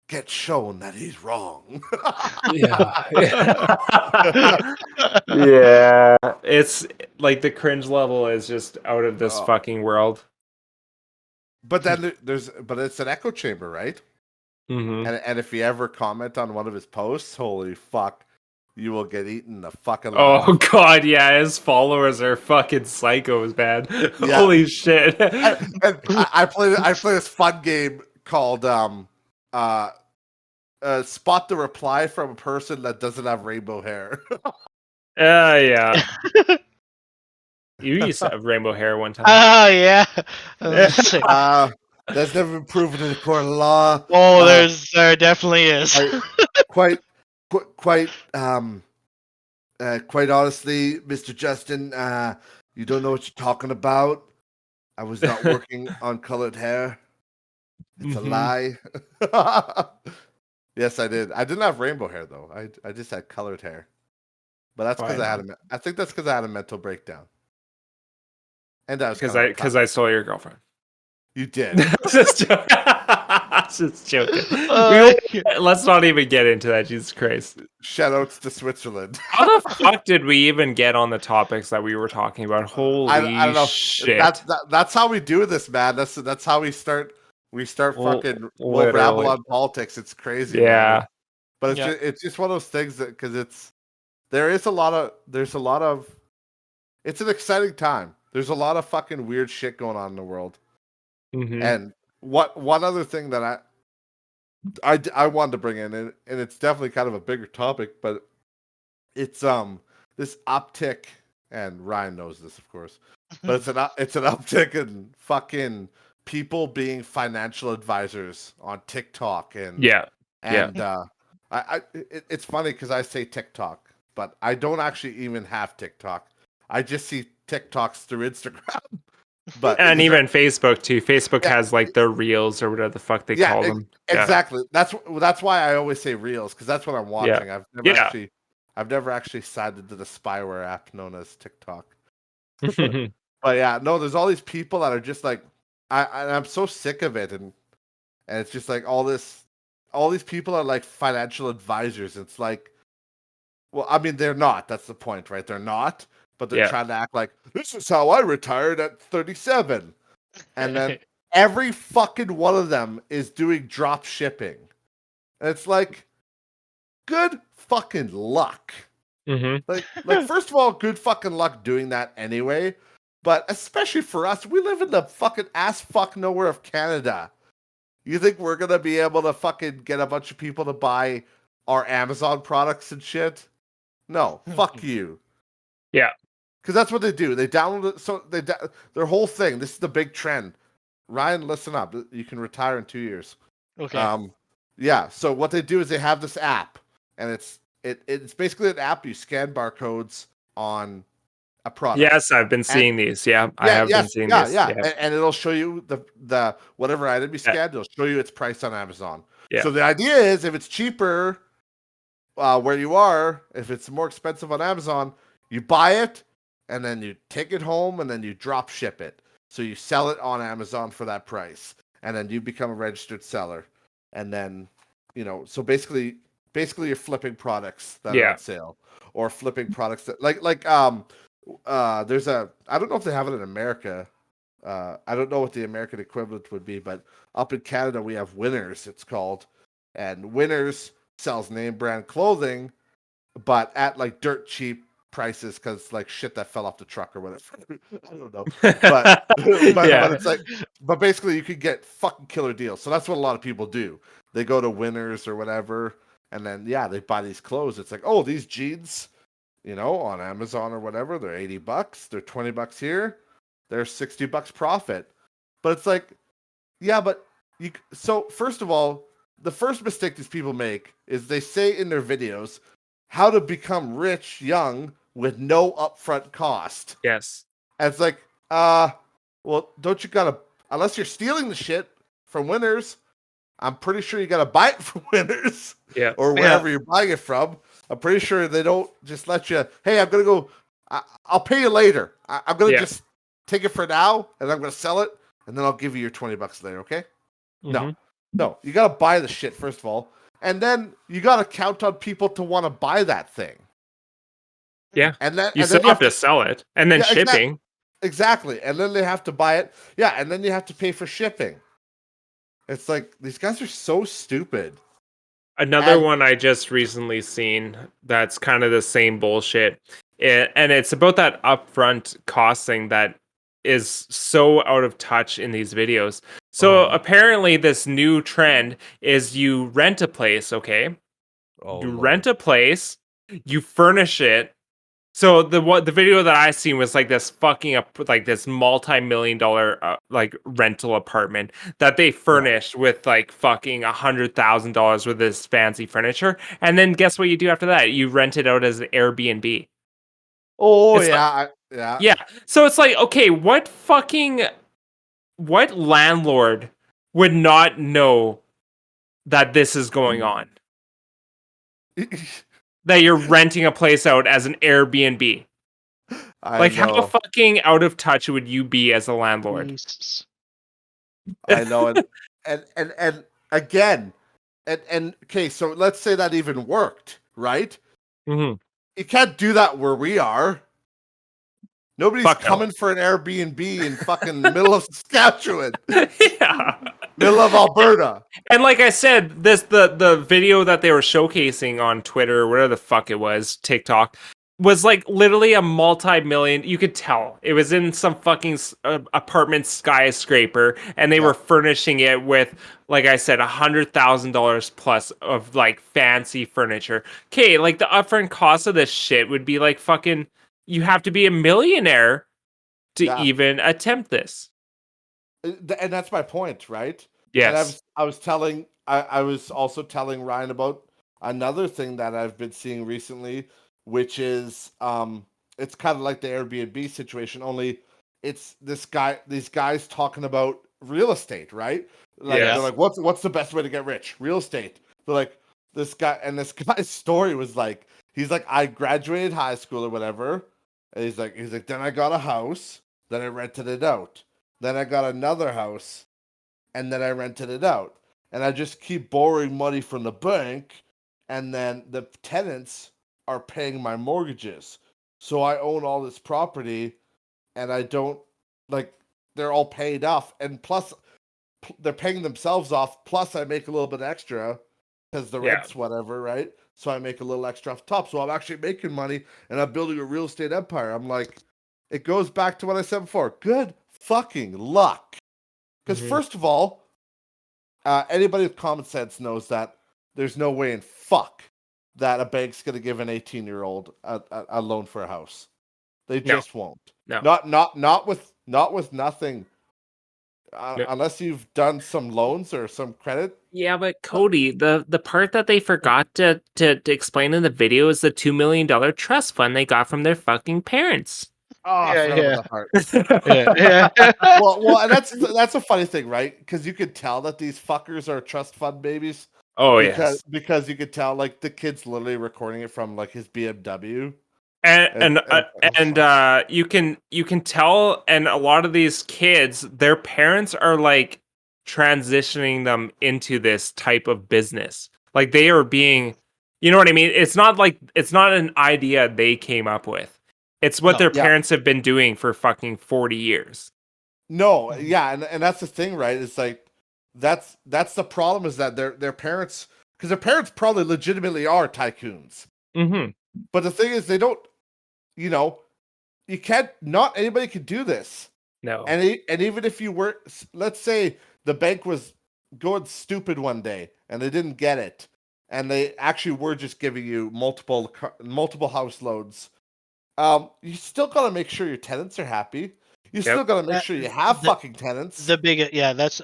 gets shown that he's wrong. Yeah. It's like the cringe level is just out of this fucking world. But then it's an echo chamber, right? And if you ever comment on one of his posts, holy fuck, you will get eaten the fucking alive. Oh god, yeah, his followers are fucking psychos, man. Yeah. Holy shit. and I play this fun game called spot the reply from a person that doesn't have rainbow hair. Yeah. You used to have rainbow hair one time. Oh yeah. That's never been proven in the court of law. Oh, there definitely is. Quite honestly, Mr. Justin, you don't know what you're talking about. I was not working on colored hair. It's a lie. Yes, I did. I didn't have rainbow hair though. I just had colored haar. But that's because I think that's because I had a mental breakdown. And that was because I stole your girlfriend. You did. Just joking. Uh, Let's not even get into that. Jesus Christ. Shoutouts to Switzerland. How the fuck did we even get on the topics that we were talking about? I Holy don't know. shit. That's how we do this, man. That's how we start. We start fucking. We'll rabble Literally. on politics. It's crazy, Yeah. man. But it's just one of those things that because there's a lot of. It's an exciting time. There's a lot of fucking weird shit going on in the world. Mm-hmm. And one other thing that I wanted to bring in, and it's definitely kind of a bigger topic, but it's this uptick, and Ryan knows this, of course, but it's an uptick in fucking people being financial advisors on TikTok it's funny because I say TikTok, but I don't actually even have TikTok. I just see TikToks through Instagram. But and even Facebook too. Facebook has like the reels or whatever the fuck they call them. Exactly. That's why I always say reels because that's what I'm watching. Yeah. I've never actually sided to the spyware app known as TikTok. But yeah, no, there's all these people that are just like I'm so sick of it, and it's just like all these people are like financial advisors. It's like, well, I mean, they're not. That's the point, right? They're not, but they're trying to act like this is how I retired at 37. And then every fucking one of them is doing drop shipping. And it's like, good fucking luck. Mm-hmm. Like first of all, good fucking luck doing that anyway. But especially for us, we live in the fucking ass fuck nowhere of Canada. You think we're gonna be able to fucking get a bunch of people to buy our Amazon products and shit? No, fuck you. Yeah. Because that's what they do. They download it. So their whole thing. This is the big trend. Ryan, listen up. You can retire in 2 years. Okay. Yeah. So what they do is they have this app, and it's basically an app. You scan barcodes on a product. Yes, I've been seeing these. Yeah, I have been seeing these. Yeah. And it'll show you the whatever item you scanned. It'll show you its price on Amazon. Yeah. So the idea is, if it's cheaper where you are, if it's more expensive on Amazon, you buy it, and then you take it home, and then you drop ship it. So you sell it on Amazon for that price, and then you become a registered seller. And then, so basically you're flipping products that are on sale, or flipping products that there's I don't know if they have it in America. I don't know what the American equivalent would be, but up in Canada we have Winners, it's called, and Winners sells name brand clothing, but at like dirt cheap prices because like shit that fell off the truck or whatever. I don't know, but it's like, but basically you could get fucking killer deals. So that's what a lot of people do. They go to Winners or whatever, and then they buy these clothes. It's like, oh, these jeans, on Amazon or whatever, they're $80. They're $20 here. They're $60 profit. But it's like, yeah, but so first of all, the first mistake these people make is they say in their videos how to become rich young with no upfront cost. Yes. And it's like, well, don't you gotta, unless you're stealing the shit from Winners, I'm pretty sure you gotta buy it from Winners. Yeah. Or wherever you're buying it from. I'm pretty sure they don't just let you, hey, I'm gonna go, I'll pay you later. I'm gonna just take it for now, and I'm gonna sell it, and then I'll give you your $20 later, okay? Mm-hmm. No, you gotta buy the shit first of all, and then you gotta count on people to want to buy that thing. Yeah, and then you still have to sell it, and then shipping. Exactly, and then they have to buy it. Yeah, and then you have to pay for shipping. It's like these guys are so stupid. Another one I just recently seen that's kind of the same bullshit, and it's about that upfront costing that is so out of touch in these videos. So apparently this new trend is you rent a place, okay? Rent a place, you furnish it. So the video that I seen was like this this multi-million-dollar like rental apartment that they furnished with like fucking $100,000 worth of this fancy furniture, and then guess what you do after that? You rent it out as an Airbnb. Oh, it's yeah. Yeah. So it's like, okay, what landlord would not know that this is going on? That you're renting a place out as an Airbnb. How fucking out of touch would you be as a landlord? Jesus. I know, and again, and okay, so let's say that even worked, right? Mm-hmm. You can't do that where we are. Nobody's Fuck no. coming for an Airbnb in fucking middle of Saskatchewan, Yeah. middle of Alberta. And like I said, the video that they were showcasing on Twitter or whatever the fuck it was, TikTok, was like literally a multi-million. You could tell it was in some fucking apartment skyscraper, and they were furnishing it with, like I said, $100,000 plus of like fancy furniture. Okay, like the upfront cost of this shit would be like fucking. You have to be a millionaire to even attempt this. And that's my point, right? And Yes. I was also telling Ryan about another thing that I've been seeing recently, which is it's kind of like the Airbnb situation, only it's these guys talking about real estate, right? Like they're like, what's the best way to get rich? Real estate. They're like, this guy's story was like, he's like, I graduated high school or whatever, and he's like, then I got a house, then I rented it out. Then I got another house, and then I rented it out. And I just keep borrowing money from the bank, and then the tenants are paying my mortgages. So I own all this property, and I don't, like, they're all paid off. And plus, they're paying themselves off. Plus, I make a little bit extra because the rent's whatever, right? So I make a little extra off top. So I'm actually making money, and I'm building a real estate empire. I'm like, it goes back to what I said before. Good fucking luck. Because first of all, anybody with common sense knows that there's no way in fuck that a bank's going to give an 18-year-old a loan for a house. They just won't. No. Not with nothing. Unless you've done some loans or some credit. Yeah, but Cody, the part that they forgot to explain in the video is the $2 million trust fund they got from their fucking parents. Oh, I forgot about that part. Yeah. Well, and that's a funny thing, right? Because you could tell that these fuckers are trust fund babies. Oh, because you could tell, like, the kid's literally recording it from like his BMW. And you can tell, and a lot of these kids, their parents are like transitioning them into this type of business. Like they are being, you know what I mean? It's not an idea they came up with. It's what their parents have been doing for fucking 40 years. No, yeah, and that's the thing, right? It's like that's the problem, is that their parents, because their parents probably legitimately are tycoons. Mm-hmm. But the thing is, they don't. You know, you can't. Not anybody can do this. No. And even if you were, let's say the bank was going stupid one day and they didn't get it, and they actually were just giving you multiple house loans. You still gotta make sure your tenants are happy. You still gotta make sure you have fucking tenants. That's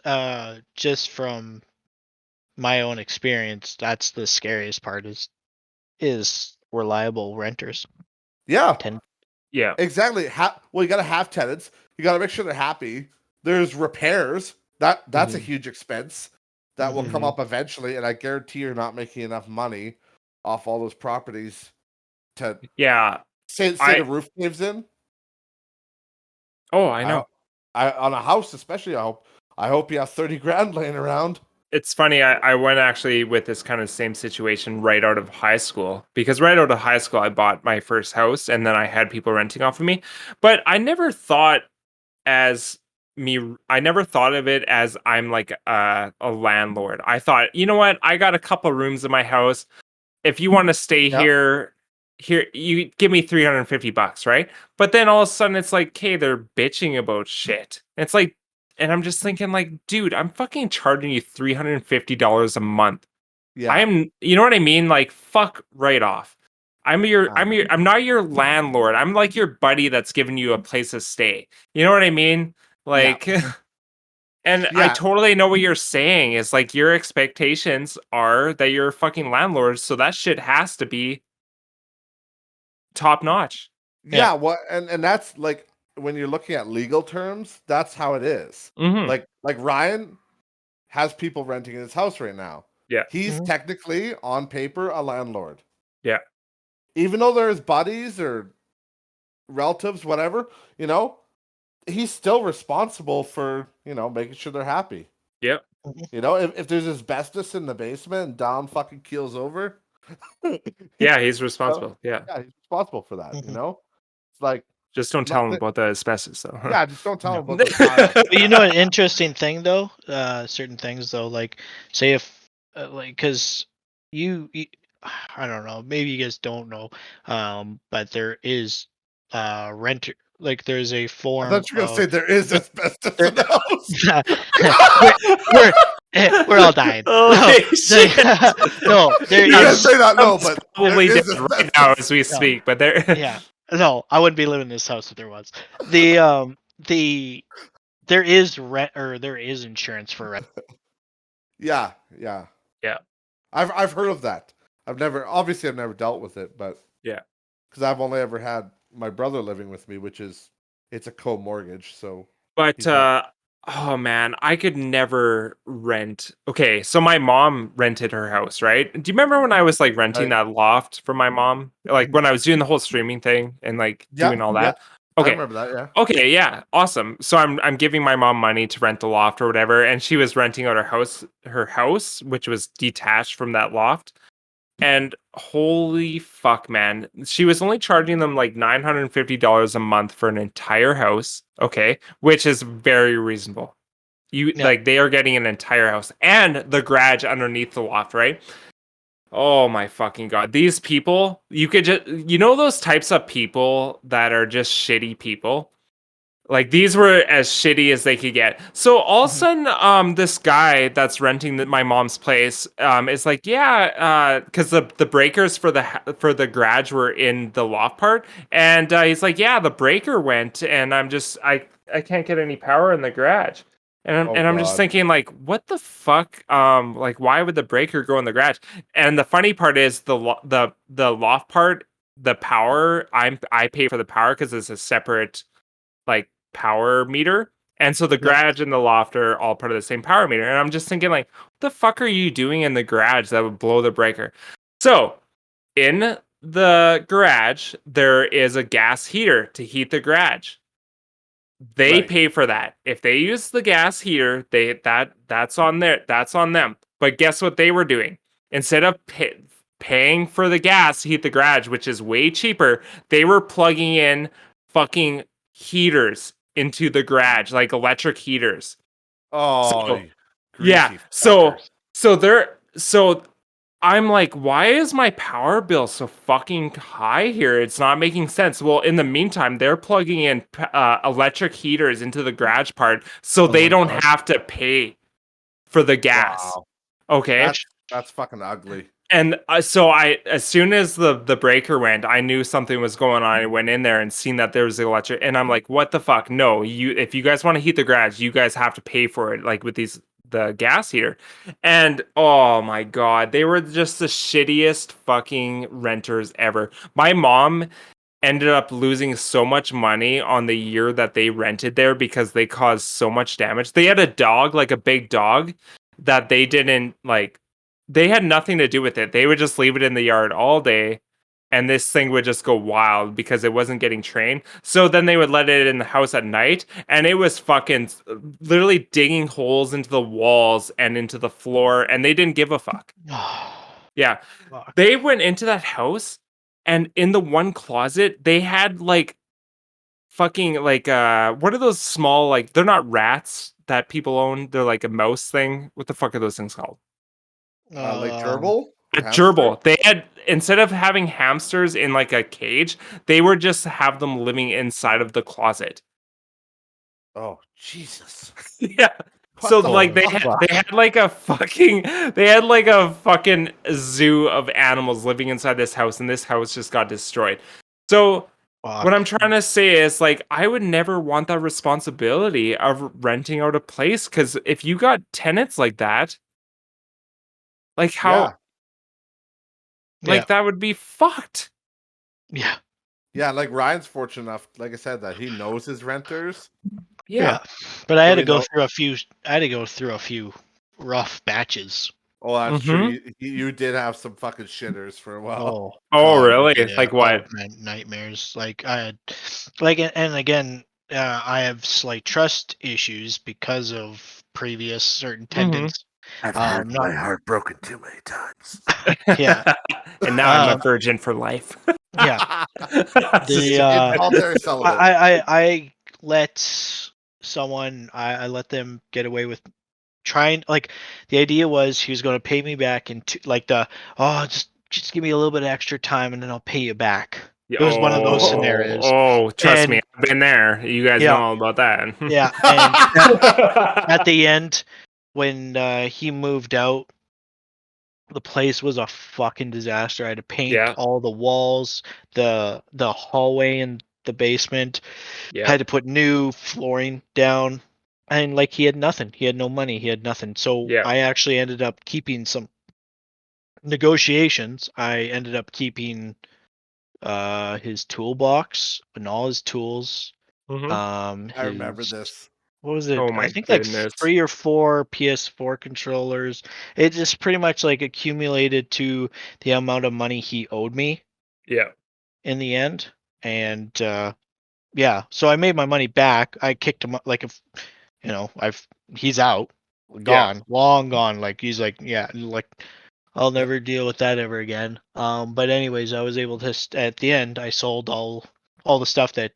just from my own experience. That's the scariest part is reliable renters. Yeah. Yeah. Exactly. Well, you gotta have tenants. You gotta make sure they're happy. There's repairs. That's a huge expense that will come up eventually, and I guarantee you're not making enough money off all those properties to say the roof caves in. Oh, I know. On a house, especially, I hope you have 30 grand laying around. It's funny, I went actually with this kind of same situation right out of high school, because right out of high school I bought my first house, and then I had people renting off of me. But I never thought of it as I'm like a landlord. I thought, you know what, I got a couple rooms in my house. If you want to stay here, you give me $350, right? But then all of a sudden it's like, okay, they're bitching about shit. It's like, and I'm just thinking, like, dude, I'm fucking charging you $350 a month. Yeah. You know what I mean? Like, fuck right off. I'm not your landlord. I'm like your buddy that's giving you a place to stay. You know what I mean? Like, and I totally know what you're saying. Is like your expectations are that you're a fucking landlord, so that shit has to be top notch. Yeah, well, and that's like, when you're looking at legal terms, that's how it is. Like Ryan has people renting in his house right now. Yeah. He's technically, on paper, a landlord. Yeah. Even though they're his buddies or relatives, whatever, he's still responsible for, making sure they're happy. Yep. You know, if there's asbestos in the basement and Dom fucking keels over, yeah, he's responsible. yeah, he's responsible for that. You know, it's like just don't tell him about the asbestos, though. Yeah, just don't tell him about the tile. But you know, an interesting thing though, certain things though, like say if like because you, I don't know, maybe you guys don't know, but there is renter, like there's a I form thought you were gonna say of there is asbestos there, in the house. we're, we're all dying. Holy shit. No, there You is didn't say that, no, Someone's but probably there dead is right now asbestos. as we speak, but there. yeah. No, I wouldn't be living in this house if there was. The there is rent or there is insurance for rent. Yeah. Yeah. I've heard of that. I've never dealt with it, but Yeah. because I've only ever had my brother living with me, which is it's a co-mortgage, so. But oh man, I could never rent. Okay, so my mom rented her house, right? Do you remember when I was like renting that loft for my mom? Like when I was doing the whole streaming thing and like doing all that? I Okay. remember that. Yeah. Okay, yeah. Awesome. So I'm giving my mom money to rent the loft or whatever, and she was renting out her house, which was detached from that loft. And holy fuck, man. She was only charging them like $950 a month for an entire house. Okay. Which is very reasonable. Like they are getting an entire house and the garage underneath the loft, right? Oh my fucking god. These people, you could just, those types of people that are just shitty people. Like these were as shitty as they could get. So all of a sudden, this guy that's renting my mom's place, is like, yeah, because the breakers for the garage were in the loft part, and he's like, yeah, the breaker went, and I can't get any power in the garage, and I'm just thinking like, what the fuck, like why would the breaker go in the garage? And the funny part is the loft part, the power, I pay for the power because it's a separate like power meter. And so the garage and the loft are all part of the same power meter. And I'm just thinking like, what the fuck are you doing in the garage that would blow the breaker? So in the garage, there is a gas heater to heat the garage. They pay for that. If they use the gas heater, that's on them. But guess what they were doing? Instead of paying for the gas to heat the garage, which is way cheaper, they were plugging in fucking heaters into the garage, like electric heaters. Oh, yeah. So I'm like, why is my power bill so fucking high here? It's not making sense. Well, in the meantime, they're plugging in electric heaters into the garage part so they don't have to pay for the gas. Wow. Okay. That's fucking ugly. And so as soon as the breaker went, I knew something was going on. I went in there and seen that there was the electric, and I'm like, what the fuck? No, if you guys want to heat the garage, you guys have to pay for it, like with the gas heater. And oh my god, they were just the shittiest fucking renters ever. My mom ended up losing so much money on the year that they rented there because they caused so much damage. They had a dog, like a big dog, that they didn't like. They had nothing to do with it. They would just leave it in the yard all day, and this thing would just go wild because it wasn't getting trained. So then they would let it in the house at night, and it was fucking literally digging holes into the walls and into the floor, and they didn't give a fuck. Yeah. Fuck. They went into that house, and in the one closet, they had like fucking like what are those small, like they're not rats that people own, they're like a mouse thing. What the fuck are those things called? Like gerbil? A gerbil. They had, instead of having hamsters in like a cage, they would just have them living inside of the closet. Oh Jesus! Yeah. So like they had like a fucking zoo of animals living inside this house, and this house just got destroyed. So what I'm trying to say is like I would never want that responsibility of renting out a place, because if you got tenants like that, like how that would be fucked. Yeah. Yeah, like Ryan's fortunate enough, like I said, that he knows his renters. Yeah. But I had to go through a few. I had to go through a few rough batches. Oh, that's true. You did have some fucking shitters for a while. Oh, really? Yeah. Like what? Nightmares. Like I had, like, and again, I have slight trust issues because of previous certain tendons. I've had my heart broken too many times. Yeah. And now I'm a virgin for life. Yeah. Involuntary celibate. I let someone, I let them get away with trying, like, the idea was he was going to pay me back into like just give me a little bit of extra time and then I'll pay you back. It was one of those scenarios. Oh, trust me, And I've been there. You guys know all about that. yeah, and at the end, when he moved out, the place was a fucking disaster. I had to paint all the walls, the hallway in the basement. Yeah. Had to put new flooring down. And like he had nothing. He had no money. He had nothing. So I actually ended up keeping some negotiations. I ended up keeping his toolbox and all his tools. I remember this. What was it? Oh I my think goodness. like 3 or 4 PS4 controllers. It just pretty much like accumulated to the amount of money he owed me. Yeah. In the end, and yeah, so I made my money back. I kicked him, like, if he's out, gone, long gone. Like he's like, yeah, like I'll never deal with that ever again. But anyways, I was able to at the end I sold all the stuff that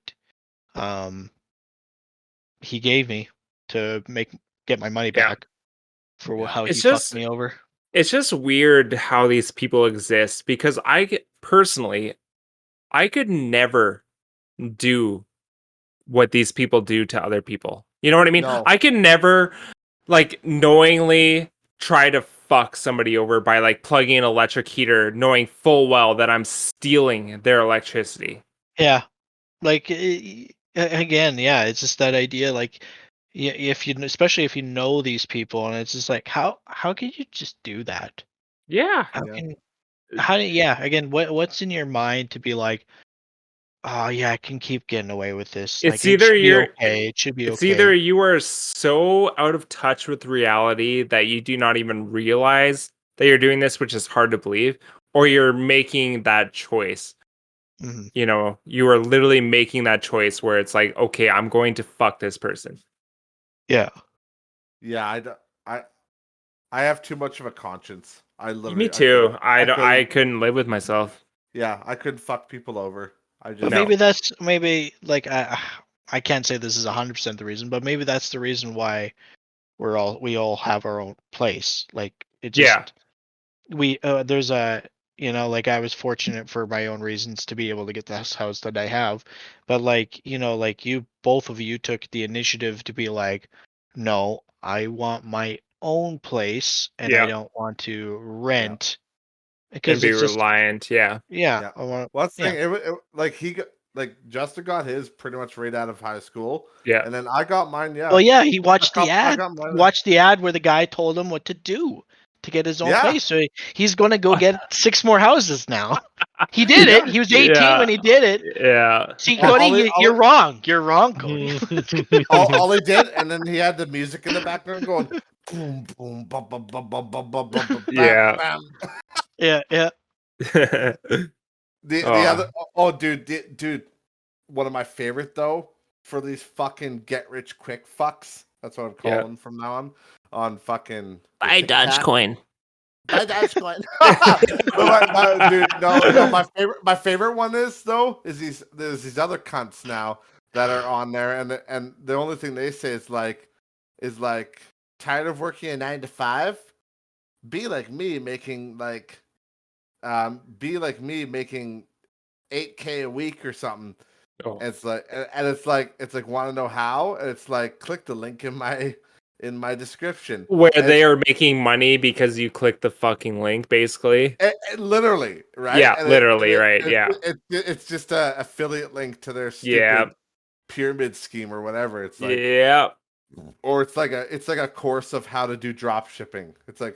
he gave me to get my money back for how he fucked me over. It's just weird how these people exist, because personally, I could never do what these people do to other people. You know what I mean? No. I can never, like, knowingly try to fuck somebody over by, like, plugging an electric heater, knowing full well that I'm stealing their electricity. Yeah. Like, again, yeah, it's just that idea, like, especially if you know these people, and it's just like, how could you just do that? Yeah. Again, what's in your mind to be like, oh yeah, I can keep getting away with this. It's Like, either you're okay. It should be It's okay. either you are so out of touch with reality that you do not even realize that you're doing this, which is hard to believe, or you're making that choice. Mhm. You know, you are literally making that choice where it's like, okay, I'm going to fuck this person. Yeah. Yeah, I have too much of a conscience. Me too. I couldn't live with myself. Yeah, I couldn't fuck people over. But maybe like I can't say this is 100% the reason, but maybe that's the reason why we all have our own place. Like, it just there's a, like, I was fortunate for my own reasons to be able to get this house that I have, but like, like, both of you took the initiative to be like, no, I want my own place and I don't want to rent, because and be it's just reliant. Well, that's the thing. Like Justin got his pretty much right out of high school. Yeah. And then I got mine. Yeah. Well, yeah, he watched the ad. I got mine. Watched the ad where the guy told him what to do to get his own place. So he's going to go get 6 more houses now. He did it. He was 18 when he did it. Yeah. See, Cody, you're wrong. You're wrong, Cody. all he did, and then he had the music in the background going boom, boom, bum, bum, bum, bum, bum, bum, bum, bum, Yeah. bam, bam. Yeah. The other dude, one of my favorite though, for these fucking get rich quick fucks. That's what I'm calling them from now on fucking buy Dogecoin. Buy Dogecoin. Dude, no, my favorite one is there's these other cunts now that are on there, and the only thing they say is like tired of working a 9 to 5, be like me making like 8K a week or something. And it's like want to know how? And it's like, click the link in my description where they are making money because you click the fucking link, basically. Literally, right? Yeah, literally, right? Yeah, it's just a affiliate link to their stupid pyramid scheme or whatever. It's like, or it's like a course of how to do drop shipping. It's like,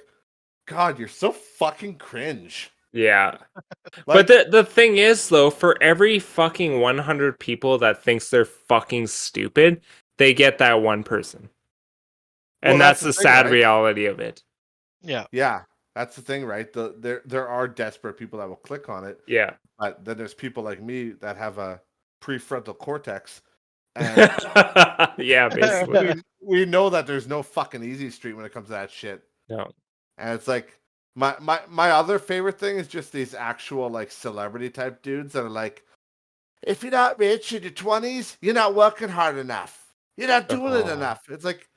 God, you're so fucking cringe. Yeah. But the thing is, though, for every fucking 100 people that thinks they're fucking stupid, they get that one person. And that's the sad reality of it. Yeah. Yeah. That's the thing, right? There are desperate people that will click on it. Yeah. But then there's people like me that have a prefrontal cortex And yeah, basically. we know that there's no fucking easy street when it comes to that shit. No. And it's like my other favorite thing is just these actual like celebrity type dudes that are like, if you're not rich in your 20s, you're not working hard enough. You're not doing it enough. It's like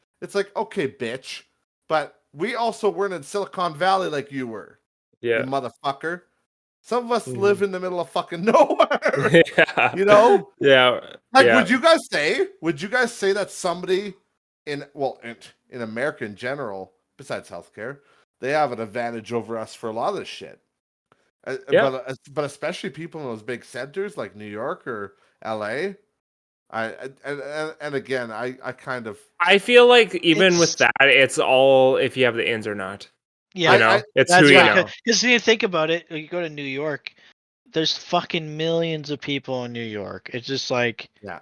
okay, bitch, but we also weren't in Silicon Valley like you were. Yeah. You motherfucker. Some of us live in the middle of fucking nowhere. Yeah. You know? Yeah. Like, yeah. would you guys say that somebody in America in general, besides healthcare, they have an advantage over us for a lot of this shit. Yeah. But especially people in those big centers like New York or LA. And again, I kind of I feel like even with that, it's all if you have the ins or not. Yeah, you know, it's who you know. Because you think about it, you go to New York, there's fucking millions of people in New York. It's just like, yeah,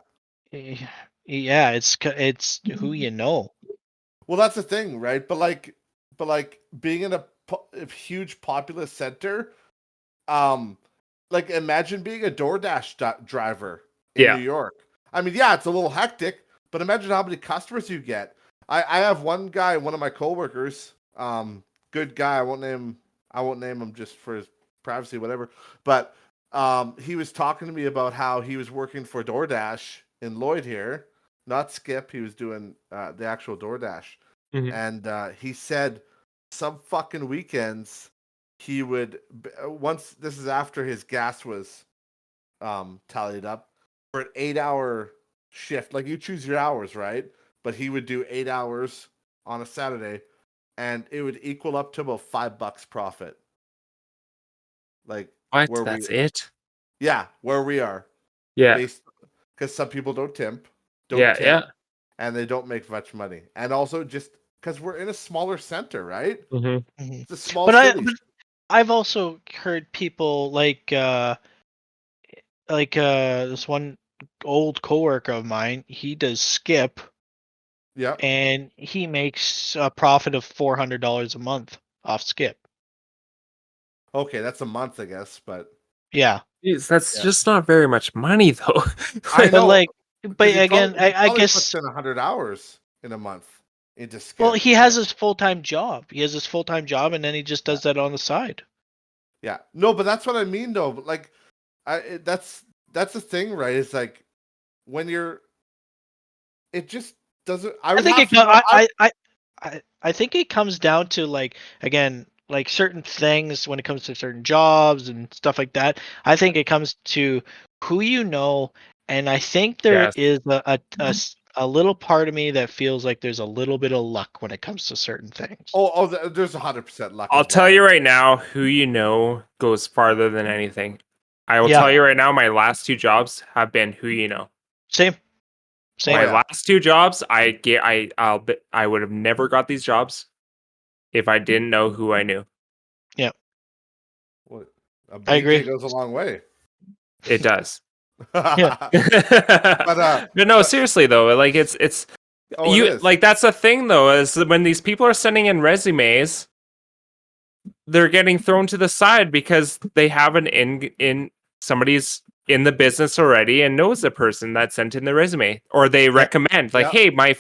it's who you know. Well, that's the thing, right? But like being in a huge populous center, like imagine being a DoorDash driver in New York. I mean, yeah, it's a little hectic, but imagine how many customers you get. I have one guy, one of my coworkers, good guy. I won't name him just for his privacy, whatever. But he was talking to me about how he was working for DoorDash in Lloyd here, not Skip. He was doing the actual DoorDash, and he said some fucking weekends he would once this is after his gas was tallied up for an 8-hour shift. Like you choose your hours, right? But he would do 8 hours on a Saturday, and it would equal up to about $5 profit. Like what? That's it? Yeah, where we are. Yeah. Because some people don't tip, and they don't make much money, and also just because we're in a smaller center, right? It's a small city. But I've also heard people like this one old coworker of mine. He does Skip. Yeah. And he makes a profit of $400 a month off Skip. Okay, that's a month, I guess, but yeah, jeez, that's just not very much money, though. I know, but again, I guess puts in 100 hours in a month into Skip. Well, he has his full-time job. He has his full-time job, and then he just does that on the side. Yeah, no, but that's what I mean, though. But like, that's the thing, right? It's like when you're, it just doesn't. I think it comes down to like again, like certain things when it comes to certain jobs and stuff like that. I think it comes to who you know, and I think there is a little part of me that feels like there's a little bit of luck when it comes to certain things. Oh, there's 100% luck. I'll tell you right now, who you know goes farther than anything. I will tell you right now, my last 2 jobs have been who you know. Same. My last 2 jobs, I would have never got these jobs if I didn't know who I knew. Yeah. Well, I agree. Goes a long way. It does. But no, seriously though, like it's like that's the thing though, is when these people are sending in resumes, they're getting thrown to the side because they have an in somebody's in the business already and knows the person that sent in the resume, or they recommend like, hey, my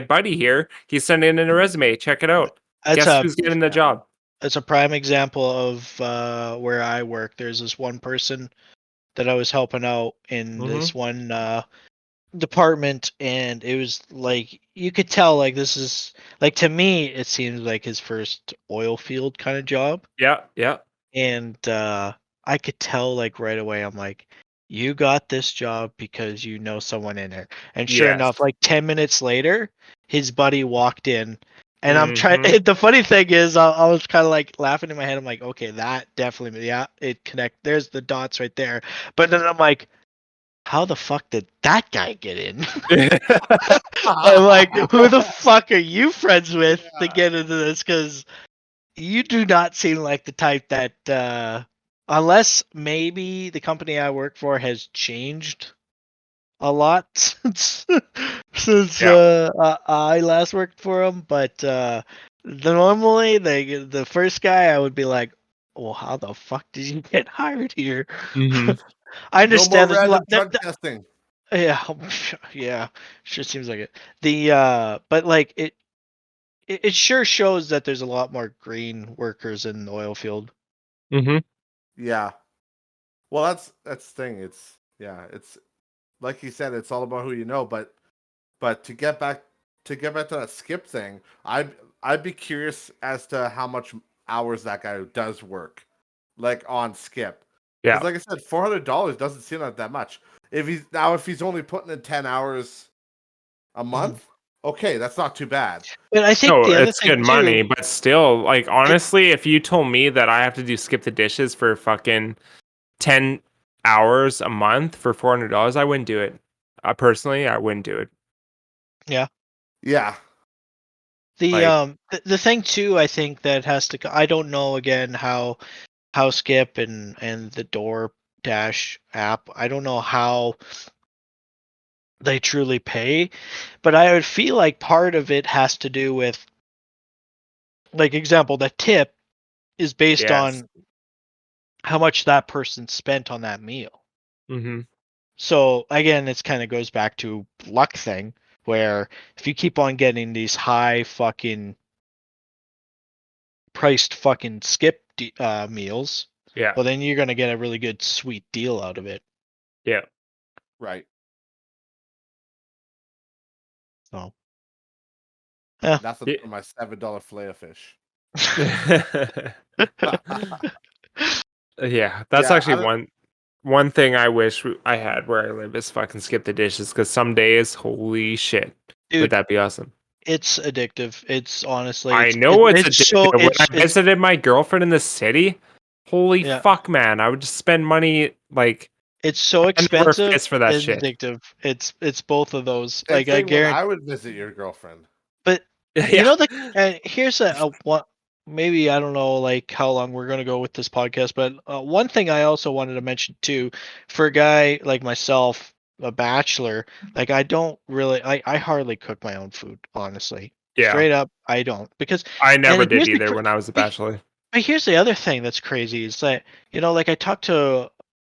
buddy here, he's sending in a resume, check it out. Guess who's getting the job? It's a prime example of where I work. There's this one person that I was helping out in this one department, and it was like you could tell like this is like, to me it seems like his first oil field kind of job. Yeah. And I could tell like right away, I'm like, you got this job because you know someone in there. And sure enough, like 10 minutes later, his buddy walked in. And I'm trying. The funny thing is, I was kind of like laughing in my head. I'm like, okay, that definitely, it connect. There's the dots right there. But then I'm like, how the fuck did that guy get in? I'm like, who the fuck are you friends with to get into this? Because you do not seem like the type that, unless maybe the company I work for has changed a lot since I last worked for them, but normally the first guy I would be like, well, how the fuck did you get hired here? I understand no more random drug testing. Yeah, yeah, sure seems like it. But like it sure shows that there's a lot more green workers in the oil field. Mm-hmm. Yeah. Well, that's the thing. It's like you said, it's all about who you know. But to get back to that skip thing, I'd be curious as to how much hours that guy does work, like on skip. Because Yeah. like I said, $400 doesn't seem like that much. If he's only putting in 10 hours a Mhm. month, okay, that's not too bad. But I think No, the other it's thing good money, too, but still, like I, honestly, if you told me that I have to do skip the dishes for fucking 10 hours a month for $400, I wouldn't do it. Personally, I wouldn't do it. yeah, Yeah, Like, the thing too, I think that has to. I don't know again how Skip and the DoorDash app. I don't know how they truly pay, but I would feel like part of it has to do with, like, example, the tip is based yes. on how much that person spent on that meal. Mm-hmm. So again, it's kind of goes back to luck thing, where if you keep on getting these high fucking priced fucking meals, Yeah. well then you're gonna get a really good sweet deal out of it. Yeah. right. So yeah. That's Yeah. for my $7 fillet of fish. Yeah, that's Yeah, I actually don't. one thing I wish I had where I live is fucking skip the dishes because some days, holy shit, would Dude, that be awesome? it's addictive. It's honestly, I know it's it's so addictive. When I it's visited my girlfriend in the city, holy yeah, fuck, man, I would just spend money like it's so hand over expensive fist for that and shit. addictive. It's both of those. Same Like I thing when guarantee. I would visit your girlfriend. But you Yeah, know the here's a what, maybe I don't know like how long we're gonna go with this podcast, but one thing I also wanted to mention too, for a guy like myself, a bachelor, like I don't really, I hardly cook my own food, honestly. yeah. Straight up, I don't, because I never and did here's the either when I was a bachelor. but here's the other thing that's crazy is that, like I talk to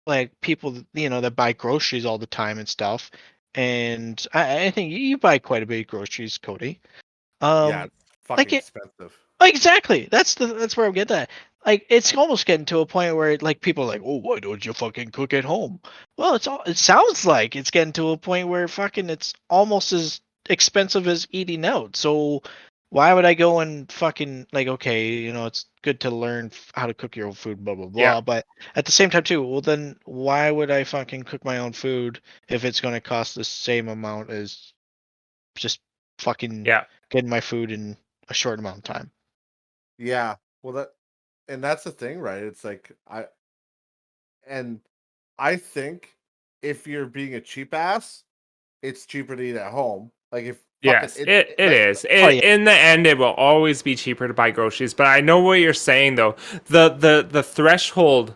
like people, that buy groceries all the time and stuff, and I think you buy quite a bit of groceries, Cody. Yeah, Um, it's fucking like it expensive. exactly. That's where I'm getting at. Like it's almost getting to a point where like people are like, oh, why don't you fucking cook at home? Well, it sounds like it's getting to a point where fucking it's almost as expensive as eating out. So why would I go and fucking, like, okay, it's good to learn how to cook your own food, blah blah Yeah, blah. But at the same time too, well then why would I fucking cook my own food if it's going to cost the same amount as just fucking yeah, getting my food in a short amount of time? Yeah. Well, that's the thing, right? It's like and I think if you're being a cheap ass, it's cheaper to eat at home. Like if fucking yes. It like is. Oh yeah. In the end, it will always be cheaper to buy groceries. But I know what you're saying though. The threshold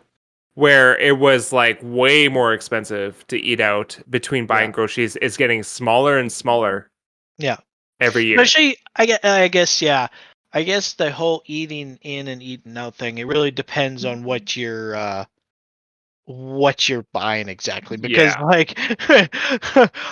where it was like way more expensive to eat out between buying yeah, groceries is getting smaller and smaller Yeah. every year. Especially, I guess, yeah. I guess the whole eating in and eating out thing, it really depends on what you're buying exactly. Because Yeah. like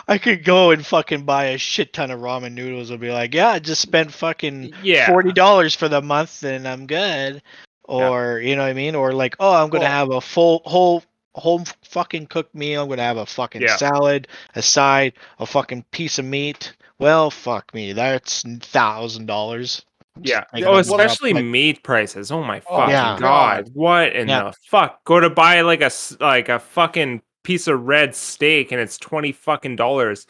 I could go and fucking buy a shit ton of ramen noodles and be like, yeah, I just spent fucking Yeah. $40 for the month and I'm good. yeah. Or you know what I mean? Or like, oh, I'm gonna Well, have a full whole home fucking cooked meal. I'm gonna have a fucking Yeah. salad, a side, a fucking piece of meat. Well, fuck me, that's $1,000. I'm just Yeah. yeah. making Oh, that Well, number up. especially But meat prices. Oh my oh fucking yeah, god. god. What in yeah, the fuck? Go to buy like like a fucking piece of red steak and it's 20 fucking dollars.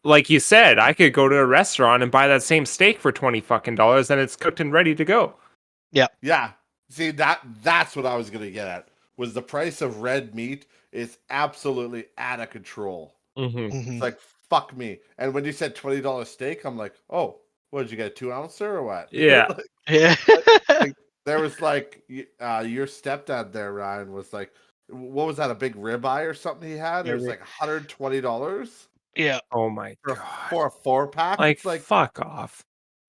Like you said, I could go to a restaurant and buy that same steak for 20 fucking dollars and it's cooked and ready to go. yeah. Yeah. See that's what I was gonna get at. Was the price of red meat is absolutely out of control. Mhm. It's Hmm. like fuck me. And when you said $20 steak, I'm like, oh, what did you get, 2 ouncer or what? Yeah. Yeah. like, like there was like your stepdad there, Ryan, was like, what was that? A big ribeye or something he had? It Yeah, was like $120 yeah. Oh my for god. for a 4 pack. Like It's like fuck off.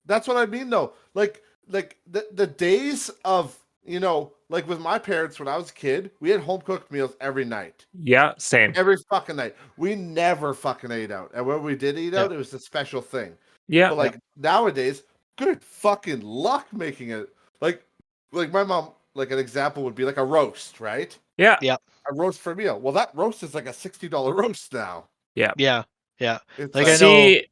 that's what I mean though. Like the days of like with my parents when I was a kid, we had home cooked meals every night. Yeah, same. Every fucking night. We never fucking ate out. And when we did eat out, it was a special thing. Yeah. But like nowadays, good fucking luck making it. Like my mom, like an example would be like a roast, right? Yeah. Yeah. A roast for a meal. Well, that roast is like a $60 roast now. Yeah. Yeah. Yeah. It's Like like, I know. See,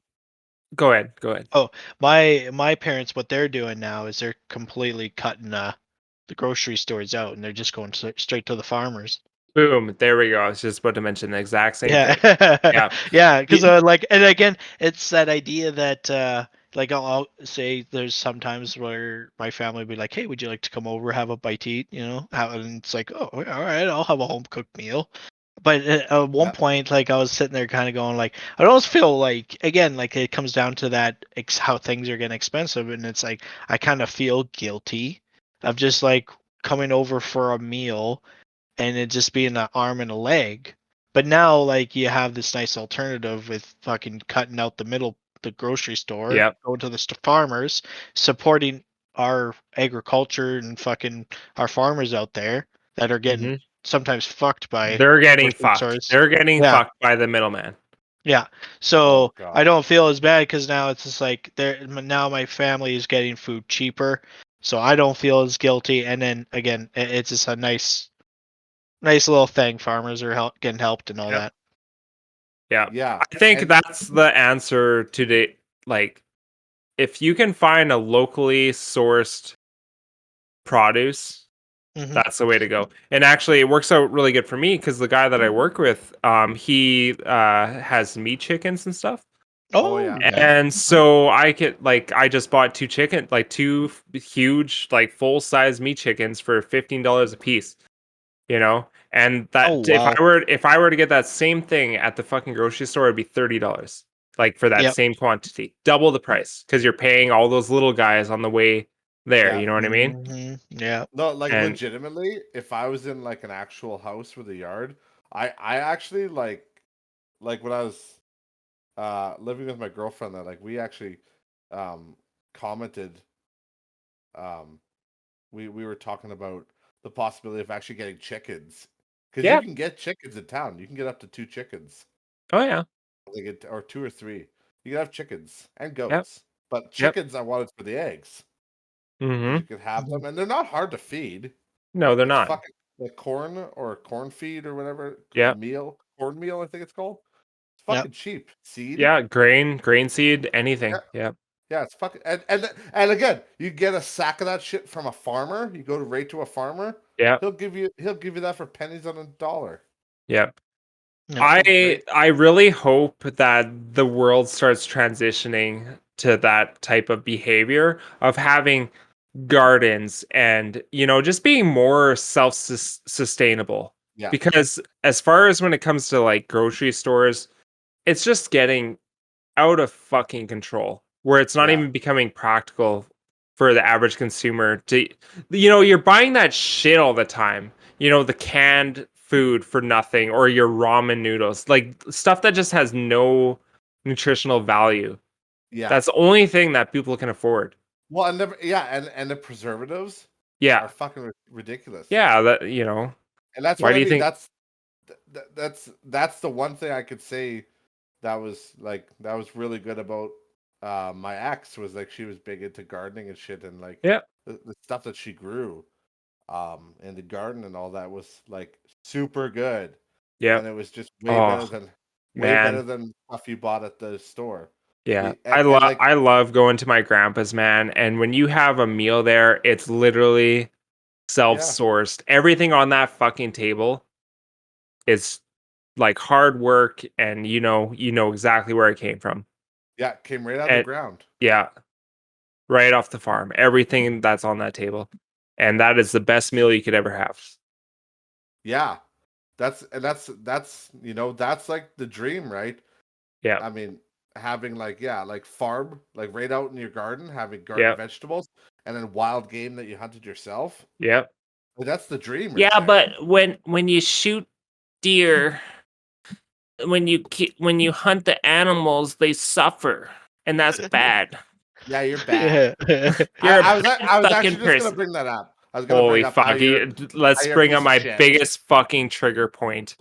go ahead. Go ahead. Oh, my parents, what they're doing now is they're completely cutting the grocery stores out, and they're just going straight to the farmers. Boom. There we go. I was just about to mention the exact same Yeah, thing. Yeah. yeah. Because Y- like, and again, it's that idea that like I'll say there's sometimes where my family would be like, "Hey, would you like to come over, have a bite to eat?" And it's like, "Oh, all right, I'll have a home cooked meal." But at one yeah, point, like I was sitting there, kind of going, like, I almost feel like, again, like it comes down to that how things are getting expensive, and it's like I kind of feel guilty of just like coming over for a meal and it just being an arm and a leg. But now, like, you have this nice alternative with fucking cutting out the middle, the grocery store, Yep. going to the farmers, supporting our agriculture and fucking our farmers out there that are getting hmm sometimes fucked by They're getting grocery fucked. stores. They're getting Yeah, fucked by the middleman. yeah. oh So god. I don't feel as bad because now it's just like there. Now my family is getting food cheaper, so I don't feel as guilty. And then again, it's just a nice little thing. Farmers are getting helped and all Yep. that. Yeah. Yeah. I think And that's the answer to the like if you can find a locally sourced produce, Hmm. that's the way to go. And actually, it works out really good for me because the guy that I work with, he has meat chickens and stuff. oh Oh yeah. yeah. And so I could like I just bought two huge like full size meat chickens for $15 a piece, you know? And Oh that wow. if I were to get that same thing at the fucking grocery store, it'd be $30. Like for that Yep. same quantity. Double the price because you're paying all those little guys on the way there, Yeah. you know what I mean? Yeah. No, like And legitimately, if I was in like an actual house with a yard, I actually like when I was living with my girlfriend that like we actually um commented um we were talking about the possibility of actually getting chickens because you yeah. can get chickens in town. You can get up to two chickens, Oh yeah. or two or three. You can have chickens and Yep. goats, but Yep. chickens I wanted for the eggs because Mhm. you could have them and they're not hard to feed. No, they're It's not. fucking like corn or corn feed or whatever Yep. meal, corn meal I think it's called. It's Yep. fucking cheap. Seed. Yeah, grain seed, anything. Yeah, Yep. yeah, it's fucking and again, you get a sack of that shit from a farmer. You go to right to a farmer, Yep. he'll give you that for pennies on a dollar. Yep. Yep. Fucking I great. I really hope that the world starts transitioning to that type of behavior of having gardens and just being more self-sustainable Yeah, because as far as when it comes to like grocery stores, it's just getting out of fucking control where it's not yeah, even becoming practical for the average consumer to you're buying that shit all the time, the canned food for nothing or your ramen noodles, like stuff that just has no nutritional value. yeah. That's the only thing that people can afford. Well, I never. Yeah, and the preservatives are Yeah. fucking ridiculous. Yeah, that And that's why what do I you mean. think That's the one thing I could say that was really good about my ex was like she was big into gardening and shit and like yeah. the stuff that she grew in the garden and all that was like super good Yeah. and it was just Oh way better man. than stuff you bought at the store. Yeah, We and like I love going to my grandpa's, man, and when you have a meal there, it's literally yeah, self-sourced. Everything on that fucking table is like hard work and you know exactly where it came from. yeah, came right out of the And ground. yeah, right off the farm. Everything that's on that table. And that is the best meal you could ever have. Yeah. That's that's like the dream, right? Yeah. I mean, having like yeah, like farm, like right out in your garden, having garden Yeah. vegetables, and then wild game that you hunted yourself. Yeah. Like, that's the dream right Yeah, there. but when you shoot deer, when you hunt the animals, they suffer, and that's bad. Yeah, you're bad. Yeah. You're a I was bad I was fucking actually just gonna person. bring that up. I was gonna Holy bring up how fuck! Let's you're a bring up piece of my shit. biggest fucking trigger point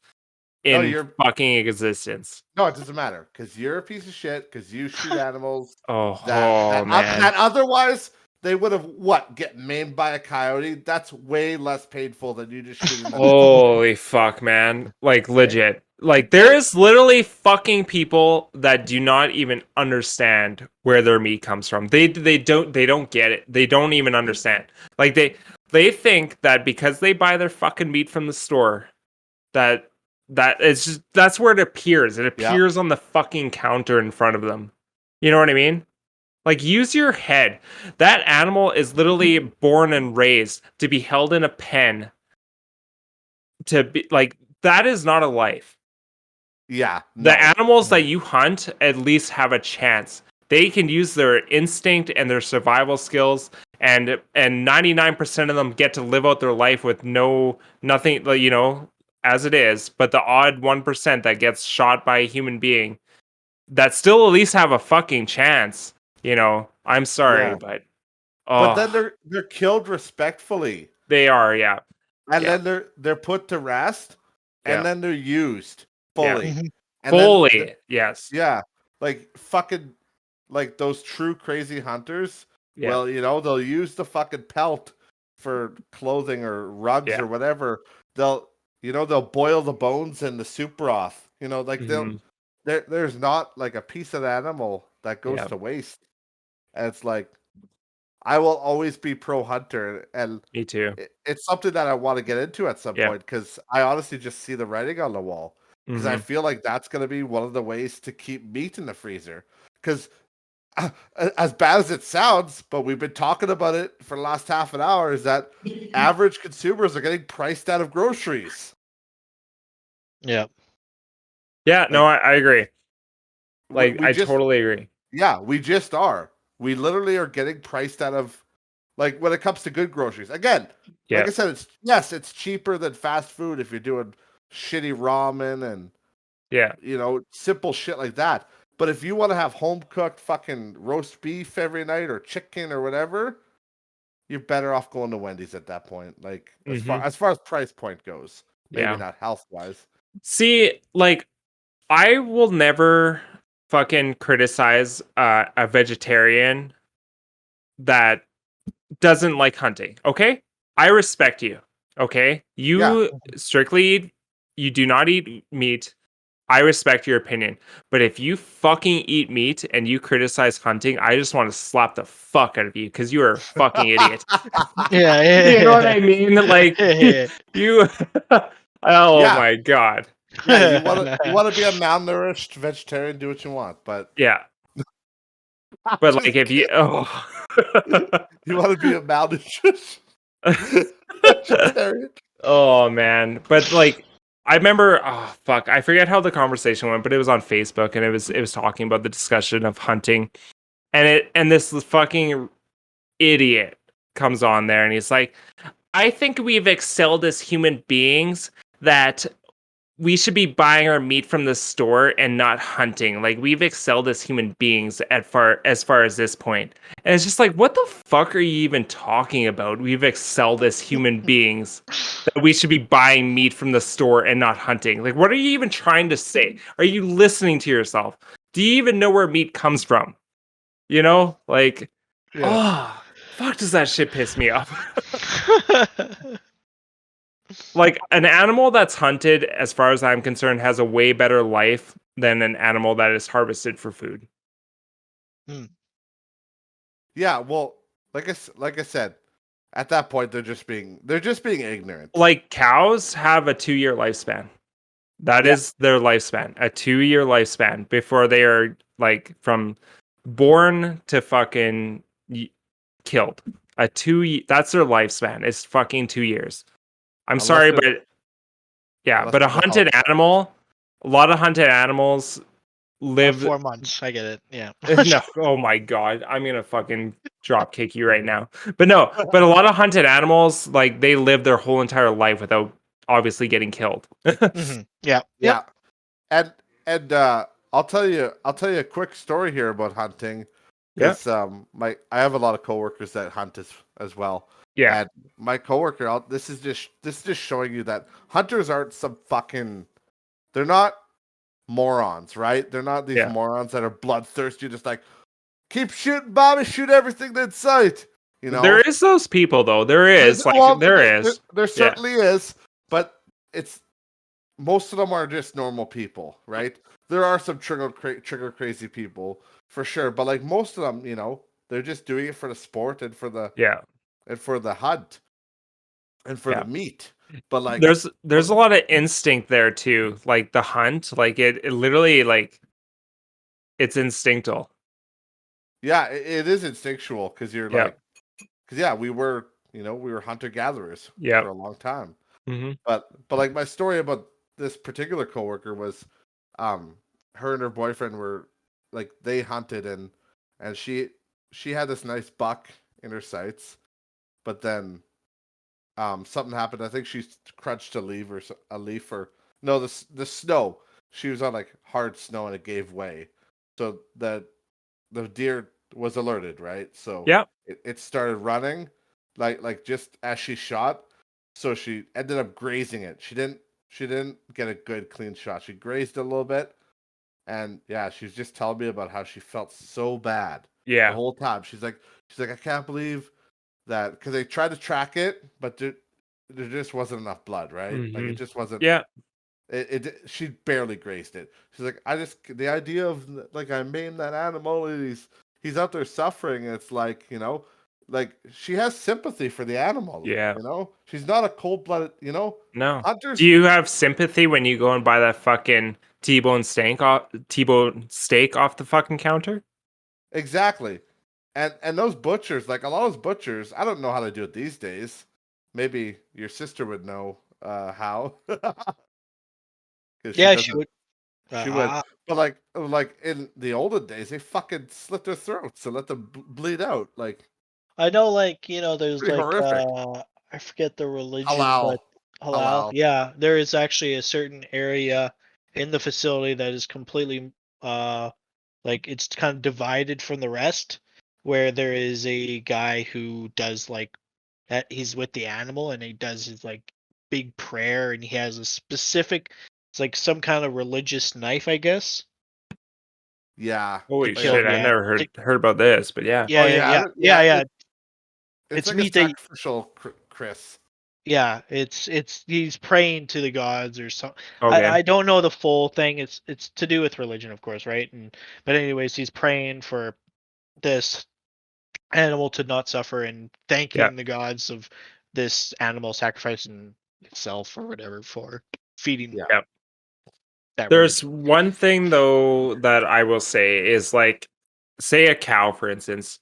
No, in fucking existence. No, it doesn't matter because you're a piece of shit because you shoot animals man. that otherwise they would have get maimed by a coyote. That's way less painful than you just shooting them. Holy fuck, man! Like legit. Like there is literally fucking people that do not even understand where their meat comes from. They don't get it. They don't even understand. Like they think that because they buy their fucking meat from the store, that it's just that's where it appears. It appears on the fucking counter in front of them. You know what I mean? Like use your head. That animal is literally born and raised to be held in a pen. To be like that is not a life. Yeah. The animals that you hunt at least have a chance. They can use their instinct and their survival skills, and 99% of them get to live out their life with nothing, you know, as it is. But the odd 1% that gets shot by a human being, that still at least have a fucking chance. You know, I'm sorry, but then they're killed respectfully. They are, yeah. And then they're put to rest, and then they're used fully. Mm-hmm. And fully, yes. Yeah. Like fucking like those true crazy hunters. Yeah. Well, you know, they'll use the fucking pelt for clothing or rugs or whatever. They'll boil the bones in the soup broth. You know, like there's not like a piece of the animal that goes to waste. And it's like I will always be pro hunter, and me too. It's something that I want to get into at some point because I honestly just see the writing on the wall. Because I feel like that's going to be one of the ways to keep meat in the freezer. Because as bad as it sounds, but we've been talking about it for the last half an hour, is that average consumers are getting priced out of groceries. Yeah. Yeah, no, I agree. Like, I totally agree. Yeah, we just are. We literally are getting priced out of, like, when it comes to good groceries. Again, like I said, it's cheaper than fast food if you're doing shitty ramen and, you know, simple shit like that. But if you want to have home cooked fucking roast beef every night or chicken or whatever, you're better off going to Wendy's at that point. Like as far as price point goes, maybe not health wise. See, like I will never fucking criticize a vegetarian that doesn't like hunting. Okay, I respect you. Okay, you strictly you do not eat meat. I respect your opinion, but if you fucking eat meat and you criticize hunting, I just want to slap the fuck out of you because you are a fucking idiot. You know what I mean? Like you. Oh my god. Yeah, you want to be a malnourished vegetarian, do what you want, but but like if you you want to be a malnourished vegetarian. Oh man, but like I remember, oh fuck, I forget how the conversation went, but it was on Facebook and it was talking about the discussion of hunting, and this fucking idiot comes on there and he's like, I think we've excelled as human beings that we should be buying our meat from the store and not hunting. Like we've excelled as human beings as far as this point. And it's just like, what the fuck are you even talking about? We've excelled as human beings that we should be buying meat from the store and not hunting. Like, what are you even trying to say? Are you listening to yourself? Do you even know where meat comes from? You know, like, oh, fuck, does that shit piss me off? Like an animal that's hunted, as far as I'm concerned, has a way better life than an animal that is harvested for food. Yeah, well, like I said, at that point they're just being ignorant. Like cows have a 2-year lifespan. That is their lifespan, a 2-year lifespan before they are like from born to fucking killed. That's their lifespan. It's fucking 2 years. I'm sorry, but but a hunted animal, a lot of hunted animals live 4 months. I get it. Yeah. No, oh my god, I'm gonna fucking drop kick you right now. But no, but a lot of hunted animals, like they live their whole entire life without obviously getting killed. Yeah. And I'll tell you a quick story here about hunting. Because I have a lot of coworkers that hunt as well. Yeah. And my coworker, this is just showing you that hunters aren't some fucking. They're not morons, right? They're not these morons that are bloodthirsty, just like keep shooting, Bobby, shoot everything in sight. You There know, is those people though. There is there is. there certainly is, but it's most of them are just normal people, right? There are some trigger crazy people for sure, but like most of them, they're just doing it for the sport and for the hunt and for the meat. But like there's a lot of instinct there too, like the hunt, like it literally like it's instinctual. Yeah, it is instinctual because you're like, because we were hunter gatherers for a long time. Mm-hmm. But like my story about this particular coworker was, her and her boyfriend were like they hunted and she had this nice buck in her sights, but then something happened. I think she crunched a leaf or no the snow. She was on like hard snow and it gave way, so the deer was alerted, right? So it started running, like just as she shot. So she ended up grazing it. She didn't get a good clean shot. She grazed it a little bit, and yeah, she's just telling me about how she felt so bad the whole time. She's like I can't believe that because they tried to track it, but there just wasn't enough blood, right? Like it just wasn't. Yeah. She barely grazed it. She's like, the idea of like I maimed that animal and he's out there suffering. It's like, like she has sympathy for the animal. Yeah. She's not a cold blooded. No. Hunters. Do you have sympathy when you go and buy that fucking T-bone steak off the fucking counter? Exactly, and those butchers, like a lot of those butchers, I don't know how they do it these days. Maybe your sister would know how. Because she Yeah, she doesn't. would. She would, but like in the olden days, they fucking slit their throats and let them bleed out. Like I know, like there's pretty like horrific. I forget the religion, Halal, but halal. halal. Yeah, there is actually a certain area in the facility that is completely like it's kind of divided from the rest, where there is a guy who does like that. He's with the animal and he does his like big prayer, and he has a specific. It's like some kind of religious knife, I guess, Yeah. Holy kill shit, the I animal. never heard about this, but yeah. Oh Yeah, yeah, yeah, yeah, yeah, yeah. it's It's like a meat that sacrificial, Chris. yeah, it's he's praying to the gods or something. Okay. I don't know the full thing. It's to do with religion, of course, right? And but anyways, he's praying for this animal to not suffer and Yeah. thanking the gods of this animal sacrificing itself or whatever for feeding Yeah. that There's religion. one thing though that I will say is like, say a cow, for instance.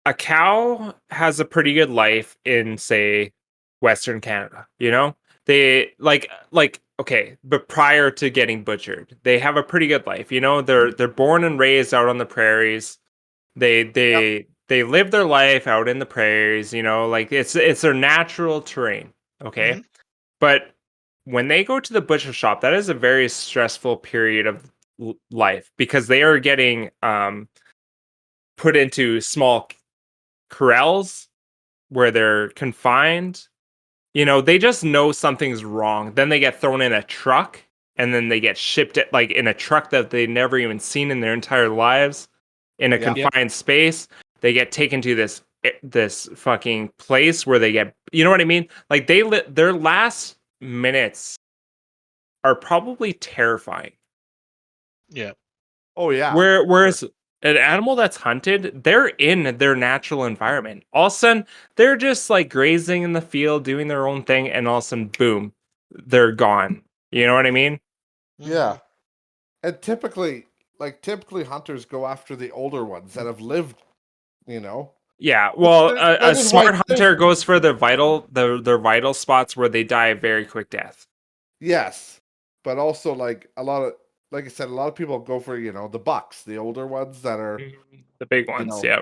A cow has a pretty good life in, say, Western Canada. They like okay, but prior to getting butchered, they have a pretty good life. They're born and raised out on the prairies. They Yep. they they live their life out in the prairies. Like it's their natural terrain. Okay, Hmm. but when they go to the butcher shop, that is a very stressful period of life because they are getting put into small corrals where they're confined. They just know something's wrong. Then they get thrown in a truck and then they get shipped like in a truck that they never even seen in their entire lives in a Yeah. Yep. confined space. They get taken to this fucking place where they get, you know what I mean? Like their last minutes are probably terrifying. Yeah. Oh yeah. Whereas an animal that's hunted, they're in their natural environment. All of a sudden, they're just like grazing in the field, doing their own thing, and all of a sudden, boom, they're gone. You know what I mean? Yeah. And typically hunters go after the older ones that have lived. You know. Yeah. Well, They're a just smart white. hunter goes for their vital spots where they die a very quick death. Yes, but also like a lot of, like I said, a lot of people go for the bucks, the older ones that are The big you ones, know yeah.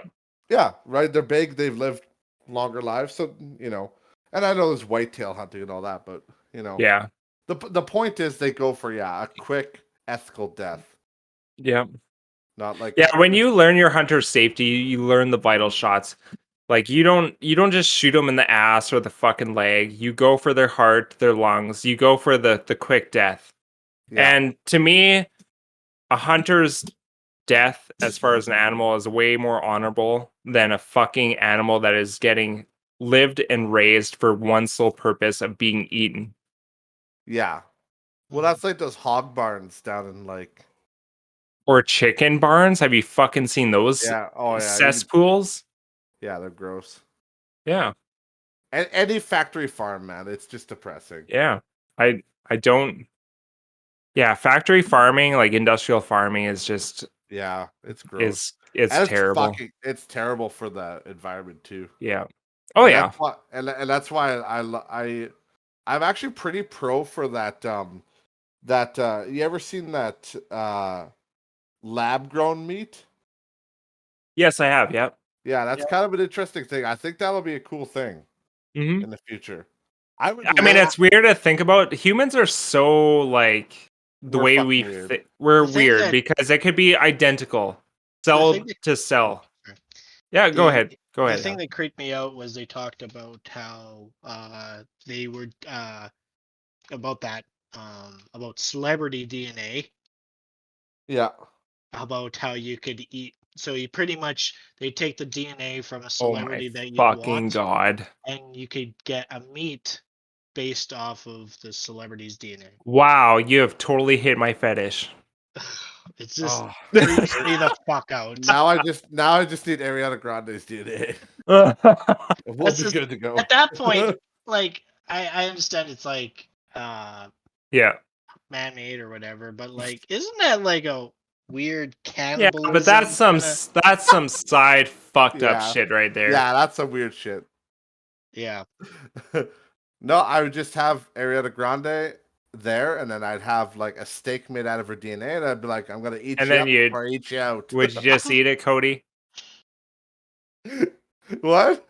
yeah, right. They're big. They've lived longer lives, so And I know there's whitetail hunting and all that, but Yeah. the point is they go for a quick ethical death, Yeah. not like Yeah, when you learn your hunter's safety, you learn the vital shots. Like you don't just shoot them in the ass or the fucking leg. You go for their heart, their lungs. You go for the quick death. Yeah. And to me, a hunter's death as far as an animal is way more honorable than a fucking animal that is getting lived and raised for one sole purpose of being eaten. Yeah. Well, that's like those hog barns down in like. Or chicken barns. Have you fucking seen those Yeah. Oh yeah. cesspools? Yeah, they're gross. Yeah. And any factory farm, man, it's just depressing. Yeah. I don't. Yeah, factory farming, like industrial farming, is just Yeah, it's gross. it's And it's terrible. it's terrible for the environment too. Yeah. Oh And that's yeah. why and that's why I'm actually pretty pro for that you ever seen that lab grown meat? Yes, I have. Yep. Yeah, that's kind of an interesting thing. I think that'll be a cool thing Hmm. in the future. I would I mean, love it's weird to think about. Humans are so like the we're way fucking we weird. we're The thing weird that because it could be identical, the thing cell that to oh, cell. sorry. Yeah, go ahead. Go The ahead. thing that creeped me out was they talked about how they were about that about celebrity DNA, Yeah. about how you could eat. So you pretty much they take the DNA from a Oh my celebrity that you'd fucking want, god! and you could get a meat based off of the celebrity's DNA. Wow, you have totally hit my fetish. It just Oh. creeps me the fuck out. Now I just need Ariana Grande's DNA. We'll That's be just good to go. at that point, like I understand it's like Yeah. man-made or whatever, but like isn't that like a weird Yeah, but cannibalism kinda? that's some side fucked up Yeah. shit right there. Yeah, that's some weird shit. Yeah. No, I would just have Ariana Grande there, and then I'd have like a steak made out of her DNA, and I'd be like, I'm gonna eat And you then up you before I eat you out. would you just eat it, Cody? What?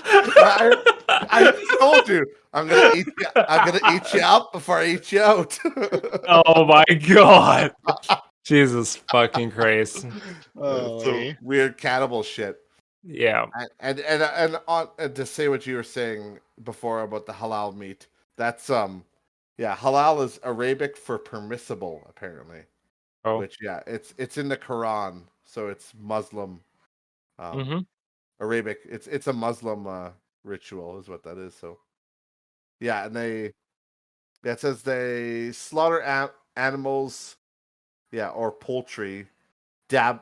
I told you I'm gonna eat you. I'm gonna eat you up before I eat you out. Oh my god. Jesus fucking Christ. So Holy. weird cannibal shit. Yeah. And to say what you were saying before about the halal meat, that's yeah, halal is Arabic for permissible apparently. Oh. Which yeah, it's in the Quran, so it's Muslim, Mm-hmm. Arabic. It's a Muslim ritual is what that is. So yeah, and it says they slaughter animals, yeah, or poultry, dab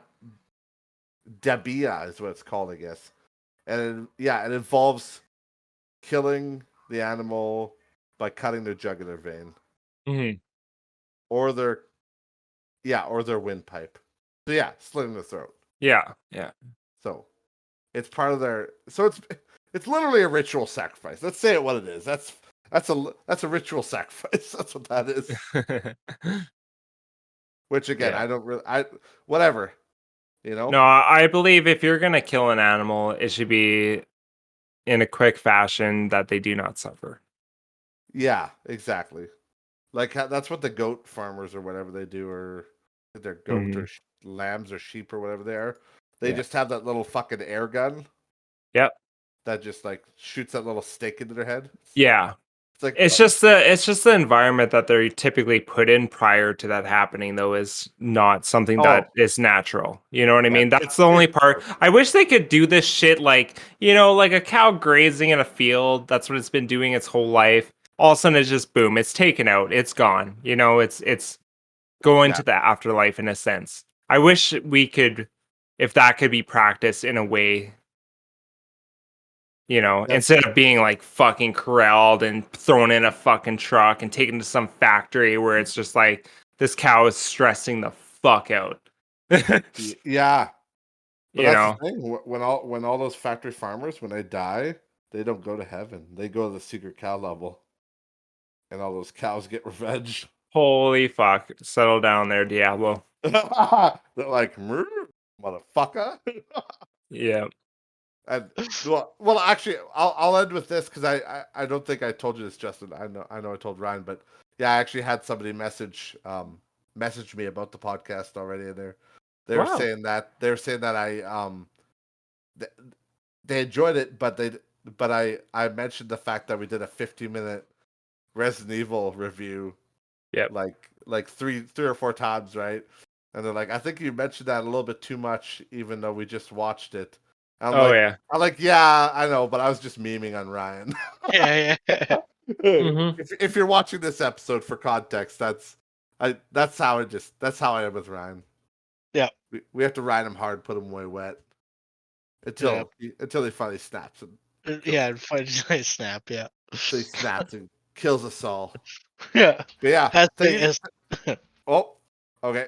dabia is what it's called, I guess. And yeah, it involves killing the animal by cutting their jugular vein Mm-hmm. or their windpipe. So yeah, slitting the throat. Yeah. Yeah. So it's part of their. So it's literally a ritual sacrifice. Let's say it what it is. That's a ritual sacrifice. That's what that is. Which again, Yeah. I don't really. Whatever. You know. No, I believe if you're gonna kill an animal, it should be in a quick fashion that they do not suffer. Yeah, exactly. Like that's what the goat farmers or whatever they do, or their goat Mm-hmm. or lambs or sheep or whatever they are. They Yeah. just have that little fucking air gun Yep. that just like shoots that little stake into their head. Yeah. It's like It's just the environment that they're typically put in prior to that happening though is not something oh that is natural. You know what I yeah, mean? That's the only part. I wish they could do this shit like, like a cow grazing in a field. That's what it's been doing its whole life. All of a sudden it's just boom, it's taken out. It's gone. It's going yeah, to the afterlife in a sense. I wish we could if that could be practiced in a way that's instead of being like fucking corralled and thrown in a fucking truck and taken to some factory where it's just like this cow is stressing the fuck out. yeah. But you that's the know? thing. When all those factory farmers when they die, they don't go to heaven. They go to the secret cow level, and all those cows get revenge. Holy fuck. Settle down there, Diablo. They're like, "Mrr, motherfucker. Yeah. And well, actually, I'll end with this because I don't think I told you this, Justin. I know I told Ryan, but yeah, I actually had somebody message me about the podcast already, and they were Wow. saying that I they enjoyed it, but I mentioned the fact that we did a 50-minute Resident Evil review, like three or four times, right? And they're like, I think you mentioned that a little bit too much, even though we just watched it. I'm like, yeah, I know, but I was just memeing on Ryan. Yeah. If you're watching this episode for context, that's how I am with Ryan. Yeah. We have to ride him hard, put him way wet until he finally snaps. And finally snap. Yeah. So he snaps and kills us all. Yeah. But yeah. That's Oh, okay.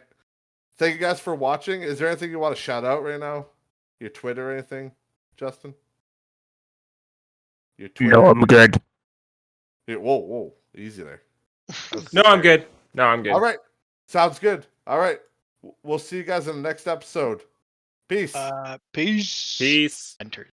Thank you guys for watching. Is there anything you want to shout out right now? Your Twitter or anything, Justin? Your Twitter? No, I'm good. Whoa. Easy there. No, I'm good. All right. Sounds good. All right. We'll see you guys in the next episode. Peace. Peace. Peace. Enter.